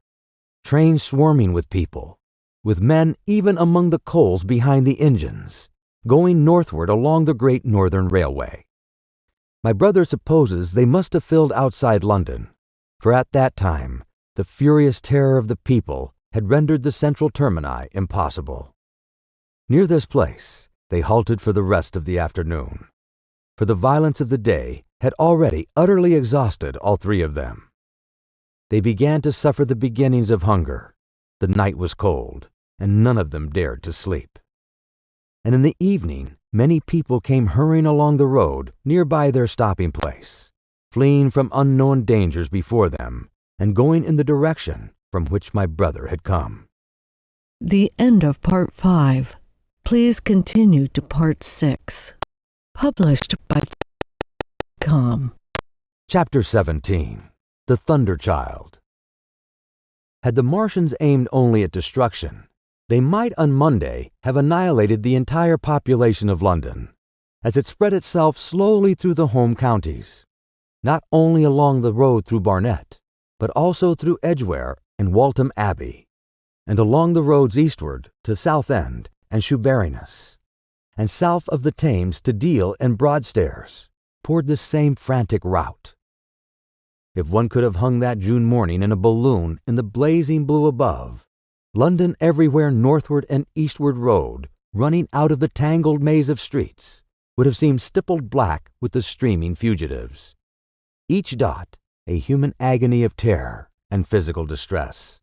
Trains swarming with people, with men even among the coals behind the engines, going northward along the Great Northern Railway. My brother supposes they must have filled outside London, for at that time the furious terror of the people had rendered the central termini impossible. Near this place they halted for the rest of the afternoon, for the violence of the day had already utterly exhausted all three of them. They began to suffer the beginnings of hunger. The night was cold, and none of them dared to sleep. And in the evening, many people came hurrying along the road nearby their stopping place, fleeing from unknown dangers before them and going in the direction from which my brother had come. The end of Part 5. Please continue to Part 6. Published by .com. Chapter 17. The Thunder Child. Had the Martians aimed only at destruction, they might on Monday have annihilated the entire population of London, as it spread itself slowly through the home counties, not only along the road through Barnet, but also through Edgware and Waltham Abbey. and along the roads eastward to Southend and Shoeburyness, and south of the Thames to Deal and Broadstairs, poured this same frantic rout. If one could have hung that June morning in a balloon in the blazing blue above, London everywhere northward and eastward road, running out of the tangled maze of streets, would have seemed stippled black with the streaming fugitives, each dot a human agony of terror and physical distress.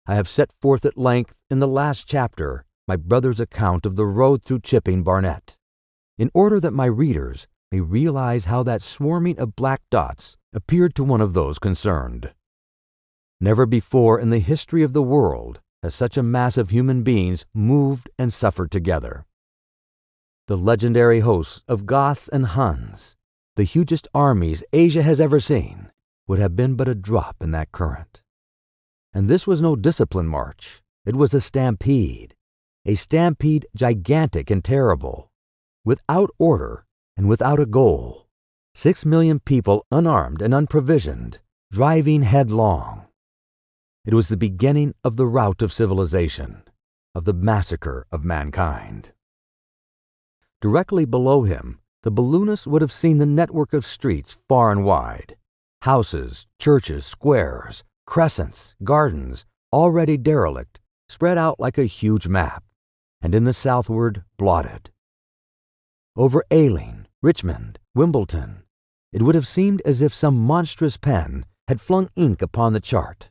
I have set forth at length in the last chapter my brother's account of the road through Chipping Barnet, in order that my readers may realize how that swarming of black dots appeared to one of those concerned. Never before in the history of the world has such a mass of human beings moved and suffered together. The legendary hosts of Goths and Huns, the hugest armies Asia has ever seen, would have been but a drop in that current. And this was no disciplined march. It was a stampede gigantic and terrible, without order and without a goal. 6 million people unarmed and unprovisioned, driving headlong. It was the beginning of the rout of civilization, of the massacre of mankind. Directly below him, the balloonist would have seen the network of streets far and wide, houses, churches, squares, crescents, gardens, already derelict, spread out like a huge map, and in the southward blotted. Over Ealing, Richmond, Wimbledon, it would have seemed as if some monstrous pen had flung ink upon the chart.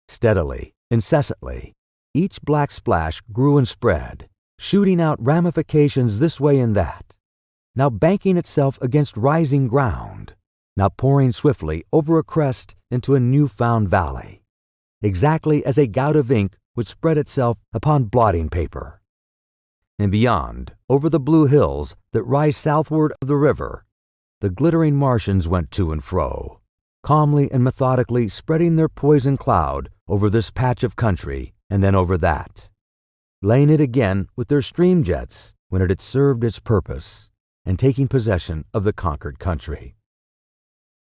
Steadily, incessantly, each black splash grew and spread, shooting out ramifications this way and that, now banking itself against rising ground, now pouring swiftly over a crest into a new-found valley, exactly as a gout of ink would spread itself upon blotting paper. And beyond, over the blue hills that rise southward of the river, the glittering Martians went to and fro, calmly and methodically spreading their poison cloud over this patch of country and then over that, laying it again with their stream jets when it had served its purpose, and taking possession of the conquered country.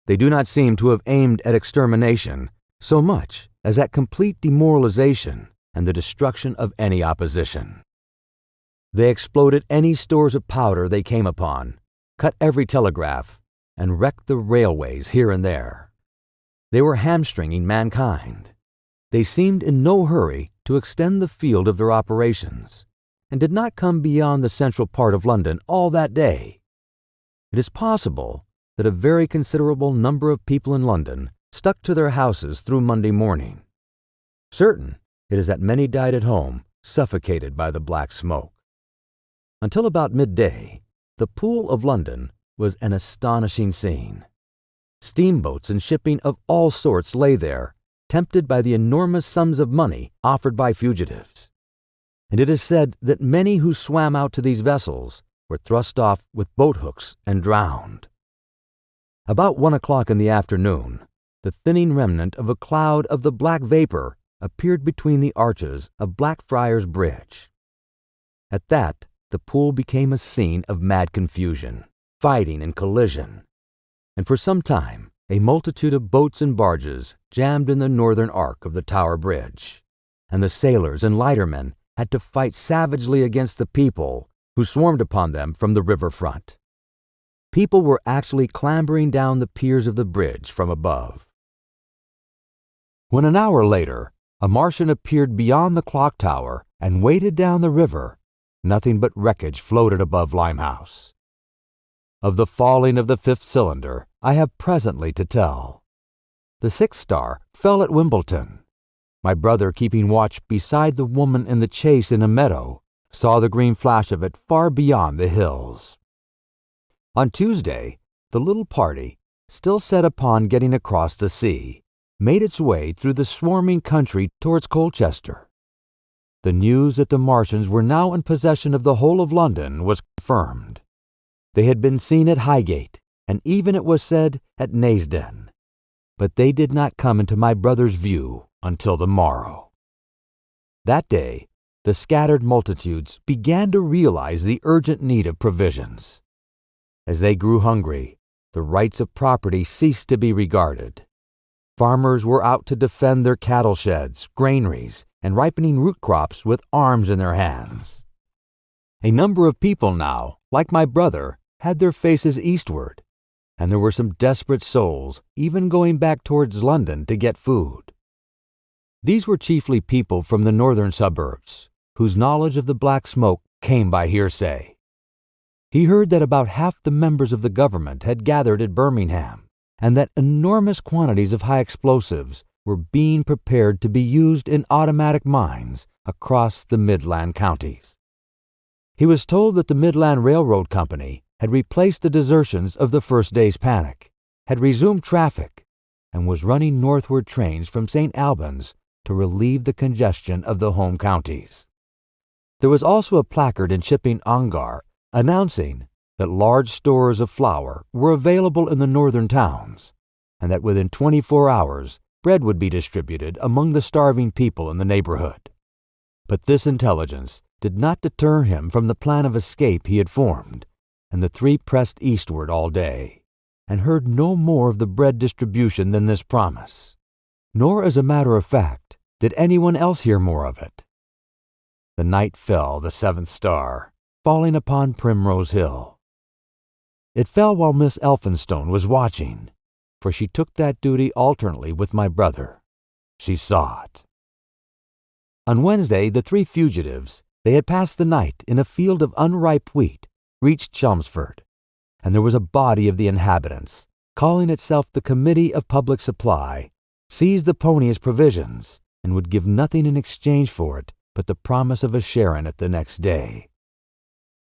They do not seem to have aimed at extermination so much as at complete demoralization and the destruction of any opposition. They exploded any stores of powder they came upon, cut every telegraph, and wrecked the railways here and there. They were hamstringing mankind. They seemed in no hurry to extend the field of their operations, and did not come beyond the central part of London all that day. It is possible that a very considerable number of people in London stuck to their houses through Monday morning. Certain it is that many died at home, suffocated by the black smoke. Until about midday, the Pool of London was an astonishing scene. Steamboats and shipping of all sorts lay there, tempted by the enormous sums of money offered by fugitives. And it is said that many who swam out to these vessels were thrust off with boat hooks and drowned. About 1 o'clock in the afternoon, the thinning remnant of a cloud of the black vapor appeared between the arches of Blackfriars Bridge. At that, the pool became a scene of mad confusion, fighting and collision, and for some time a multitude of boats and barges jammed in the northern arc of the Tower Bridge, and the sailors and lightermen had to fight savagely against the people who swarmed upon them from the river front. People were actually clambering down the piers of the bridge from above. When an hour later a Martian appeared beyond the clock tower and waded down the river, nothing but wreckage floated above Limehouse. Of the falling of the 5th cylinder I have presently to tell. The 6th star fell at Wimbledon. My brother, keeping watch beside the woman in the chase in a meadow, saw the green flash of it far beyond the hills. On Tuesday, the little party, still set upon getting across the sea, made its way through the swarming country towards Colchester. The news that the Martians were now in possession of the whole of London was confirmed. They had been seen at Highgate, and even, it was said, at Naysden. But they did not come into my brother's view until the morrow. That day, the scattered multitudes began to realize the urgent need of provisions. As they grew hungry, the rights of property ceased to be regarded. Farmers were out to defend their cattle sheds, granaries, and ripening root crops with arms in their hands. A number of people now, like my brother, had their faces eastward, and there were some desperate souls even going back towards London to get food. These were chiefly people from the northern suburbs, whose knowledge of the Black Smoke came by hearsay. He heard that about half the members of the government had gathered at Birmingham, and that enormous quantities of high explosives were being prepared to be used in automatic mines across the Midland counties. He was told that the Midland Railroad Company had replaced the desertions of the first day's panic, had resumed traffic, and was running northward trains from St. Albans to relieve the congestion of the home counties. There was also a placard in Chipping Ongar announcing that large stores of flour were available in the northern towns, and that within 24 hours bread would be distributed among the starving people in the neighborhood. But this intelligence did not deter him from the plan of escape he had formed, and the three pressed eastward all day, and heard no more of the bread distribution than this promise. Nor, as a matter of fact, did anyone else hear more of it. The night fell, the seventh star, falling upon Primrose Hill. It fell while Miss Elphinstone was watching, for she took that duty alternately with my brother. She saw it. On Wednesday, the three fugitives, they had passed the night in a field of unripe wheat, reached Chelmsford, and there was a body of the inhabitants, calling itself the Committee of Public Supply, seized the pony as provisions, and would give nothing in exchange for it but the promise of a share in it the next day.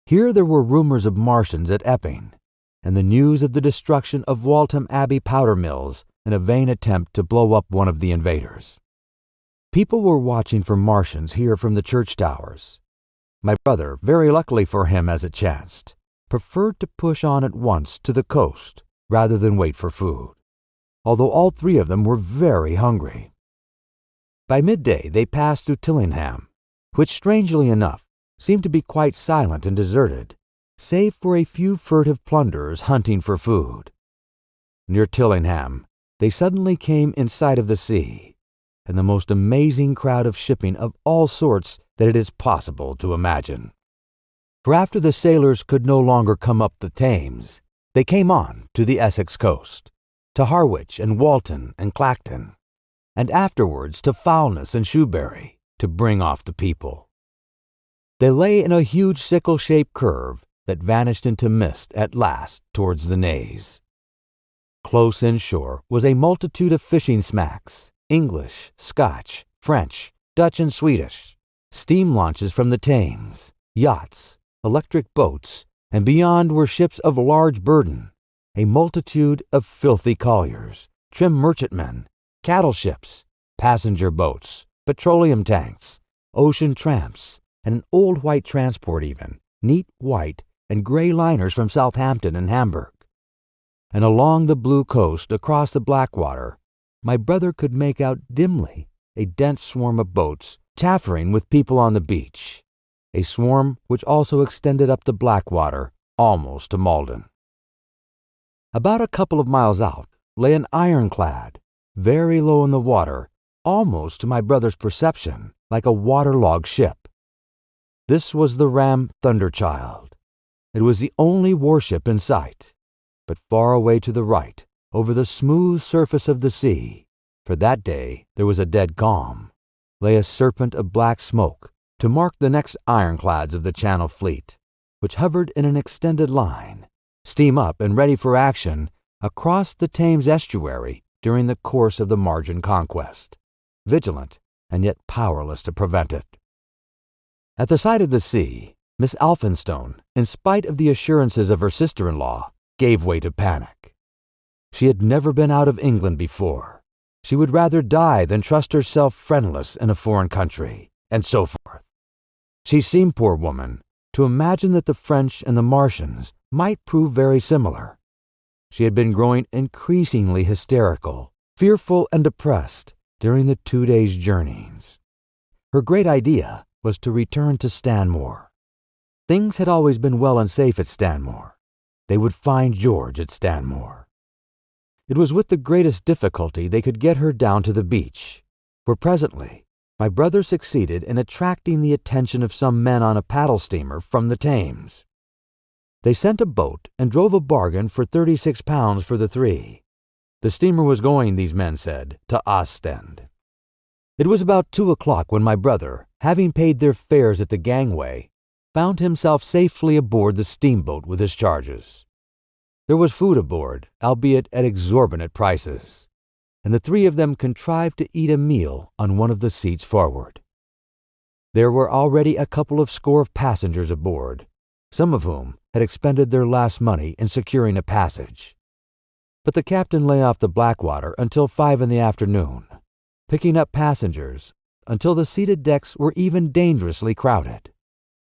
Here there were rumors of Martians at Epping, and the news of the destruction of Waltham Abbey powder mills in a vain attempt to blow up one of the invaders. People were watching for Martians here from the church towers. My brother, very luckily for him as it chanced, preferred to push on at once to the coast rather than wait for food, although all three of them were very hungry. By midday they passed through Tillingham, which, strangely enough, seemed to be quite silent and deserted, save for a few furtive plunderers hunting for food. Near Tillingham, they suddenly came in sight of the sea, and the most amazing crowd of shipping of all sorts that it is possible to imagine. For after the sailors could no longer come up the Thames, they came on to the Essex coast, to Harwich and Walton and Clacton, and afterwards to Foulness and Shoebury, to bring off the people. They lay in a huge sickle-shaped curve that vanished into mist at last towards the Naze. Close inshore was a multitude of fishing smacks, English, Scotch, French, Dutch, and Swedish, steam launches from the Thames, yachts, electric boats, and beyond were ships of large burden, a multitude of filthy colliers, trim merchantmen, cattle ships, passenger boats, petroleum tanks, ocean tramps, and an old white transport even, neat white and gray liners from Southampton and Hamburg. And along the blue coast across the Blackwater, my brother could make out dimly a dense swarm of boats chaffering with people on the beach, a swarm which also extended up the Blackwater almost to Malden. About a couple of miles out lay an ironclad, very low in the water, almost to my brother's perception, like a waterlogged ship. This was the ram Thunderchild. It was the only warship in sight, but far away to the right, over the smooth surface of the sea, for that day there was a dead calm, lay a serpent of black smoke to mark the next ironclads of the Channel Fleet, which hovered in an extended line, steam up and ready for action across the Thames estuary during the course of the Margin conquest, vigilant and yet powerless to prevent it. At the sight of the sea, Miss Elphinstone, in spite of the assurances of her sister-in-law, gave way to panic. She had never been out of England before. She would rather die than trust herself friendless in a foreign country, and so forth. She seemed, poor woman, to imagine that the French and the Martians might prove very similar. She had been growing increasingly hysterical, fearful, and depressed during the 2 days' journeyings. Her great idea was to return to Stanmore. Things had always been well and safe at Stanmore. They would find George at Stanmore. It was with the greatest difficulty they could get her down to the beach, where presently my brother succeeded in attracting the attention of some men on a paddle steamer from the Thames. They sent a boat and drove a bargain for £36 for the three. The steamer was going, these men said, to Ostend. It was about 2 o'clock when my brother, having paid their fares at the gangway, found himself safely aboard the steamboat with his charges. There was food aboard, albeit at exorbitant prices, and the three of them contrived to eat a meal on one of the seats forward. There were already a couple of score of passengers aboard, some of whom had expended their last money in securing a passage. But the captain lay off the Blackwater until 5 in the afternoon, picking up passengers until the seated decks were even dangerously crowded.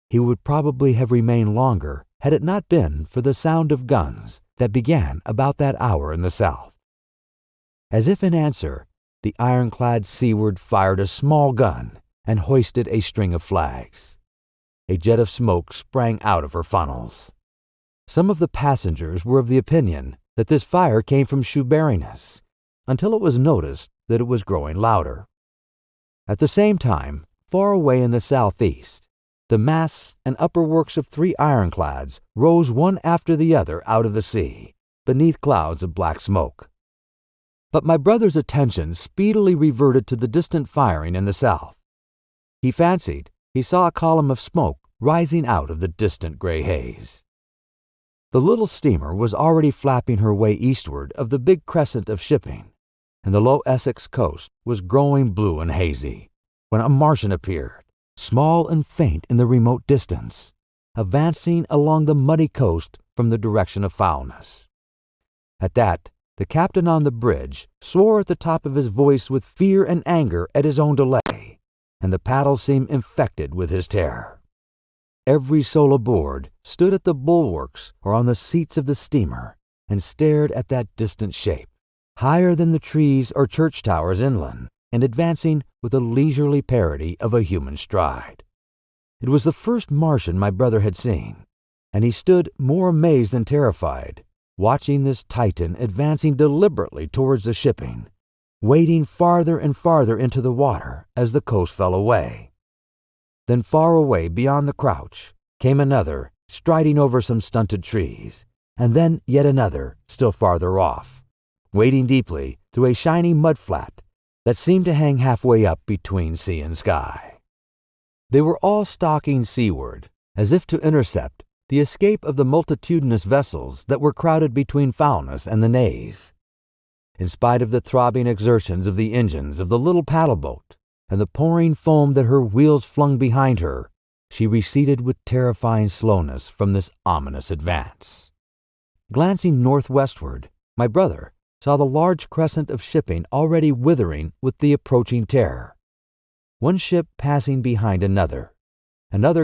He would probably have remained longer had it not been for the sound of guns that began about that hour in the south. As if in answer, the ironclad seaward fired a small gun and hoisted a string of flags. A jet of smoke sprang out of her funnels. Some of the passengers were of the opinion that this fire came from Shoeburyness, until it was noticed that it was growing louder. At the same time, far away in the southeast, the masts and upper works of 3 ironclads rose one after the other out of the sea, beneath clouds of black smoke. But my brother's attention speedily reverted to the distant firing in the south. He fancied he saw a column of smoke rising out of the distant gray haze. The little steamer was already flapping her way eastward of the big crescent of shipping, and the low Essex coast was growing blue and hazy, when a Martian appeared, small and faint in the remote distance, advancing along the muddy coast from the direction of Foulness. At that, the captain on the bridge swore at the top of his voice with fear and anger at his own delay, and the paddles seemed infected with his terror. Every soul aboard stood at the bulwarks or on the seats of the steamer and stared at that distant shape, higher than the trees or church towers inland, and advancing with a leisurely parody of a human stride. It was the first Martian my brother had seen, and he stood more amazed than terrified, watching this Titan advancing deliberately towards the shipping, wading farther and farther into the water as the coast fell away. Then far away beyond the crouch came another, striding over some stunted trees, and then yet another, still farther off, wading deeply through a shiny mudflat that seemed to hang halfway up between sea and sky. They were all stalking seaward, as if to intercept the escape of the multitudinous vessels that were crowded between Foulness and the Naze. In spite of the throbbing exertions of the engines of the little paddle boat and the pouring foam that her wheels flung behind her, she receded with terrifying slowness from this ominous advance. Glancing northwestward, my brother saw the large crescent of shipping already withering with the approaching terror. One ship passing behind another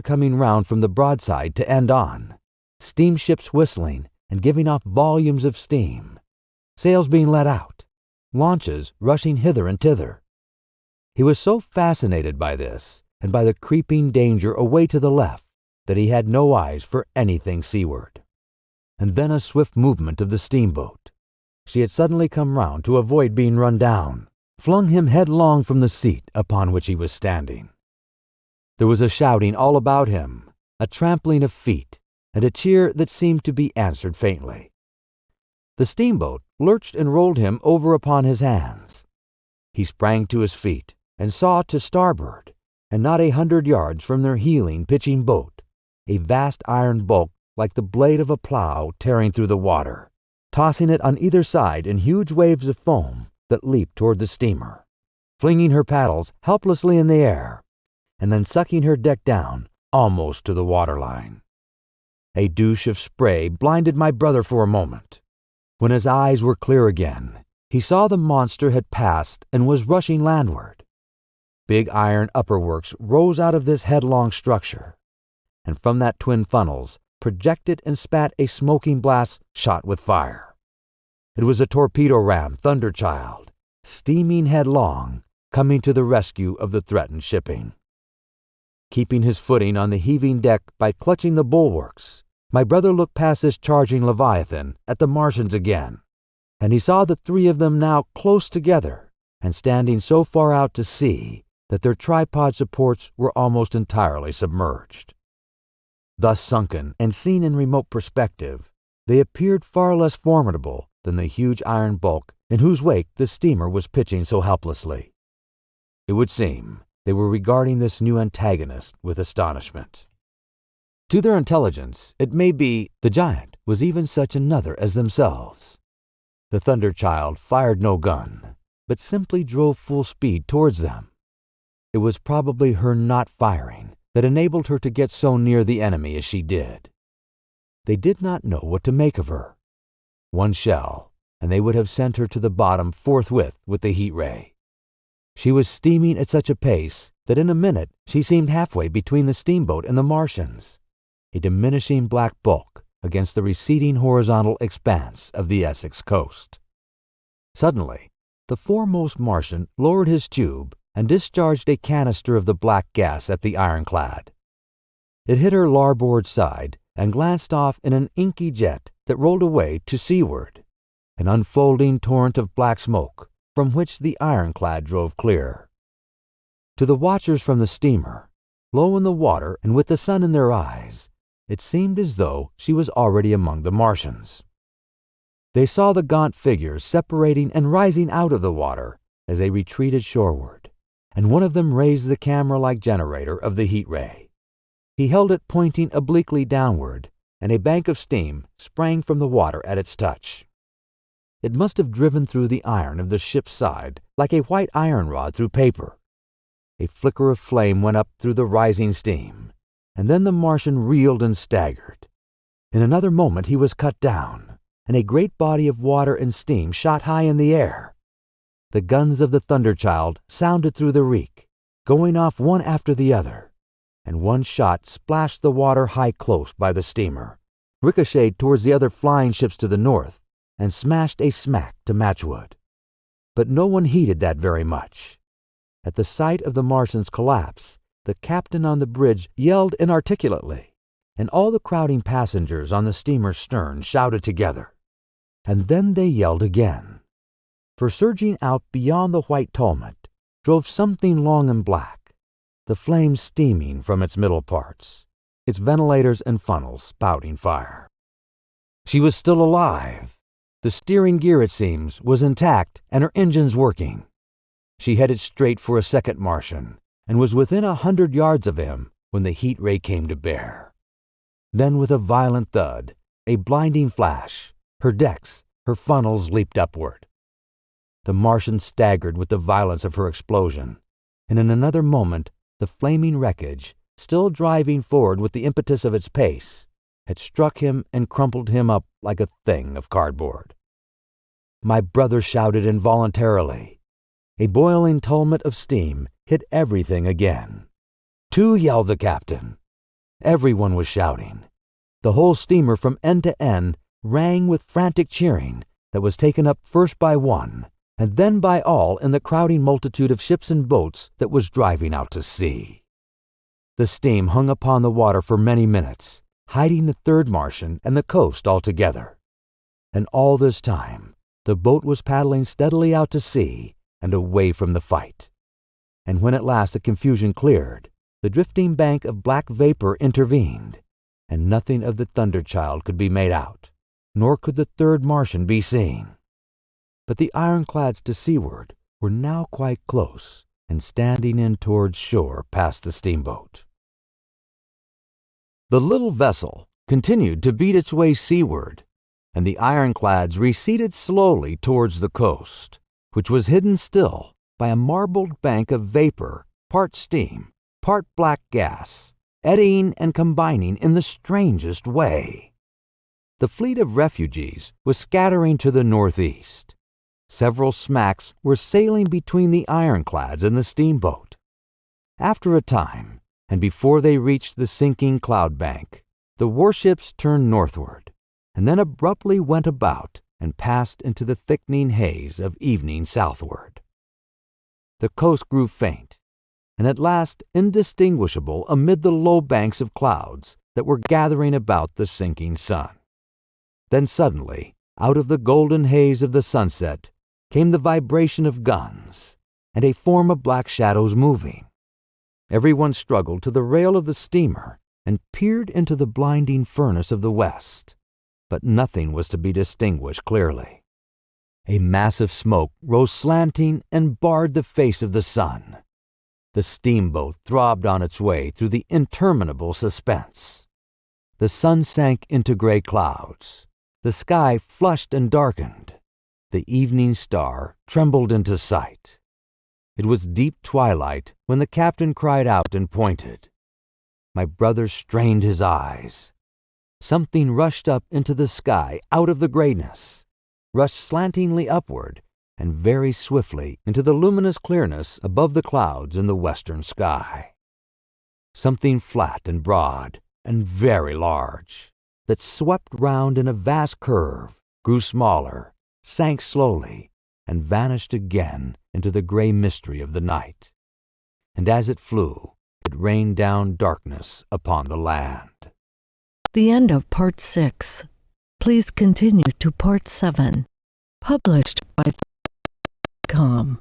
coming round from the broadside to end on, steamships whistling and giving off volumes of steam, sails being let out, launches rushing hither and thither. He was so fascinated by this and by the creeping danger away to the left that he had no eyes for anything seaward. And then a swift movement of the steamboat. She had suddenly come round to avoid being run down, flung him headlong from the seat upon which he was standing. There was a shouting all about him, a trampling of feet, and a cheer that seemed to be answered faintly. The steamboat lurched and rolled him over upon his hands. He sprang to his feet and saw to starboard, and not 100 yards from their heeling, pitching boat, a vast iron bulk like the blade of a plow tearing through the water, tossing it on either side in huge waves of foam that leaped toward the steamer, flinging her paddles helplessly in the air, and then sucking her deck down almost to the waterline. A douche of spray blinded my brother for a moment. When his eyes were clear again, he saw the monster had passed and was rushing landward. Big iron upperworks rose out of this headlong structure, and from that twin funnels projected and spat a smoking blast shot with fire. It was a torpedo ram Thunderchild, steaming headlong, coming to the rescue of the threatened shipping. Keeping his footing on the heaving deck by clutching the bulwarks, my brother looked past this charging Leviathan at the Martians again. and he saw the three of them now close together and standing so far out to sea that their tripod supports were almost entirely submerged. Thus sunken and seen in remote perspective, they appeared far less formidable than the huge iron bulk in whose wake the steamer was pitching so helplessly. It would seem they were regarding this new antagonist with astonishment. To their intelligence, it may be, the giant was even such another as themselves. The Thunder Child fired no gun, but simply drove full speed towards them. It was probably her not firing that enabled her to get so near the enemy as she did. They did not know what to make of her. One shell, and they would have sent her to the bottom forthwith with the heat ray. She was steaming at such a pace that in a minute she seemed halfway between the steamboat and the Martians, a diminishing black bulk against the receding horizontal expanse of the Essex coast. Suddenly, the foremost Martian lowered his tube and discharged a canister of the black gas at the ironclad. It hit her larboard side and glanced off in an inky jet that rolled away to seaward, an unfolding torrent of black smoke from which the ironclad drove clear. To the watchers from the steamer, low in the water and with the sun in their eyes, it seemed as though she was already among the Martians. They saw the gaunt figures separating and rising out of the water as they retreated shoreward, and one of them raised the camera-like generator of the heat ray. He held it pointing obliquely downward, and a bank of steam sprang from the water at its touch. It must have driven through the iron of the ship's side like a white iron rod through paper. A flicker of flame went up through the rising steam, and then the Martian reeled and staggered. In another moment he was cut down, and a great body of water and steam shot high in the air. The guns of the Thunder Child sounded through the reek, going off one after the other, and one shot splashed the water high close by the steamer, ricocheted towards the other flying ships to the north, and smashed a smack to matchwood. But no one heeded that very much. At the sight of the Martian's collapse, the captain on the bridge yelled inarticulately, and all the crowding passengers on the steamer's stern shouted together. And then they yelled again. For surging out beyond the white tumult drove something long and black, the flames steaming from its middle parts, its ventilators and funnels spouting fire. She was still alive. The steering gear, it seems, was intact and her engines working. She headed straight for a second Martian and was within 100 yards of him when the heat ray came to bear. Then with a violent thud, a blinding flash, her decks, her funnels leaped upward. The Martian staggered with the violence of her explosion, and in another moment the flaming wreckage, still driving forward with the impetus of its pace, had struck him and crumpled him up like a thing of cardboard. My brother shouted involuntarily. A boiling tumult of steam hit everything again. "To!" yelled the captain. Everyone was shouting. The whole steamer from end to end rang with frantic cheering that was taken up first by one and then by all in the crowding multitude of ships and boats that was driving out to sea. The steam hung upon the water for many minutes, hiding the third Martian and the coast altogether. And all this time, the boat was paddling steadily out to sea and away from the fight. And when at last the confusion cleared, the drifting bank of black vapor intervened, and nothing of the Thunder Child could be made out, nor could the third Martian be seen. But the ironclads to seaward were now quite close and standing in towards shore past the steamboat. The little vessel continued to beat its way seaward, and the ironclads receded slowly towards the coast, which was hidden still by a marbled bank of vapor, part steam, part black gas, eddying and combining in the strangest way. The fleet of refugees was scattering to the northeast. Several smacks were sailing between the ironclads and the steamboat. After a time, and before they reached the sinking cloud bank, the warships turned northward, and then abruptly went about and passed into the thickening haze of evening southward. The coast grew faint, and at last indistinguishable amid the low banks of clouds that were gathering about the sinking sun. Then suddenly Out of the golden haze of the sunset came the vibration of guns and a form of black shadows moving. Everyone struggled to the rail of the steamer and peered into the blinding furnace of the west, but nothing was to be distinguished clearly. A massive smoke rose slanting and barred the face of the sun. The steamboat throbbed on its way through the interminable suspense. The sun sank into gray clouds. The sky flushed and darkened. The evening star trembled into sight. It was deep twilight when the captain cried out and pointed. My brother strained his eyes. Something rushed up into the sky out of the grayness, rushed slantingly upward, and very swiftly into the luminous clearness above the clouds in the western sky. Something flat and broad and very large, that swept round in a vast curve, grew smaller, sank slowly, and vanished again into the gray mystery of the night. And as it flew, it rained down darkness upon the land. The end of Part 6. Please continue to Part 7. Published by .com.